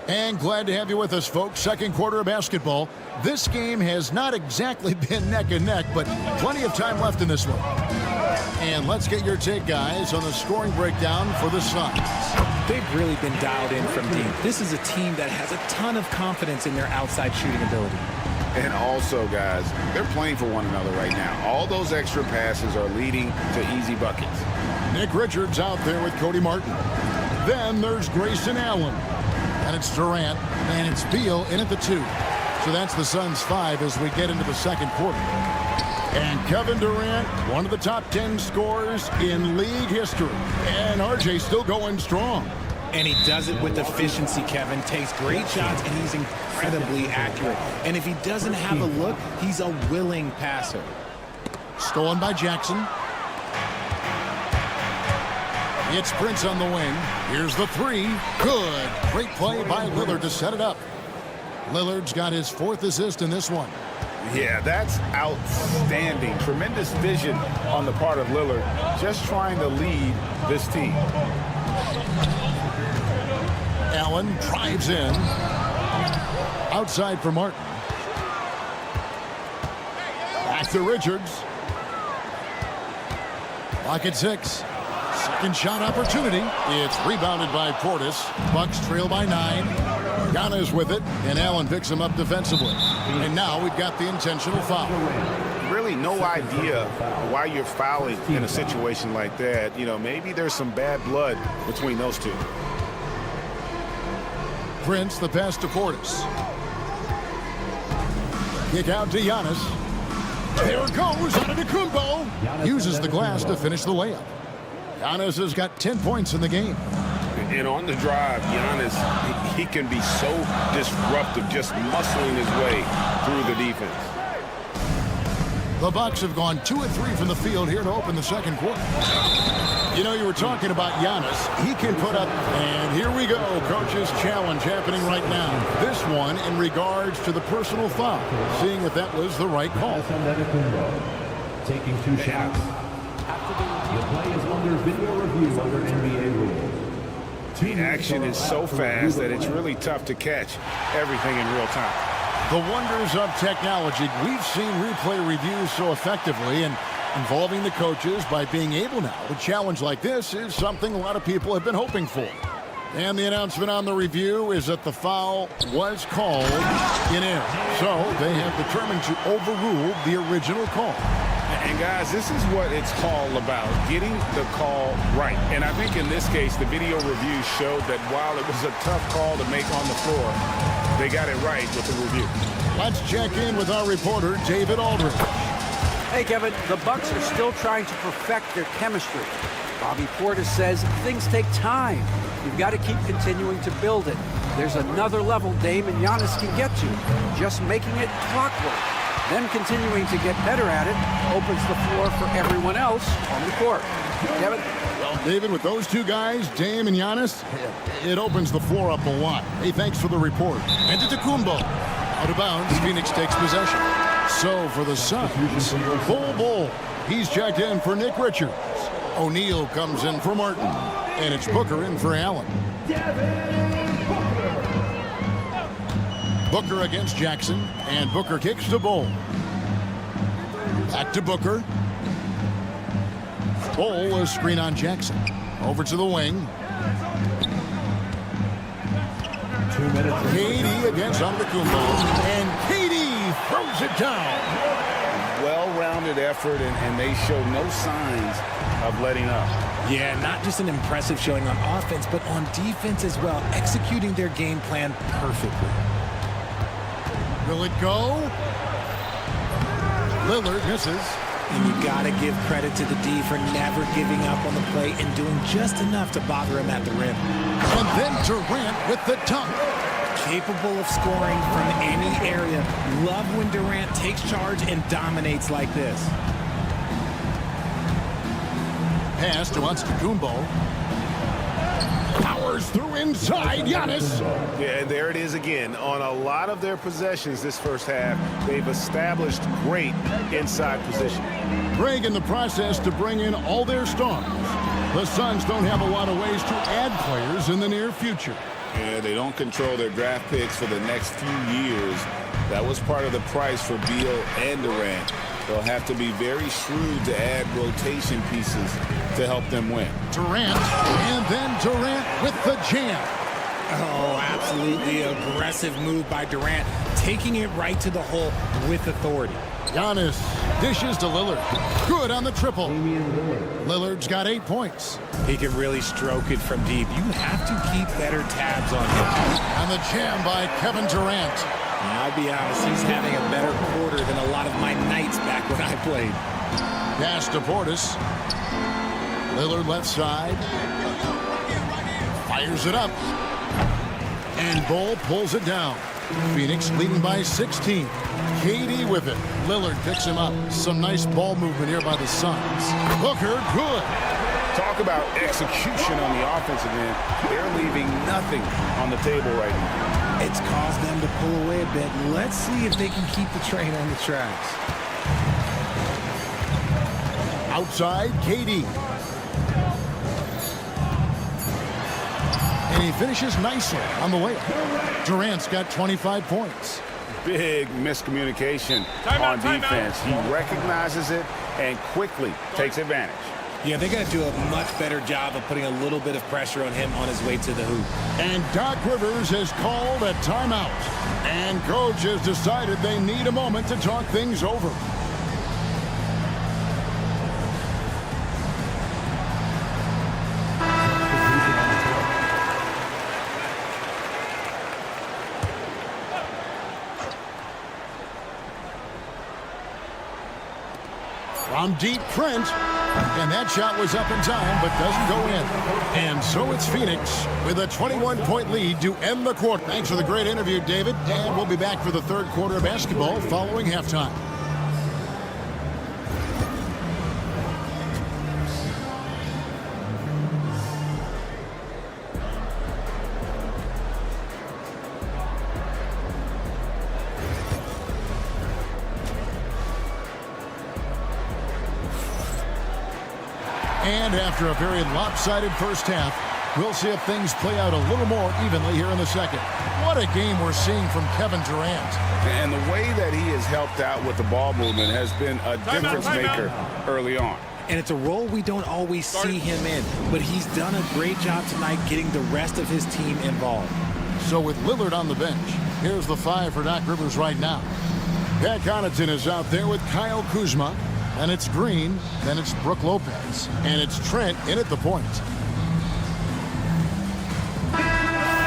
And glad to have you with us, folks. Second quarter of basketball. This game has not exactly been neck and neck, but plenty of time left in this one. And let's get your take, guys, on the scoring breakdown for the Suns. They've really been dialed in from deep. This is a team that has a ton of confidence in their outside shooting ability. And also, guys, they're playing for one another right now. All those extra passes are leading to easy buckets. Nick Richards out there with Cody Martin. Then there's Grayson Allen. And it's Durant, and it's Beal in at the 2. So that's the Suns' 5 as we get into the second quarter. And Kevin Durant, one of the top 10 scorers in league history. And RJ still going strong. And he does it with efficiency, Kevin. Takes great shots, and he's incredibly accurate. And if he doesn't have a look, he's a willing passer. Stolen by Jackson. It's Prince on the wing. Here's the 3. Good. Great play by Lillard to set it up. Lillard's got his 4th assist in this one. Yeah, that's outstanding. Tremendous vision on the part of Lillard, just trying to lead this team. Allen drives in. Outside for Martin. Back to Richards. Clock at 6. Second shot opportunity. It's rebounded by Portis. Bucks trail by 9. Giannis with it, and Allen picks him up defensively. And now we've got the intentional foul. Really no idea why you're fouling in a situation like that. You know, maybe there's some bad blood between those two. Prince, the pass to Portis. Kick out to Giannis. There goes Antetokounmpo. Uses the glass to finish the layup. Giannis has got 10 points in the game. And on the drive, Giannis, he can be so disruptive, just muscling his way through the defense. The Bucks have gone 2 of 3 from the field here to open the second quarter. You know, you were talking about Giannis. He can put up, and here we go, coach's challenge happening right now. This one in regards to the personal foul, seeing if that was the right call. Taking 2 shots. The play is under video review under NBA rules. The action is so fast that it's really tough to catch everything in real time. The wonders of technology. We've seen replay reviews so effectively, and involving the coaches by being able now to challenge like this is something a lot of people have been hoping for. And the announcement on the review is that the foul was called in air. So they have determined to overrule the original call. And guys, this is what it's called about, getting the call right. And I think in this case, the video review showed that while it was a tough call to make on the floor, they got it right with the review. Let's check in with our reporter, David Aldridge. Hey, Kevin, the Bucks are still trying to perfect their chemistry. Bobby Portis says things take time. You've got to keep continuing to build it. There's another level Dame and Giannis can get to, just making it clockwork. Them continuing to get better at it opens the floor for everyone else on the court. Kevin? Well, David, with those two guys, Dame and Giannis, it opens the floor up a lot. Hey, thanks for the report. And to Tacumbo. Out of bounds, Phoenix takes possession. So for the Suns, Bull. He's checked in for Nick Richards. O'Neal comes in for Martin. And it's Booker in for Allen. Booker against Jackson. And Booker kicks to Bull. Back to Booker. Bull, a screen on Jackson. Over to the wing. KD against Antetokounmpo. And KD throws it down. Well-rounded effort, and they show no signs of letting up. Yeah, not just an impressive showing on offense, but on defense as well, executing their game plan perfectly. Will it go? Lillard misses. And you got to give credit to the D for never giving up on the play and doing just enough to bother him at the rim. And then Durant with the dunk. Capable of scoring from any area. Love when Durant takes charge and dominates like this. Pass to Antetokounmpo. Powers through inside. Giannis. Yeah, and there it is again. On a lot of their possessions this first half, they've established great inside position. Greg in the process to bring in all their stars. The Suns don't have a lot of ways to add players in the near future. Yeah, they don't control their draft picks for the next few years. That was part of the price for Beal and Durant. They'll have to be very shrewd to add rotation pieces to help them win. Durant, and then Durant with the jam. Oh, absolutely aggressive move by Durant, taking it right to the hole with authority. Giannis dishes to Lillard. Good on the triple. Lillard's got 8 points. He can really stroke it from deep. You have to keep better tabs on him. And the jam by Kevin Durant. I'll be honest, he's having a better quarter than a lot of my nights back when I played. Pass to Portis. Lillard left side. Fires it up. And Bull pulls it down. Phoenix leading by 16. KD with it. Lillard picks him up. Some nice ball movement here by the Suns. Booker, good. Talk about execution on the offensive end. They're leaving nothing on the table right now. It's caused them to pull away a bit. Let's see if they can keep the train on the tracks. Outside, KD. And he finishes nicely on the layup. Durant's got 25 points. Big miscommunication on defense. He recognizes it and quickly takes advantage. Yeah, they got to do a much better job of putting a little bit of pressure on him on his way to the hoop. And Doc Rivers has called a timeout. And coach has decided they need a moment to talk things over. From deep, Trent. And that shot was up in time, but doesn't go in. And so it's Phoenix with a 21-point lead to end the quarter. Thanks for the great interview, David. And we'll be back for the third quarter of basketball following halftime. And after a very lopsided first half, We'll see if things play out a little more evenly here in the second. What a game we're seeing from Kevin Durant. And the way that he has helped out with the ball movement has been a difference maker early on. And it's a role we don't always see him in, but he's done a great job tonight getting the rest of his team involved. So with Lillard on the bench, here's the 5 for Doc Rivers right now. Pat Connaughton is out there with Kyle Kuzma. And it's Green, then it's Brook Lopez, and it's Trent in at the point.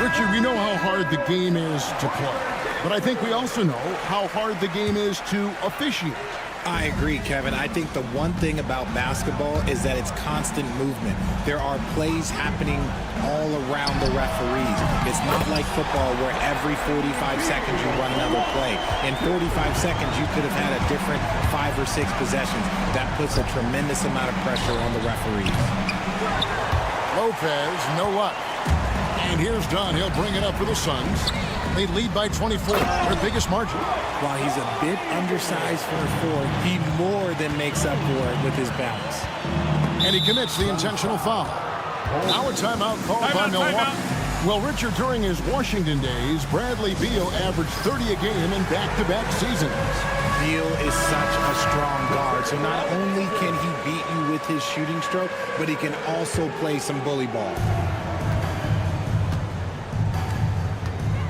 Richard, we know how hard the game is to play, but I think we also know how hard the game is to officiate. I agree, Kevin. I think the one thing about basketball is that it's constant movement. There are plays happening all around the referees. It's not like football where every 45 seconds you run another play. In 45 seconds, you could have had a different 5 or 6 possessions. That puts a tremendous amount of pressure on the referees. Lopez, no luck. And here's Dunn. He'll bring it up for the Suns. They lead by 24, their biggest margin. While he's a bit undersized for a 4, he more than makes up for it with his bounce. And he commits the intentional foul. Now a timeout called by Milwaukee. Well, Richard, during his Washington days, Bradley Beal averaged 30 a game in back-to-back seasons. Beal is such a strong guard, so not only can he beat you with his shooting stroke, but he can also play some bully ball.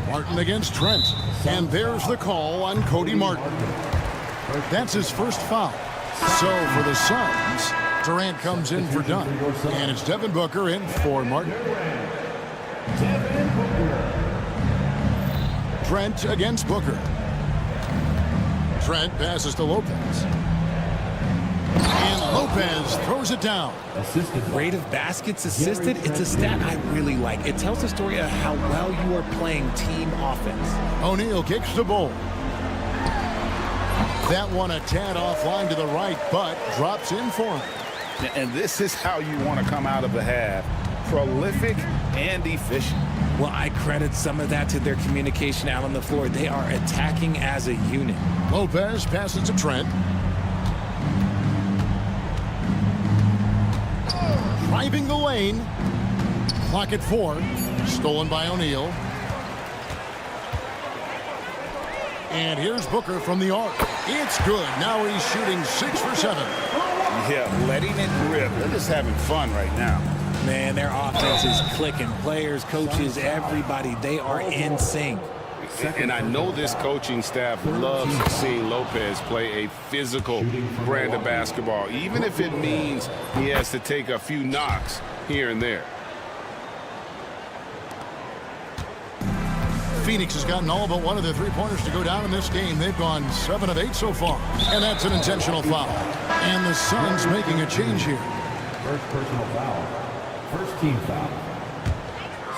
Martin against Trent. And there's the call on Cody Martin. That's his first foul. So for the Suns, Durant comes in for Dunn. And it's Devin Booker in for Martin. Trent against Booker. Trent passes to Lopez. And Lopez throws it down. Rate of baskets assisted, it's a stat I really like. It tells the story of how well you are playing team offense. O'Neal kicks the ball. That one a tad offline to the right, but drops in for him. And this is how you want to come out of the half. Prolific and efficient. Well, I credit some of that to their communication out on the floor. They are attacking as a unit. Lopez passes to Trent. Driving the lane. Clock at 4. Stolen by O'Neal. And here's Booker from the arc. It's good. Now he's shooting 6 for 7. Yeah, letting it rip. They're just having fun right now. Man, their offense is clicking. Players, coaches, everybody, they are in sync. And I know this coaching staff loves seeing Lopez play a physical brand of basketball, even if it means he has to take a few knocks here and there. Phoenix has gotten all but one of their three-pointers to go down in this game. They've gone 7 of 8 so far. And that's an intentional foul. And the Suns making a change here. First personal foul. First team foul.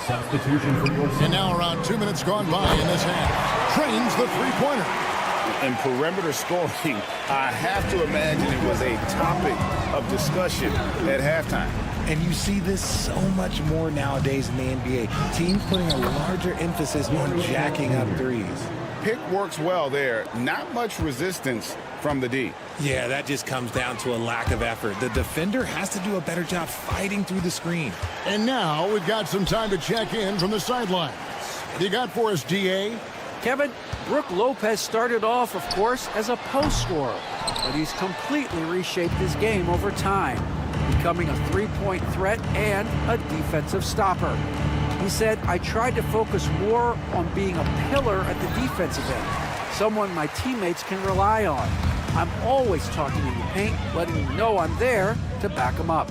Substitution for your... And now around 2 minutes gone by in this half. Trains the three-pointer. And perimeter scoring, I have to imagine it was a topic of discussion at halftime. And you see this so much more nowadays in the NBA. Teams putting a larger emphasis on jacking up threes. Pick works well there. Not much resistance from the D. Yeah, that just comes down to a lack of effort. The defender has to do a better job fighting through the screen. And now we've got some time to check in from the sidelines. What do you got for us, DA? Kevin, Brook Lopez started off, of course, as a post scorer, but he's completely reshaped his game over time, becoming a three-point threat and a defensive stopper. He said, I tried to focus more on being a pillar at the defensive end, someone my teammates can rely on. I'm always talking in the paint, letting them know I'm there to back them up.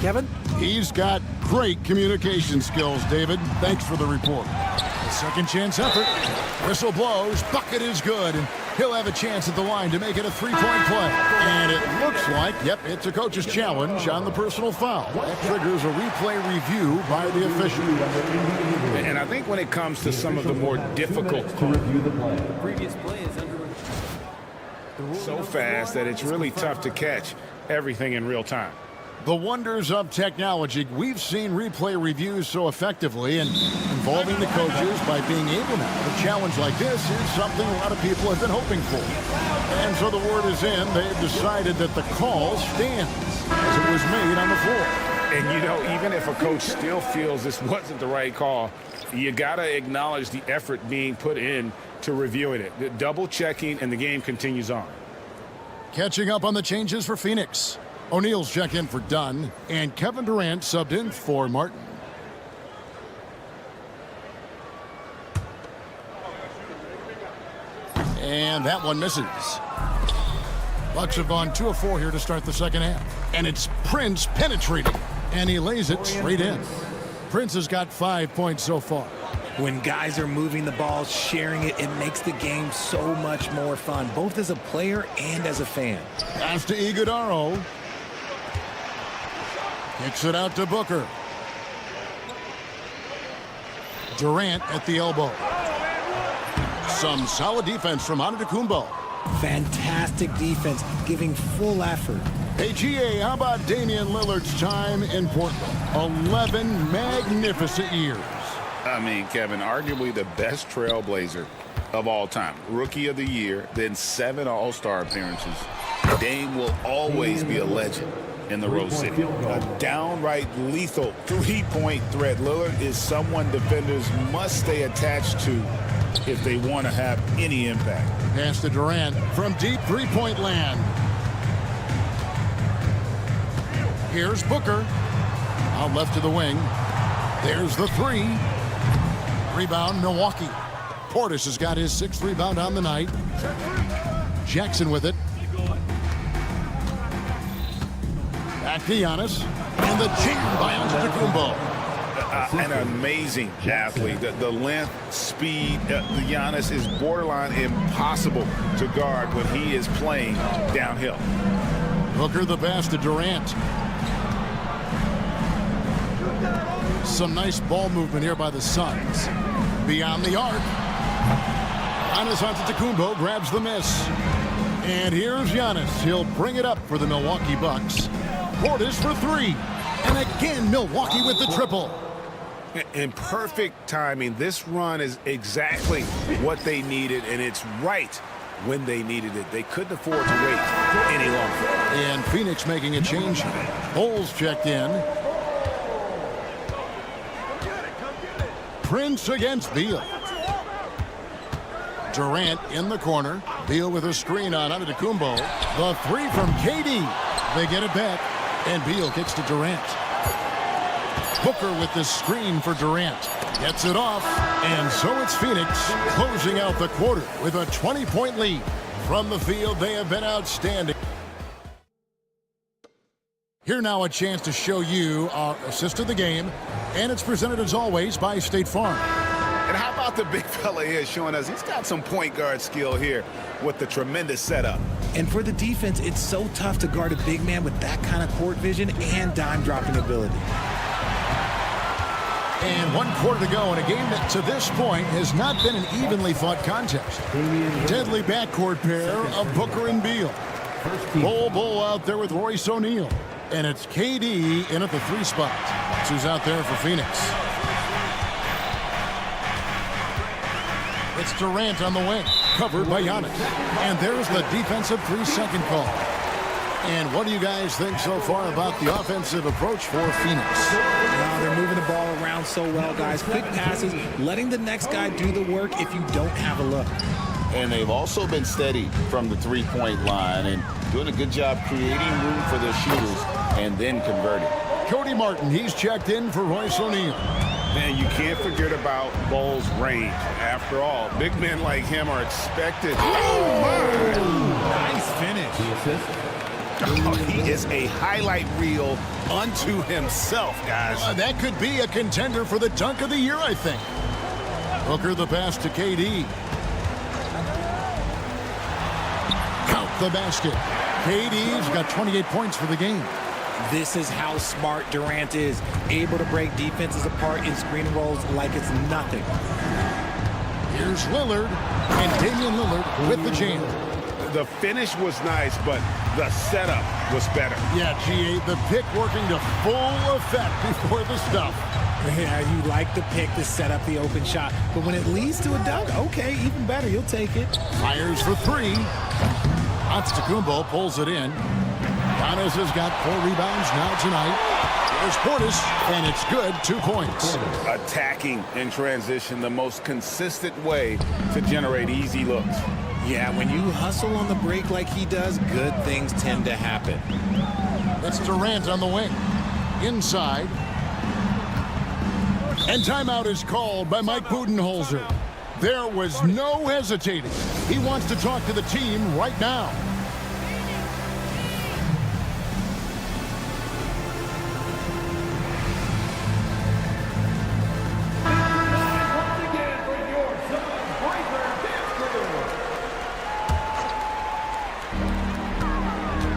Kevin? He's got great communication skills, David. Thanks for the report. A second chance effort. Whistle blows. Bucket is good. And he'll have a chance at the line to make it a three-point play. And it looks like, yep, it's a coach's challenge on the personal foul. That triggers a replay review by the official. And I think when it comes to some of the more difficult to review the play. The previous play is under so fast that it's really tough to catch everything in real time. The wonders of technology. We've seen replay reviews so effectively, and involving the coaches by being able now to challenge like this is something a lot of people have been hoping for. And so the word is in. They've decided that the call stands as it was made on the floor. And, you know, even if a coach still feels this wasn't the right call, you got to acknowledge the effort being put in to reviewing it. The double checking, and the game continues on. Catching up on the changes for Phoenix. O'Neal's check in for Dunn, and Kevin Durant subbed in for Martin. And that one misses. Bucks have gone 2 of 4 here to start the second half. And it's Prince penetrating, and he lays it straight in. Prince has got 5 points so far. When guys are moving the ball, sharing it, it makes the game so much more fun, both as a player and as a fan. Pass to Iguodaro. Kicks it out to Booker. Durant at the elbow. Some solid defense from Antetokounmpo. Fantastic defense, giving full effort. Hey, GA, how about Damian Lillard's time in Portland? 11 magnificent years. I mean, Kevin, arguably the best trailblazer of all time. Rookie of the Year, then 7 All-Star appearances. Dame will always be a legend in the Rose City. A downright lethal three-point threat. Lillard is someone defenders must stay attached to if they want to have any impact. Pass to Durant from deep three-point land. Here's Booker. Out left to the wing. There's the 3. Rebound, Milwaukee. Portis has got his 6th rebound on the night. Jackson with it. Back to Giannis. And the jam by Antetokounmpo. An amazing athlete. The length, speed, the Giannis is borderline impossible to guard when he is playing downhill. Booker the pass to Durant. Some nice ball movement here by the Suns. Beyond the arc. Giannis Antetokounmpo grabs the miss. And here's Giannis. He'll bring it up for the Milwaukee Bucks. Portis for 3. And again, Milwaukee with the triple. In perfect timing. This run is exactly what they needed, and it's right when they needed it. They couldn't afford to wait any longer. And Phoenix making a change. Bulls checked in. Prince against Beal. Durant in the corner. Beal with a screen on Antetokounmpo. The 3 from KD. They get it back, and Beal kicks to Durant. Booker with the screen for Durant. Gets it off, and so it's Phoenix closing out the quarter with a 20-point lead. From the field, they have been outstanding. Here now a chance to show you our assist of the game, and it's presented as always by State Farm. And how about the big fella here showing us he's got some point guard skill here with the tremendous setup. And for the defense, it's so tough to guard a big man with that kind of court vision and dime dropping ability. And 1 quarter to go in a game that to this point has not been an evenly fought contest. Deadly backcourt pair of Booker and Beal. Bull out there with Royce O'Neal. And it's KD in at the 3 spot. That's who's out there for Phoenix. It's Durant on the wing, covered by Giannis. And there's the defensive 3-second call. And what do you guys think so far about the offensive approach for Phoenix? Wow, they're moving the ball around so well, guys. Quick passes, letting the next guy do the work if you don't have a look. And they've also been steady from the 3-point line and doing a good job creating room for their shooters and then converting. Cody Martin, he's checked in for Royce O'Neal. Man, you can't forget about Bull's range. After all, big men like him are expected. Oh, my! Nice finish. Oh, he is a highlight reel unto himself, guys. That could be a contender for the dunk of the year, I think. Booker the pass to KD. Count the basket. KD's got 28 points for the game. This is how smart Durant is, able to break defenses apart in screen rolls like it's nothing. Here's Lillard, and Damian Lillard with the jam. The finish was nice, but the setup was better. Yeah, GA, the pick working to full effect before the stuff. Yeah, you like the pick to set up the open shot, but when it leads to a dunk, okay, even better, you'll take it. Fires for 3. Antetokounmpo pulls it in. Giannis has got 4 rebounds now tonight. There's Portis, and it's good. 2 points. Attacking in transition, the most consistent way to generate easy looks. Yeah, when you hustle on the break like he does, good things tend to happen. That's Durant on the wing. Inside. And timeout is called by Mike Budenholzer. There was no hesitating. He wants to talk to the team right now.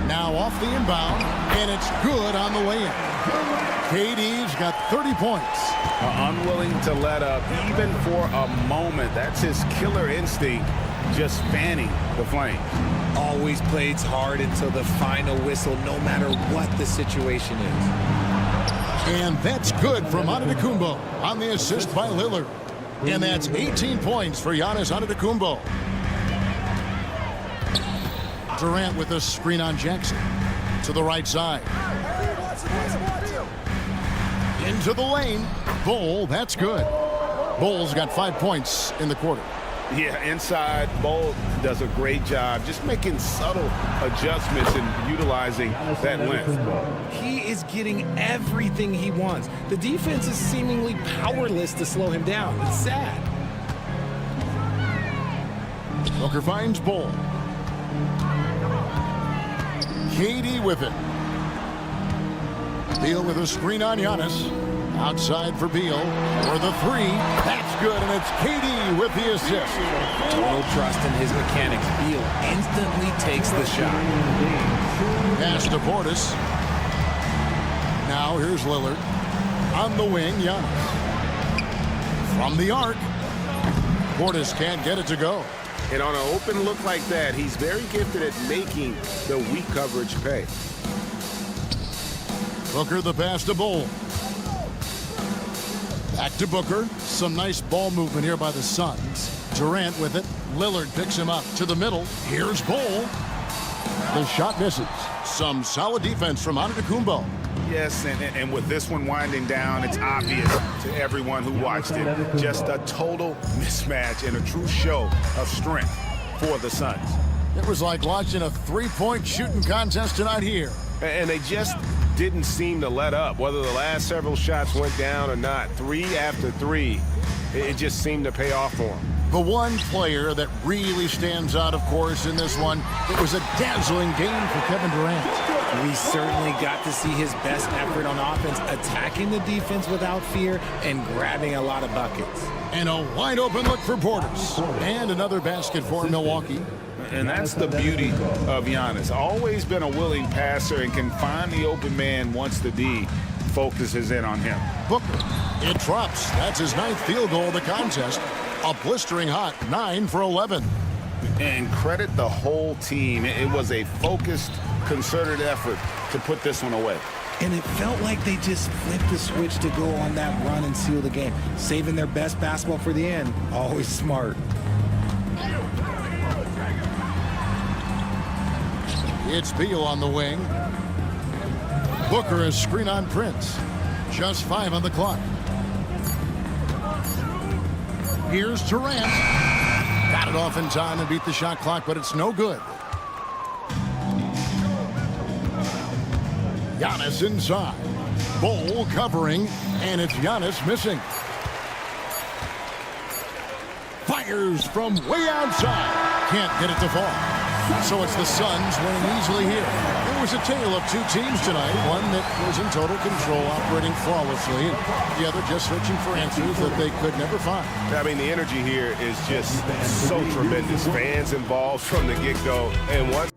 Now off the inbound, and it's good on the way in. KD's got 30 points. Unwilling to let up even for a moment. That's his killer instinct, just fanning the flames. Always plays hard until the final whistle, no matter what the situation is. And that's good from Antetokounmpo on the assist by Lillard. And that's 18 points for Giannis Antetokounmpo. Durant with a screen on Jackson. To the right side. Into the lane. Bull, that's good. Bull's got 5 points in the quarter. Yeah, inside, Bull does a great job just making subtle adjustments and utilizing that length. He is getting everything he wants. The defense is seemingly powerless to slow him down. It's sad. Booker finds Bull. KD with it. Beal with a screen on Giannis. Outside for Beal for the 3. That's good, and it's KD with the assist. Total trust in his mechanics. Beal instantly takes the shot. Pass to Portis. Now here's Lillard. On the wing, Giannis. From the arc. Portis can't get it to go. And on an open look like that, he's very gifted at making the weak coverage pay. Booker the pass to Bull. Back to Booker. Some nice ball movement here by the Suns. Durant with it. Lillard picks him up to the middle. Here's Bull. The shot misses. Some solid defense from Antetokounmpo. Yes, and with this one winding down, it's obvious to everyone who watched it. Just a total mismatch and a true show of strength for the Suns. It was like watching a three-point shooting contest tonight here. And they just didn't seem to let up, whether the last several shots went down or not. 3 after 3, it just seemed to pay off for them. The one player that really stands out, of course, in this one, it was a dazzling game for Kevin Durant. We certainly got to see his best effort on offense, attacking the defense without fear and grabbing a lot of buckets. And a wide-open look for Portis. And another basket for Milwaukee. And that's the beauty of Giannis. Always been a willing passer and can find the open man once the D focuses in on him. Booker, it drops. That's his 9th field goal of the contest. A blistering hot 9 for 11. And credit the whole team. It was a focused, concerted effort to put this one away. And it felt like they just flipped the switch to go on that run and seal the game. Saving their best basketball for the end. Always smart. It's Beal on the wing. Booker is screen on Prince. Just 5 on the clock. Here's Durant. Got it off in time and beat the shot clock, but it's no good. Giannis inside. Bull covering, and it's Giannis missing. Fires from way outside. Can't get it to fall. So it's the Suns winning easily here. It was a tale of two teams tonight. One that was in total control, operating flawlessly, and the other just searching for answers that they could never find. I mean, the energy here is just so tremendous. Fans involved from the get-go. And one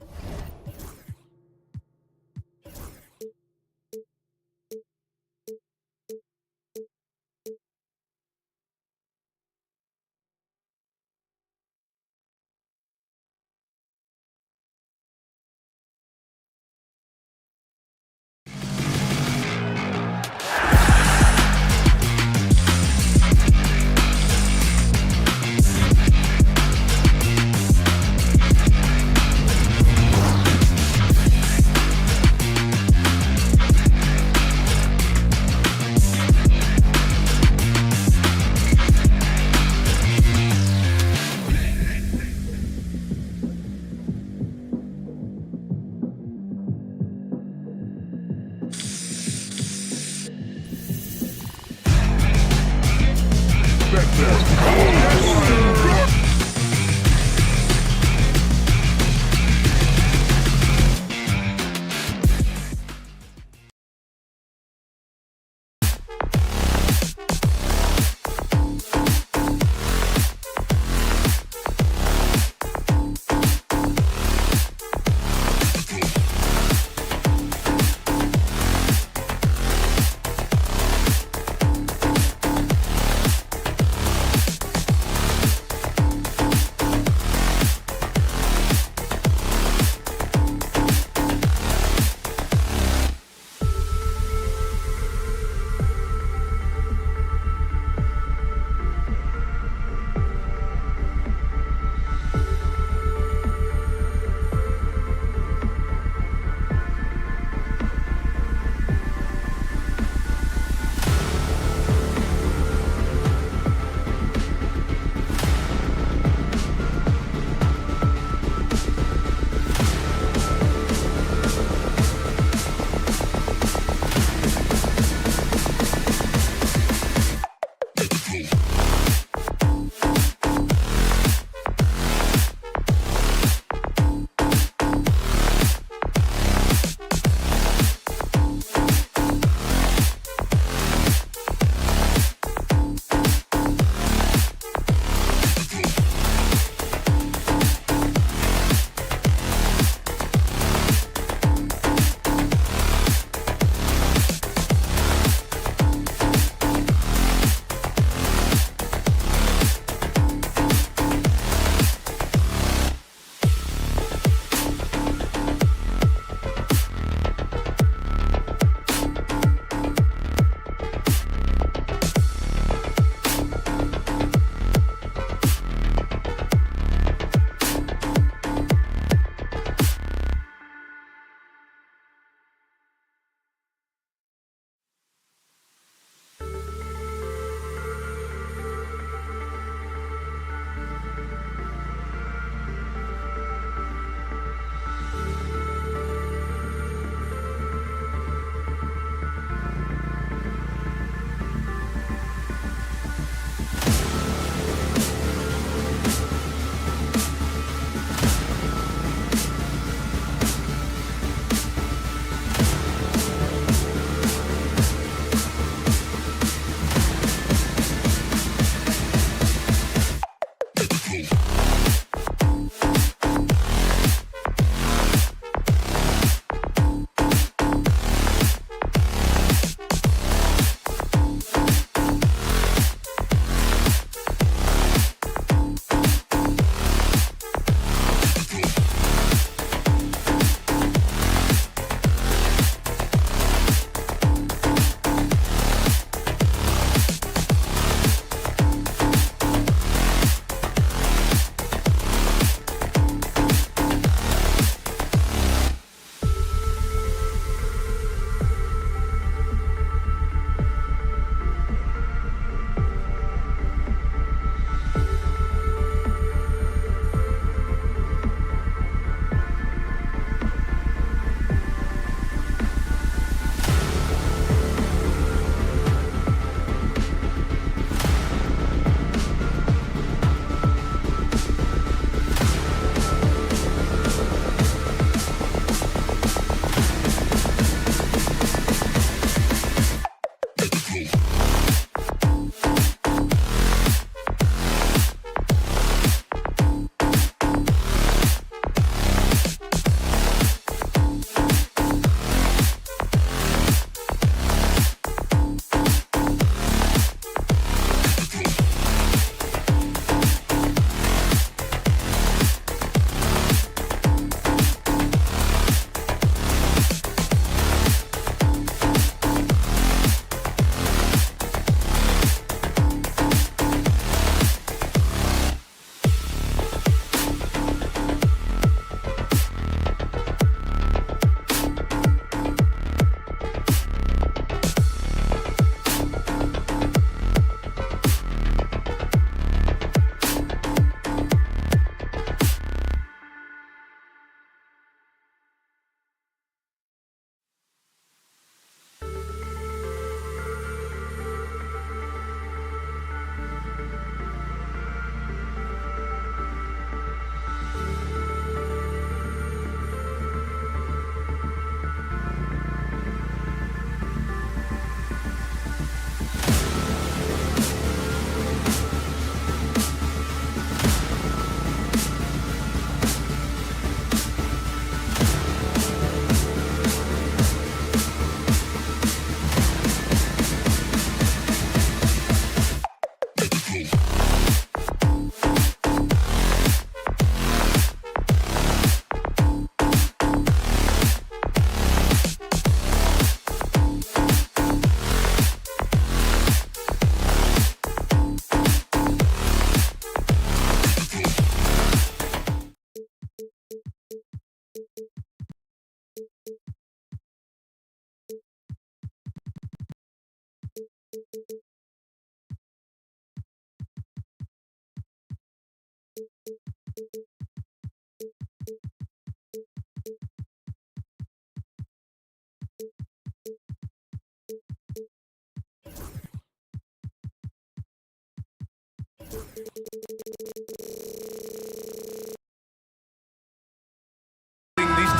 These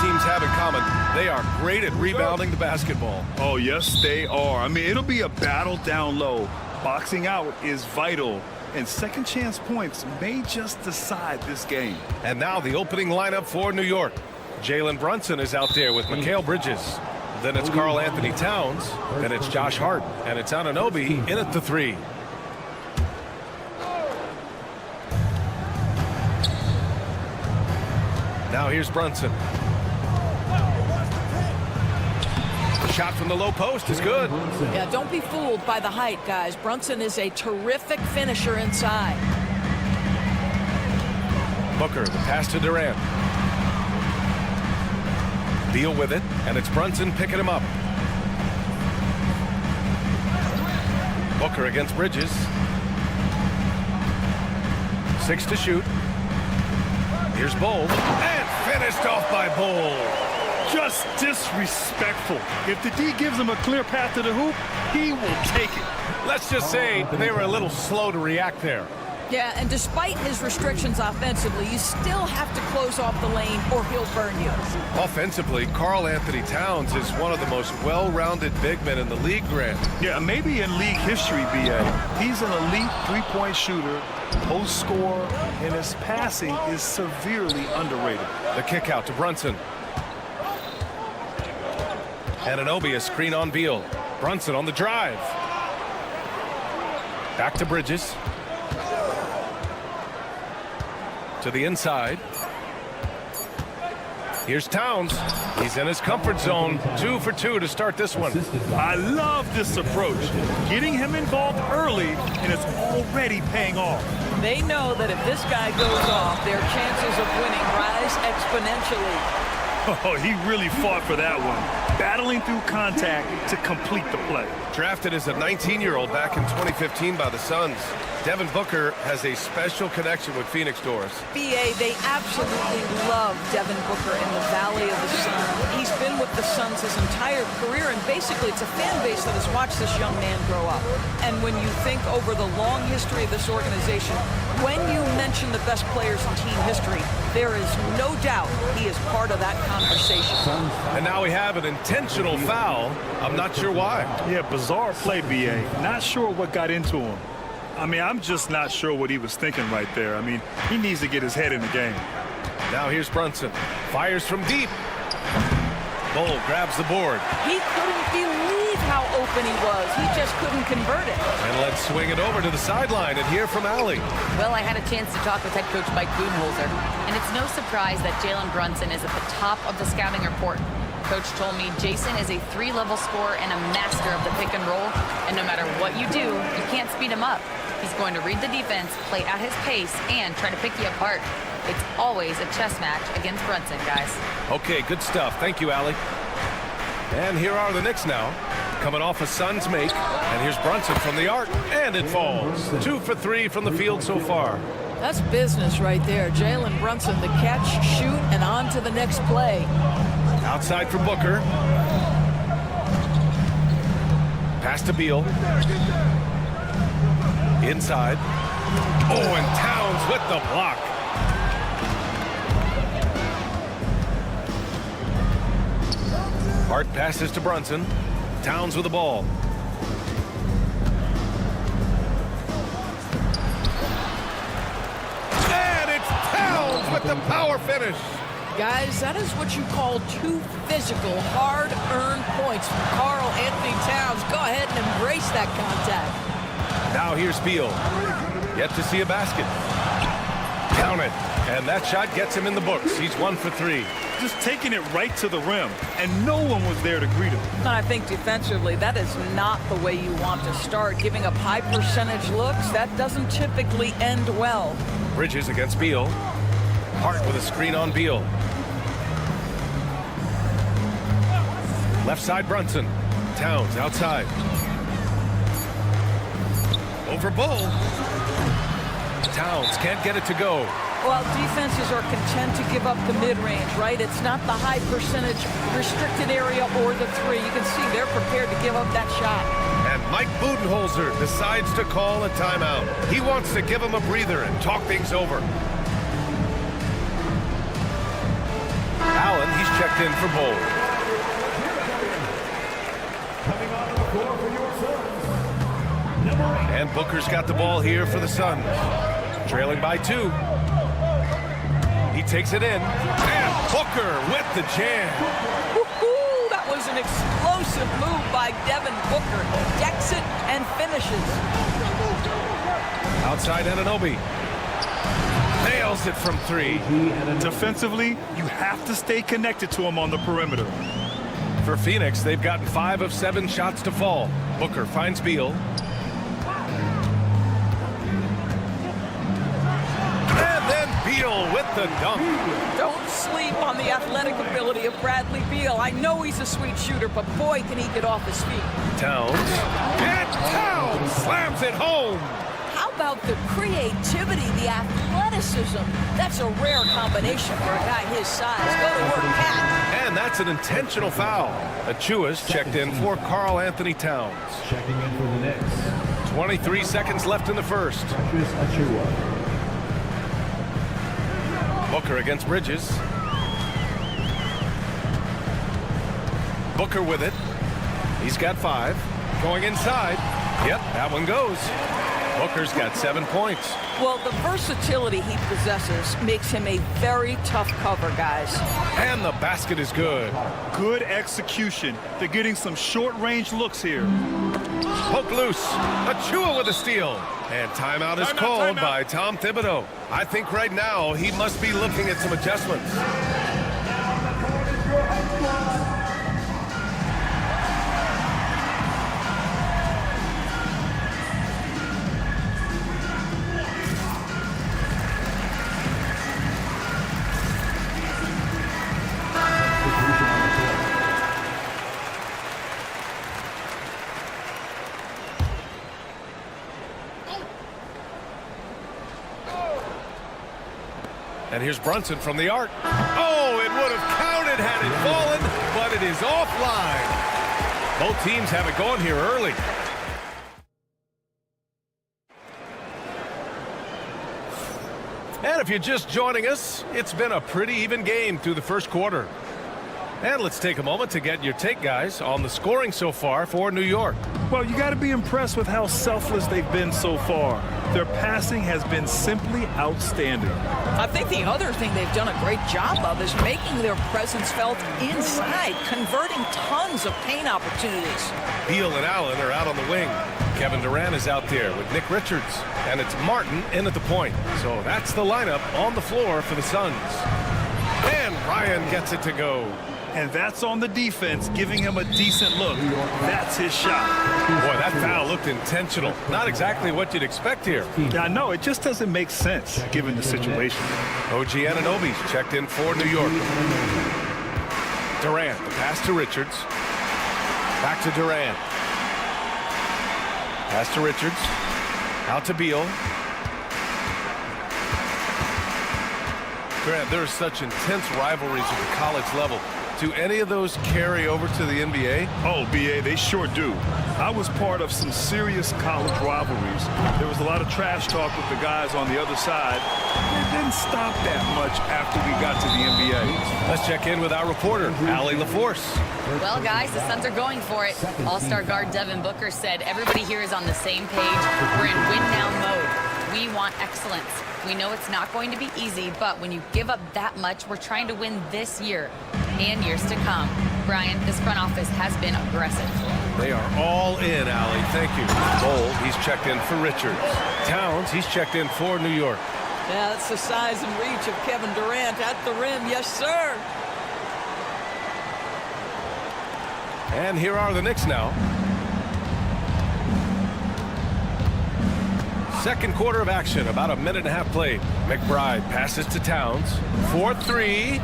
teams have in common, they are great at rebounding the basketball. Oh, yes, they are. I mean, it'll be a battle down low. Boxing out is vital, and second chance points may just decide this game. And now the opening lineup for New York. Jalen Brunson is out there with Mikal Bridges. Then it's Karl Anthony Towns. Then it's Josh Hart. And it's Anunoby in at the 3. Now here's Brunson. The shot from the low post is good. Yeah, don't be fooled by the height, guys. Brunson is a terrific finisher inside. Booker, the pass to Durant. Beal with it, and it's Brunson picking him up. Booker against Bridges. 6 to shoot. Here's Bull, and finished off by Bull. Just disrespectful. If the D gives him a clear path to the hoop, he will take it. Let's just say they were a little slow to react there. Yeah, and despite his restrictions offensively, you still have to close off the lane or he'll burn you. Offensively, Karl Anthony Towns is one of the most well-rounded big men in the league, Grant. Yeah, maybe in league history, B.A. He's an elite three-point shooter, post scorer, and his passing is severely underrated. The kick out to Brunson. Anunoby, a screen on Beal. Brunson on the drive. Back to Bridges. To the inside. Here's Towns. He's in his comfort zone. 2 for 2 to start this one. I love this approach. Getting him involved early, and it's already paying off. They know that if this guy goes off, their chances of winning rise exponentially. Oh, he really fought for that one. Battling through contact to complete the play. Drafted as a 19-year-old back in 2015 by the Suns, Devin Booker has a special connection with Phoenix Doors. BA, they absolutely love Devin Booker in the Valley of the Sun. He's been with the Suns his entire career, and basically it's a fan base that has watched this young man grow up. And when you think over the long history of this organization, when you mention the best players in team history, there is no doubt he is part of that conversation. And now we have an intentional foul. I'm not sure why. Yeah, bizarre play, B.A. Not sure what got into him. I mean, I'm just not sure what he was thinking right there. I mean, he needs to get his head in the game. Now here's Brunson. Fires from deep. Bull grabs the board. He couldn't believe how open he was. He just couldn't convert it. And let's swing it over to the sideline and hear from Allie. Well, I had a chance to talk with head coach Mike Budenholzer, and it's no surprise that Jalen Brunson is at the top of the scouting report. Coach told me Jason is a 3-level scorer and a master of the pick and roll, and no matter what you do, you can't speed him up. He's going to read the defense, play at his pace, and try to pick you apart. It's always a chess match against Brunson, guys. Okay, good stuff. Thank you, Allie. And here are the Knicks now, coming off a Suns make. And here's Brunson from the arc, and it falls. 2 for 3 from the field so far. That's business right there. Jalen Brunson, the catch, shoot, and on to the next play. Outside for Booker. Pass to Beal. Inside. Oh, and Towns with the block. Hart passes to Brunson. Towns with the ball. And it's Towns with the power finish. Guys, that is what you call 2 physical, hard-earned points from Karl Anthony Towns. Go ahead and embrace that contact. Now here's Beal. Yet to see a basket. Count it. And that shot gets him in the books. He's 1 for 3. Just taking it right to the rim, and no one was there to greet him. And I think defensively, that is not the way you want to start. Giving up high percentage looks, that doesn't typically end well. Bridges against Beal. Hart with a screen on Beal. Left side Brunson. Towns outside. Over Bull. Towns can't get it to go. Well, defenses are content to give up the mid-range, right? It's not the high percentage restricted area or the 3. You can see they're prepared to give up that shot. And Mike Budenholzer decides to call a timeout. He wants to give him a breather and talk things over. Allen, he's checked in for Bowl. Coming on the floor for your Suns, number 8. And Booker's got the ball here for the Suns. Trailing by 2. He takes it in. And Booker with the jam. Woo-hoo, that was an explosive move by Devin Booker. Decks it and finishes. Outside Anunoby. Nails it from 3. Defensively, you have to stay connected to him on the perimeter. For Phoenix, they've gotten 5 of 7 shots to fall. Booker finds Beal. And then Beal with the dunk. Don't sleep on the athletic ability of Bradley Beal. I know he's a sweet shooter, but boy, can he get off his feet. Towns. And Towns slams it home. How about the creativity, the athleticism? That's a rare combination for a guy his size. Go to work, Cat. And that's an intentional foul. Achua's checked in for Karl Anthony Towns. Checking in for the Knicks, 23 seconds left in the first. Chris Achua. Booker against Bridges. Booker with it. He's got 5. Going inside. Yep, that one goes. Booker's got 7 points. Well, the versatility he possesses makes him a very tough cover, guys. And the basket is good. Good execution. They're getting some short-range looks here. Poke loose. Achua with a steal. And timeout is called by Tom Thibodeau. I think right now he must be looking at some adjustments. And here's Brunson from the arc. Oh, it would have counted had it fallen, but it is offline. Both teams have it going here early. And if you're just joining us, it's been a pretty even game through the first quarter. And let's take a moment to get your take, guys, on the scoring so far for New York. Well, you got to be impressed with how selfless they've been so far. Their passing has been simply outstanding. I think the other thing they've done a great job of is making their presence felt inside, converting tons of paint opportunities. Beal and Allen are out on the wing. Kevin Durant is out there with Nick Richards. And it's Martin in at the point. So that's the lineup on the floor for the Suns. And Ryan gets it to go. And that's on the defense, giving him a decent look. That's his shot. Boy, that foul looked intentional. Not exactly what you'd expect here. Yeah, I know. It just doesn't make sense, given the situation. OG Anunoby's checked in for New York. Durant, the pass to Richards. Back to Durant. Pass to Richards. Out to Beal. Grant, there are such intense rivalries at the college level. Do any of those carry over to the NBA? Oh, BA, they sure do. I was part of some serious college rivalries. There was a lot of trash talk with the guys on the other side. It didn't stop that much after we got to the NBA. Let's check in with our reporter, Allie LaForce. Well, guys, the Suns are going for it. All-star guard Devin Booker said everybody here is on the same page. We're in win-now mode. We want excellence. We know it's not going to be easy, but when you give up that much, we're trying to win this year and years to come. Brian, this front office has been aggressive. They are all in, Allie. Thank you. Bold, he's checked in for Richards. Towns, he's checked in for New York. Yeah, that's the size and reach of Kevin Durant at the rim. Yes, sir. And here are the Knicks now. Second quarter of action, about a minute and a half played. McBride passes to Towns. 4-3.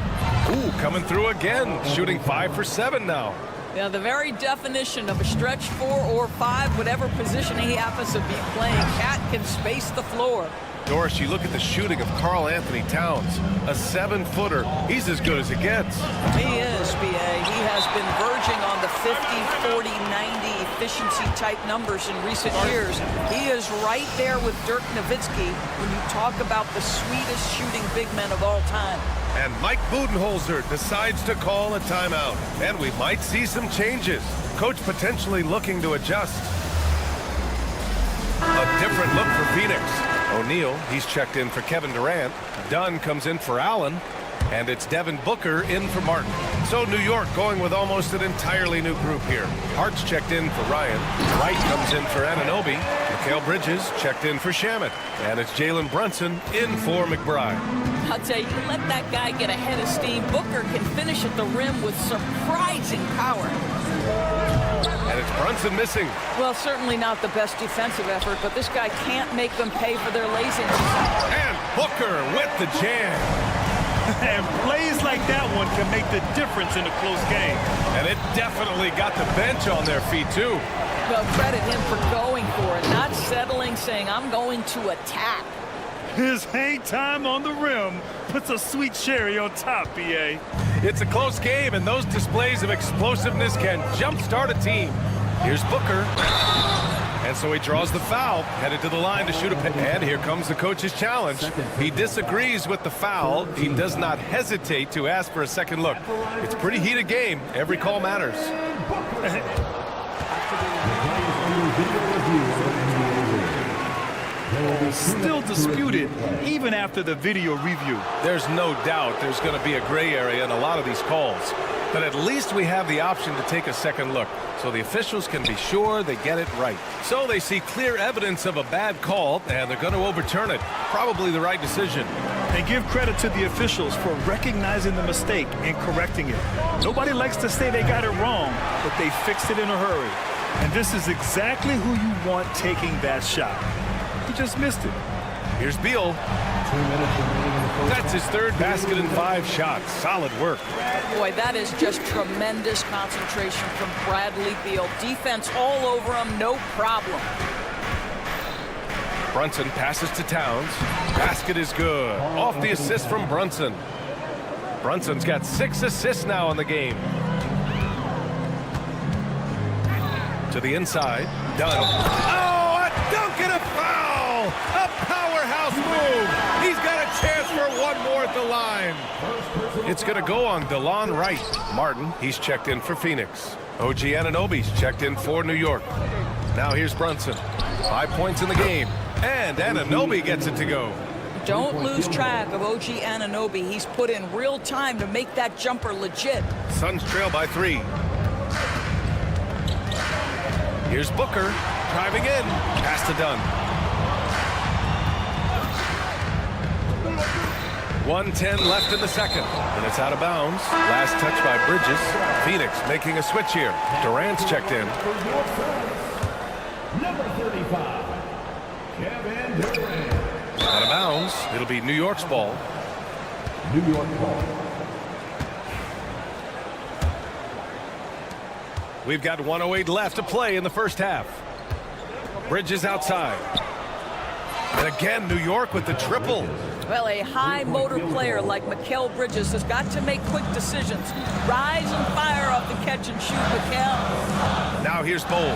Ooh, coming through again. Shooting 5 for 7 now. Yeah, the very definition of a stretch 4 or 5, whatever position he happens to be playing, Cat can space the floor. Doris, you look at the shooting of Karl Anthony Towns, a 7-footer. He's as good as it gets. He is, B.A. He has been verging on the 50, 40, 90 efficiency type numbers in recent years. He is right there with Dirk Nowitzki when you talk about the sweetest shooting big men of all time. And Mike Budenholzer decides to call a timeout. And we might see some changes. Coach potentially looking to adjust. A different look for Phoenix. O'Neal, he's checked in for Kevin Durant. Dunn comes in for Allen. And it's Devin Booker in for Martin. So New York going with almost an entirely new group here. Hart's checked in for Ryan. Wright comes in for Anunoby. Mikal Bridges checked in for Shamet. And it's Jalen Brunson in for McBride. I'll tell you, let that guy get ahead of steam. Booker can finish at the rim with surprising power. And it's Brunson missing. Well, certainly not the best defensive effort, but this guy can't make them pay for their laziness. And Booker with the jam. And plays like that one can make the difference in a close game. And it definitely got the bench on their feet, too. Well, credit him for going for it, not settling, saying, I'm going to attack. His hang time on the rim puts a sweet cherry on top, BA. It's a close game, and those displays of explosiveness can jumpstart a team. Here's Booker. And so he draws the foul, headed to the line to shoot a pin. And here comes the coach's challenge. He disagrees with the foul. He does not hesitate to ask for a second look. It's a pretty heated game. Every call matters. Still disputed even after the video review. There's no doubt there's going to be a gray area in a lot of these calls. But at least we have the option to take a second look, so the officials can be sure they get it right. So they see clear evidence of a bad call, and they're going to overturn it. Probably the right decision. And give credit to the officials for recognizing the mistake and correcting it. Nobody likes to say they got it wrong, but they fixed it in a hurry. And this is exactly who you want taking that shot. He just missed it. Here's Beal. That's his third basket in 5 shots. Solid work. Boy, that is just tremendous concentration from Bradley Beal. Defense all over him, no problem. Brunson passes to Towns. Basket is good. Off the assist from Brunson. Brunson's got 6 assists now in the game. To the inside. Dunn. Oh, a dunk and a foul! A powerhouse move! He's got a chance for one more at the line. It's going to go on DeLon Wright. Martin, he's checked in for Phoenix. OG Anunoby's checked in for New York. Now here's Brunson. 5 points in the game. And Anunoby gets it to go. Don't lose track of OG Anunoby. He's put in real time to make that jumper legit. Suns trail by 3. Here's Booker driving in. Pass to Dunn. 1:10 left in the second. And it's out of bounds. Last touch by Bridges. Phoenix making a switch here. Durant's checked in. Number 35, Kevin Durant. Out of bounds. It'll be New York's ball. New York ball. We've got 1:08 left to play in the first half. Bridges outside. And again, New York with the triple. Well, a high motor player like Mikal Bridges has got to make quick decisions. Rise and fire off the catch and shoot, Mikal. Now here's Bowl.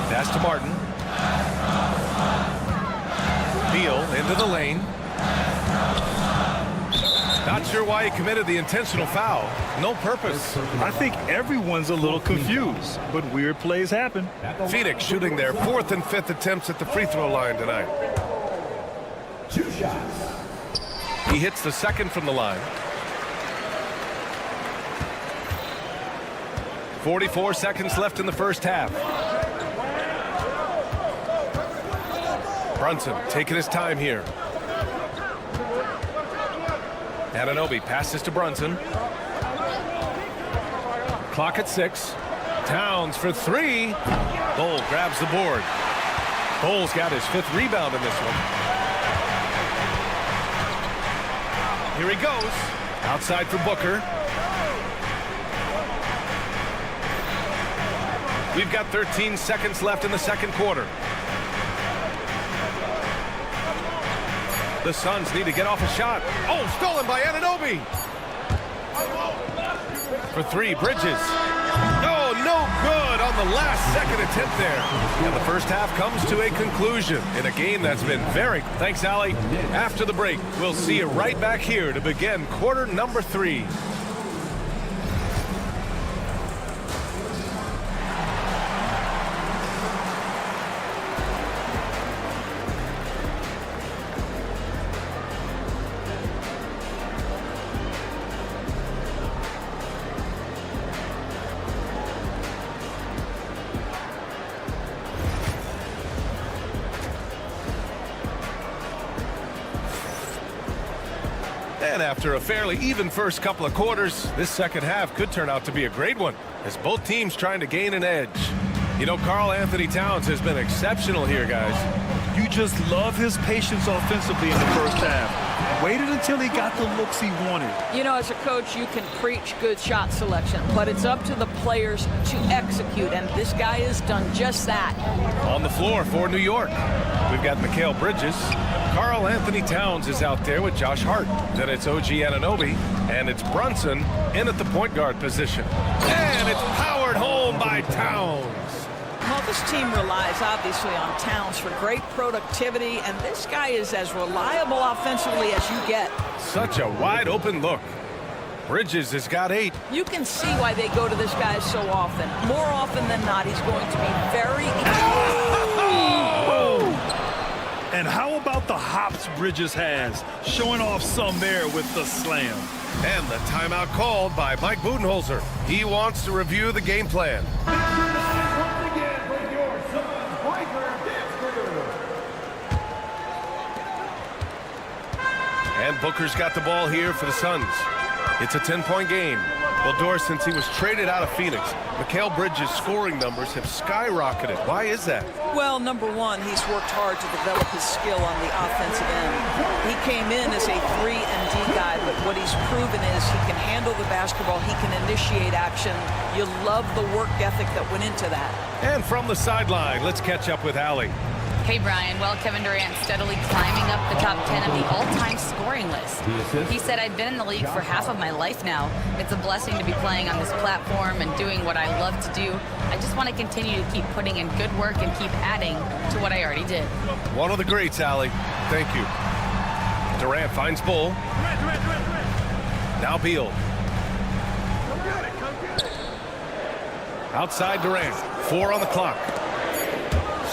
Pass to Martin. Beal into the lane. Not sure why he committed the intentional foul. No purpose. I think everyone's a little confused, but weird plays happen. Phoenix shooting their 4th and 5th attempts at the free throw line tonight. 2 shots. He hits the second from the line. 44 seconds left in the first half. Brunson taking his time here. Anunoby passes to Brunson. Clock at 6. Towns for 3. Bol grabs the board. Bol's got his 5th rebound in this one. Here he goes. Outside for Booker. We've got 13 seconds left in the second quarter. The Suns need to get off a shot. Oh, stolen by Anunoby. For 3, Bridges. Oh, no on the last-second attempt there. And the first half comes to a conclusion in a game that's been very... Thanks, Allie. After the break, we'll see you right back here to begin quarter number 3. And after a fairly even first couple of quarters, this second half could turn out to be a great one, as both teams trying to gain an edge. You know, Karl Anthony Towns has been exceptional here, guys. You just love his patience offensively in the first half. Waited until he got the looks he wanted. You know, as a coach, you can preach good shot selection, but it's up to the players to execute, and this guy has done just that. On the floor for New York, we've got Mikal Bridges. Karl Anthony Towns is out there with Josh Hart. Then it's OG Anunoby, and it's Brunson in at the point guard position. And it's powered home by Towns. Well, this team relies obviously on Towns for great productivity, and this guy is as reliable offensively as you get. Such a wide open look. Bridges has got 8. You can see why they go to this guy so often. More often than not, he's going to be very... And how about the hops Bridges has, showing off some there with the slam. And the timeout called by Mike Budenholzer. He wants to review the game plan. And Booker's got the ball here for the Suns. It's a 10-point game. Well, Doris, since he was traded out of Phoenix, Mikal Bridges' scoring numbers have skyrocketed. Why is that? Well, number one, he's worked hard to develop his skill on the offensive end. He came in as a 3-and-D guy, but what he's proven is he can handle the basketball, he can initiate action. You love the work ethic that went into that. And from the sideline, let's catch up with Allie. Hey, Brian. Well, Kevin Durant steadily climbing up the top 10 of the all-time scoring list. He said, I've been in the league for half of my life now. It's a blessing to be playing on this platform and doing what I love to do. I just want to continue to keep putting in good work and keep adding to what I already did. One of the greats, Allie. Thank you. Durant finds Bull. Now Beal. Outside Durant. 4 on the clock.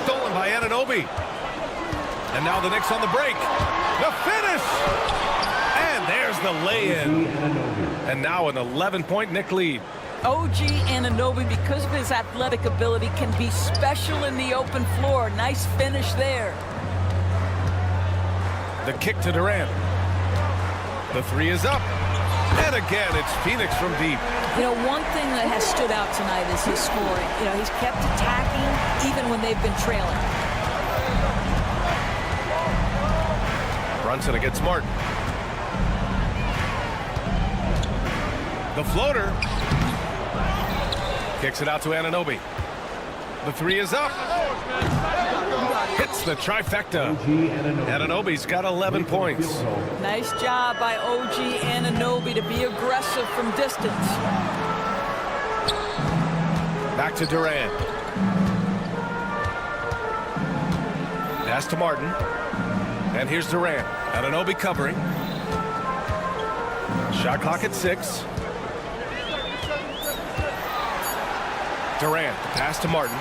Stolen by Anunoby. And now the Knicks on the break. The finish! And there's the lay-in. And now an 11-point Knick lead. OG Anunoby, because of his athletic ability, can be special in the open floor. Nice finish there. The kick to Durant. The 3 is up. And again, it's Phoenix from deep. You know, one thing that has stood out tonight is his scoring. You know, he's kept attacking even when they've been trailing. Brunson against Martin. The floater. Kicks it out to Anunoby. The 3 is up. Hits the trifecta. Anunoby's got 11 points. Nice job by OG Anunoby to be aggressive from distance. Back to Durant. Pass to Martin. And here's Durant. Anunoby covering. Shot clock at 6. Durant, the pass to Martin.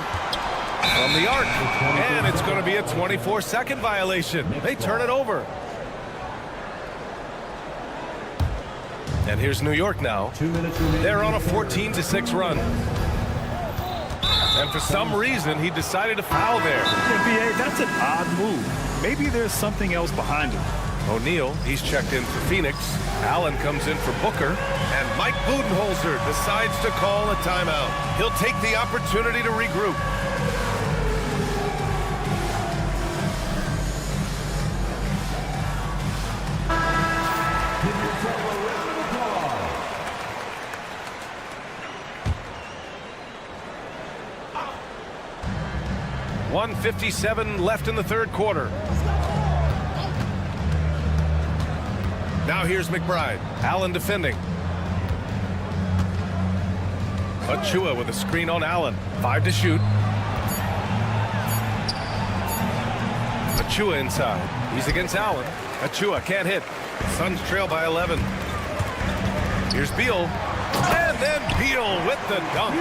From the arc. And it's going to be a 24-second violation. They turn it over. And here's New York now. They're on a 14-6 run. And for some reason, he decided to foul there. Yeah, B.A., that's an odd move. Maybe there's something else behind him. O'Neal, he's checked in for Phoenix. Allen comes in for Booker. And Mike Budenholzer decides to call a timeout. He'll take the opportunity to regroup. .157 left in the third quarter. Now here's McBride. Allen defending. Achua with a screen on Allen. 5 to shoot. Achua inside. He's against Allen. Achua can't hit. Suns trail by 11. Here's Beal. And then Beal with the dunk.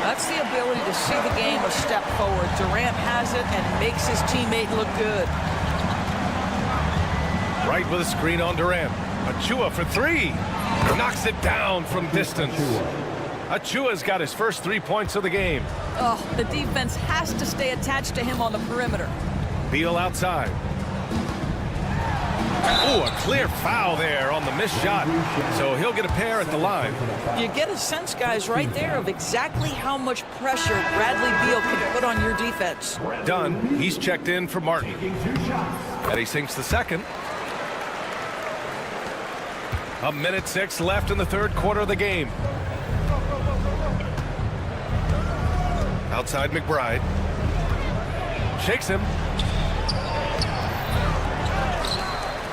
That's the ability to see the game a step forward. Durant has it and makes his teammate look good. Right with a screen on Durant. Achua for 3. Knocks it down from distance. Achua's got his first 3 points of the game. Oh, the defense has to stay attached to him on the perimeter. Beal outside. Oh, a clear foul there on the missed shot. So he'll get a pair at the line. You get a sense, guys, right there of exactly how much pressure Bradley Beal can put on your defense. Dunn, he's checked in for Martin. And he sinks the second. 1:06 left in the third quarter of the game. Outside McBride. Shakes him.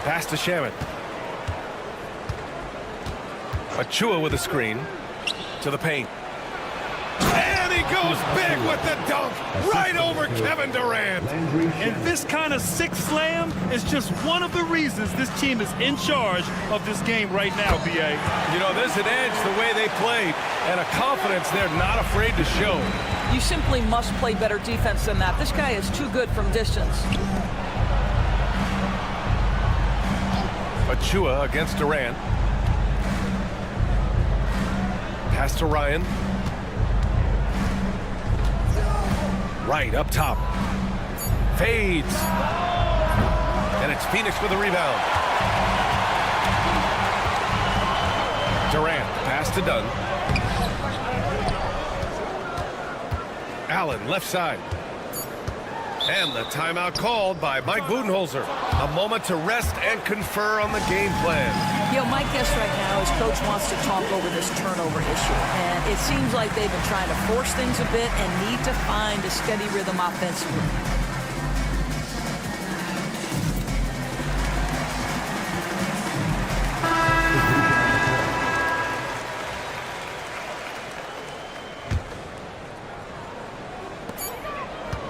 Pass to Shaman. Achua with a screen to the paint. And he goes big with the dunk right over Kevin Durant. And this kind of sick slam is just one of the reasons this team is in charge of this game right now, B.A. You know, there's an edge the way they played and a confidence they're not afraid to show. You simply must play better defense than that. This guy is too good from distance. Achua against Durant. Pass to Ryan. Right up top. Fades. And it's Phoenix with a rebound. Durant, pass to Dunn. Allen, left side. And the timeout called by Mike Budenholzer. A moment to rest and confer on the game plan. You know, my guess right now is Coach wants to talk over this turnover issue. And it seems like they've been trying to force things a bit and need to find a steady rhythm offensively.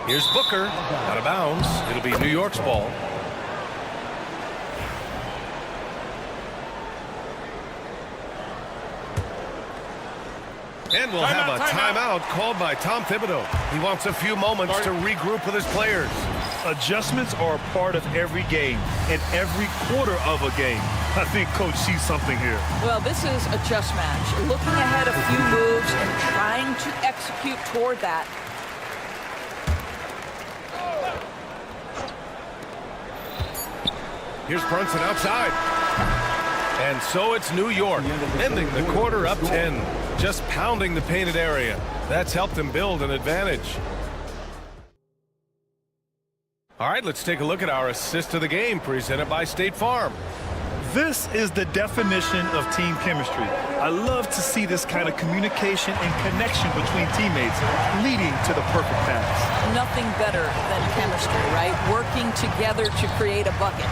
Here's Booker, out of bounds. It'll be New York's ball. And we'll have a timeout called by Tom Thibodeau. He wants a few moments to regroup with his players. Adjustments are a part of every game and every quarter of a game. I think Coach sees something here. Well, this is a chess match. Looking ahead a few moves and trying to execute toward that. Here's Brunson outside. And so it's New York, ending the quarter up 10. Just pounding the painted area. That's helped them build an advantage. All right, let's take a look at our assist of the game presented by State Farm. This is the definition of team chemistry. I love to see this kind of communication and connection between teammates leading to the perfect pass. Nothing better than chemistry, right? Working together to create a bucket.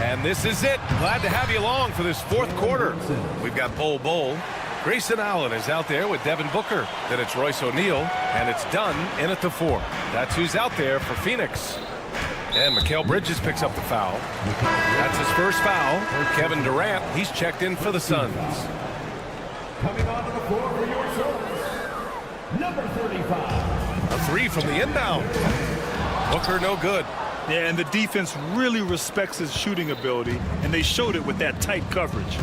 And this is it. Glad to have you along for this fourth quarter. We've got Bol. Grayson Allen is out there with Devin Booker. Then it's Royce O'Neal, and it's Dunn in at the 4. That's who's out there for Phoenix. And Mikal Bridges picks up the foul. That's his first foul. Kevin Durant, he's checked in for the Suns. Coming onto the floor for your Suns, number 35. A 3 from the inbound. Booker no good. Yeah, and the defense really respects his shooting ability, and they showed it with that tight coverage.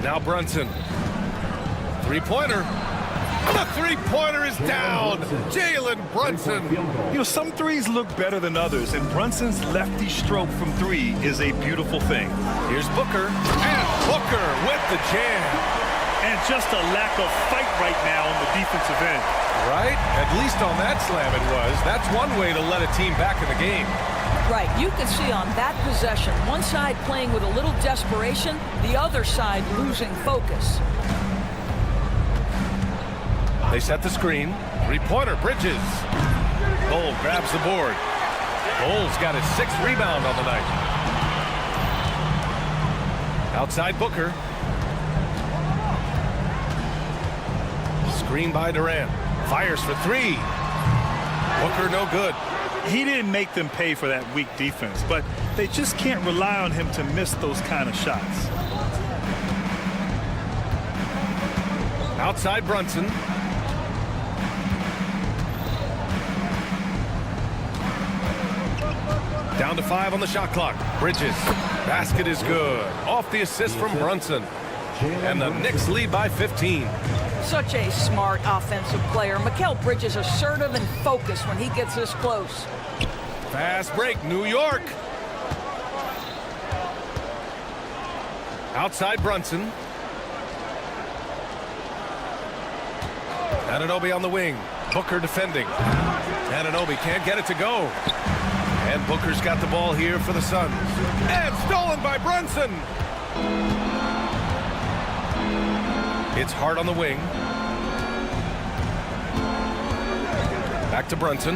Now Brunson. Three-pointer. The three-pointer is down. Jalen Brunson. You know, some threes look better than others, and Brunson's lefty stroke from 3 is a beautiful thing. Here's Booker. And Booker with the jam. And just a lack of fight right now on the defensive end. Right? At least on that slam it was. That's one way to let a team back in the game. Right. You can see on that possession, one side playing with a little desperation, the other side losing focus. They set the screen. Three-pointer, Bridges. Bol grabs the board. Bol's got his 6th rebound on the night. Outside Booker. Screen by Durant. Fires for three. Booker no good. He didn't make them pay for that weak defense, but they just can't rely on him to miss those kind of shots. Outside Brunson. Down to 5 on the shot clock. Bridges. Basket is good. Off the assist from Brunson. And the Knicks lead by 15. Such a smart offensive player. Mikal Bridges assertive and focused when he gets this close. Fast break, New York. Outside Brunson. Anunoby on the wing. Booker defending. Anunoby can't get it to go. And Booker's got the ball here for the Suns. And stolen by Brunson. It's Hart on the wing. Back to Brunson.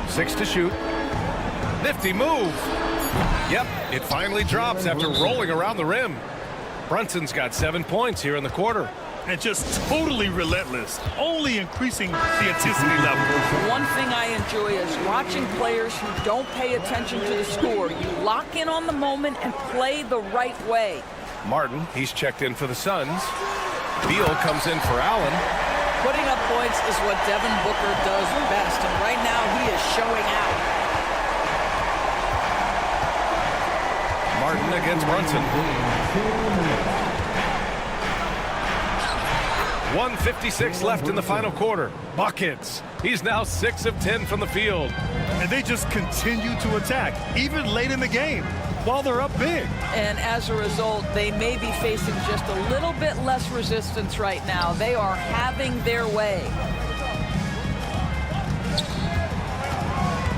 Six to shoot. Nifty move. Yep, it finally drops after rolling around the rim. Brunson's got 7 points here in the quarter. And just totally relentless, only increasing the intensity level. One thing I enjoy is watching players who don't pay attention to the score. You lock in on the moment and play the right way. Martin, he's checked in for the Suns. Beal comes in for Allen. Putting up points is what Devin Booker does best, and right now he is showing out. Martin against Brunson. 1:56 left in the final quarter. Buckets. He's now 6 of 10 from the field. And they just continue to attack, even late in the game, while they're up big. And as a result, they may be facing just a little bit less resistance right now. They are having their way.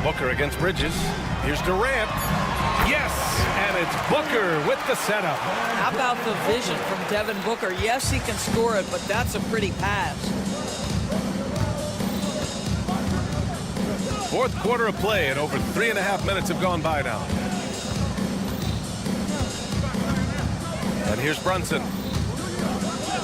Booker against Bridges. Here's Durant. Yes, and it's Booker with the setup. How about the vision from Devin Booker? Yes, he can score it, but that's a pretty pass. Fourth quarter of play, and over 3.5 minutes have gone by now. And here's Brunson.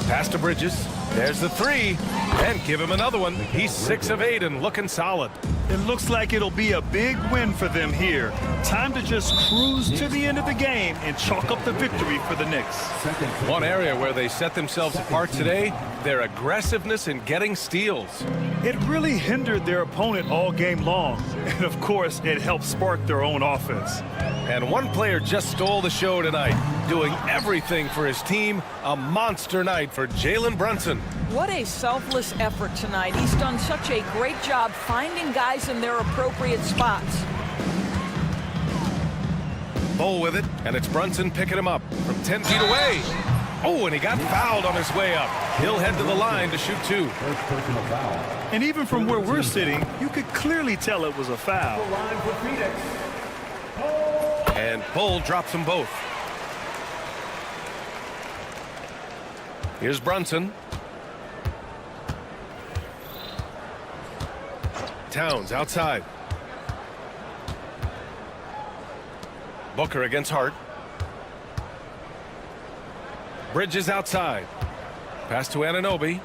Pass to Bridges. There's the three. And give him another one. He's 6 of 8 and looking solid. It looks like it'll be a big win for them here. Time to just cruise to the end of the game and chalk up the victory for the Knicks. One area where they set themselves apart today, their aggressiveness in getting steals. It really hindered their opponent all game long. And of course, it helped spark their own offense. And one player just stole the show tonight, doing everything for his team. A monster night for Jalen Brunson. What a selfless effort tonight. He's done such a great job finding guys in their appropriate spots. Bull with it, and it's Brunson picking him up from 10 feet away. Oh, and he got fouled on his way up. He'll head to the line to shoot 2. And even from where we're sitting, you could clearly tell it was a foul. And Bull drops them both. Here's Brunson. Towns outside. Booker against Hart. Bridges outside. Pass to Anunoby.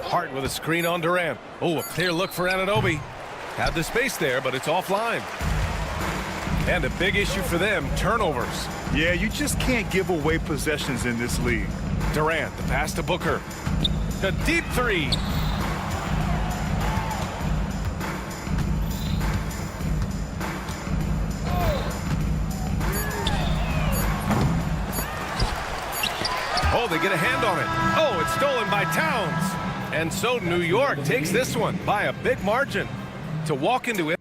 Hart with a screen on Durant. Oh, a clear look for Anunoby. Had the space there, but it's offline. And a big issue for them, turnovers. Yeah, you just can't give away possessions in this league. Durant, the pass to Booker. A deep three. Oh, they get a hand on it. Oh, it's stolen by Towns. And so New York takes this one by a big margin to walk into it.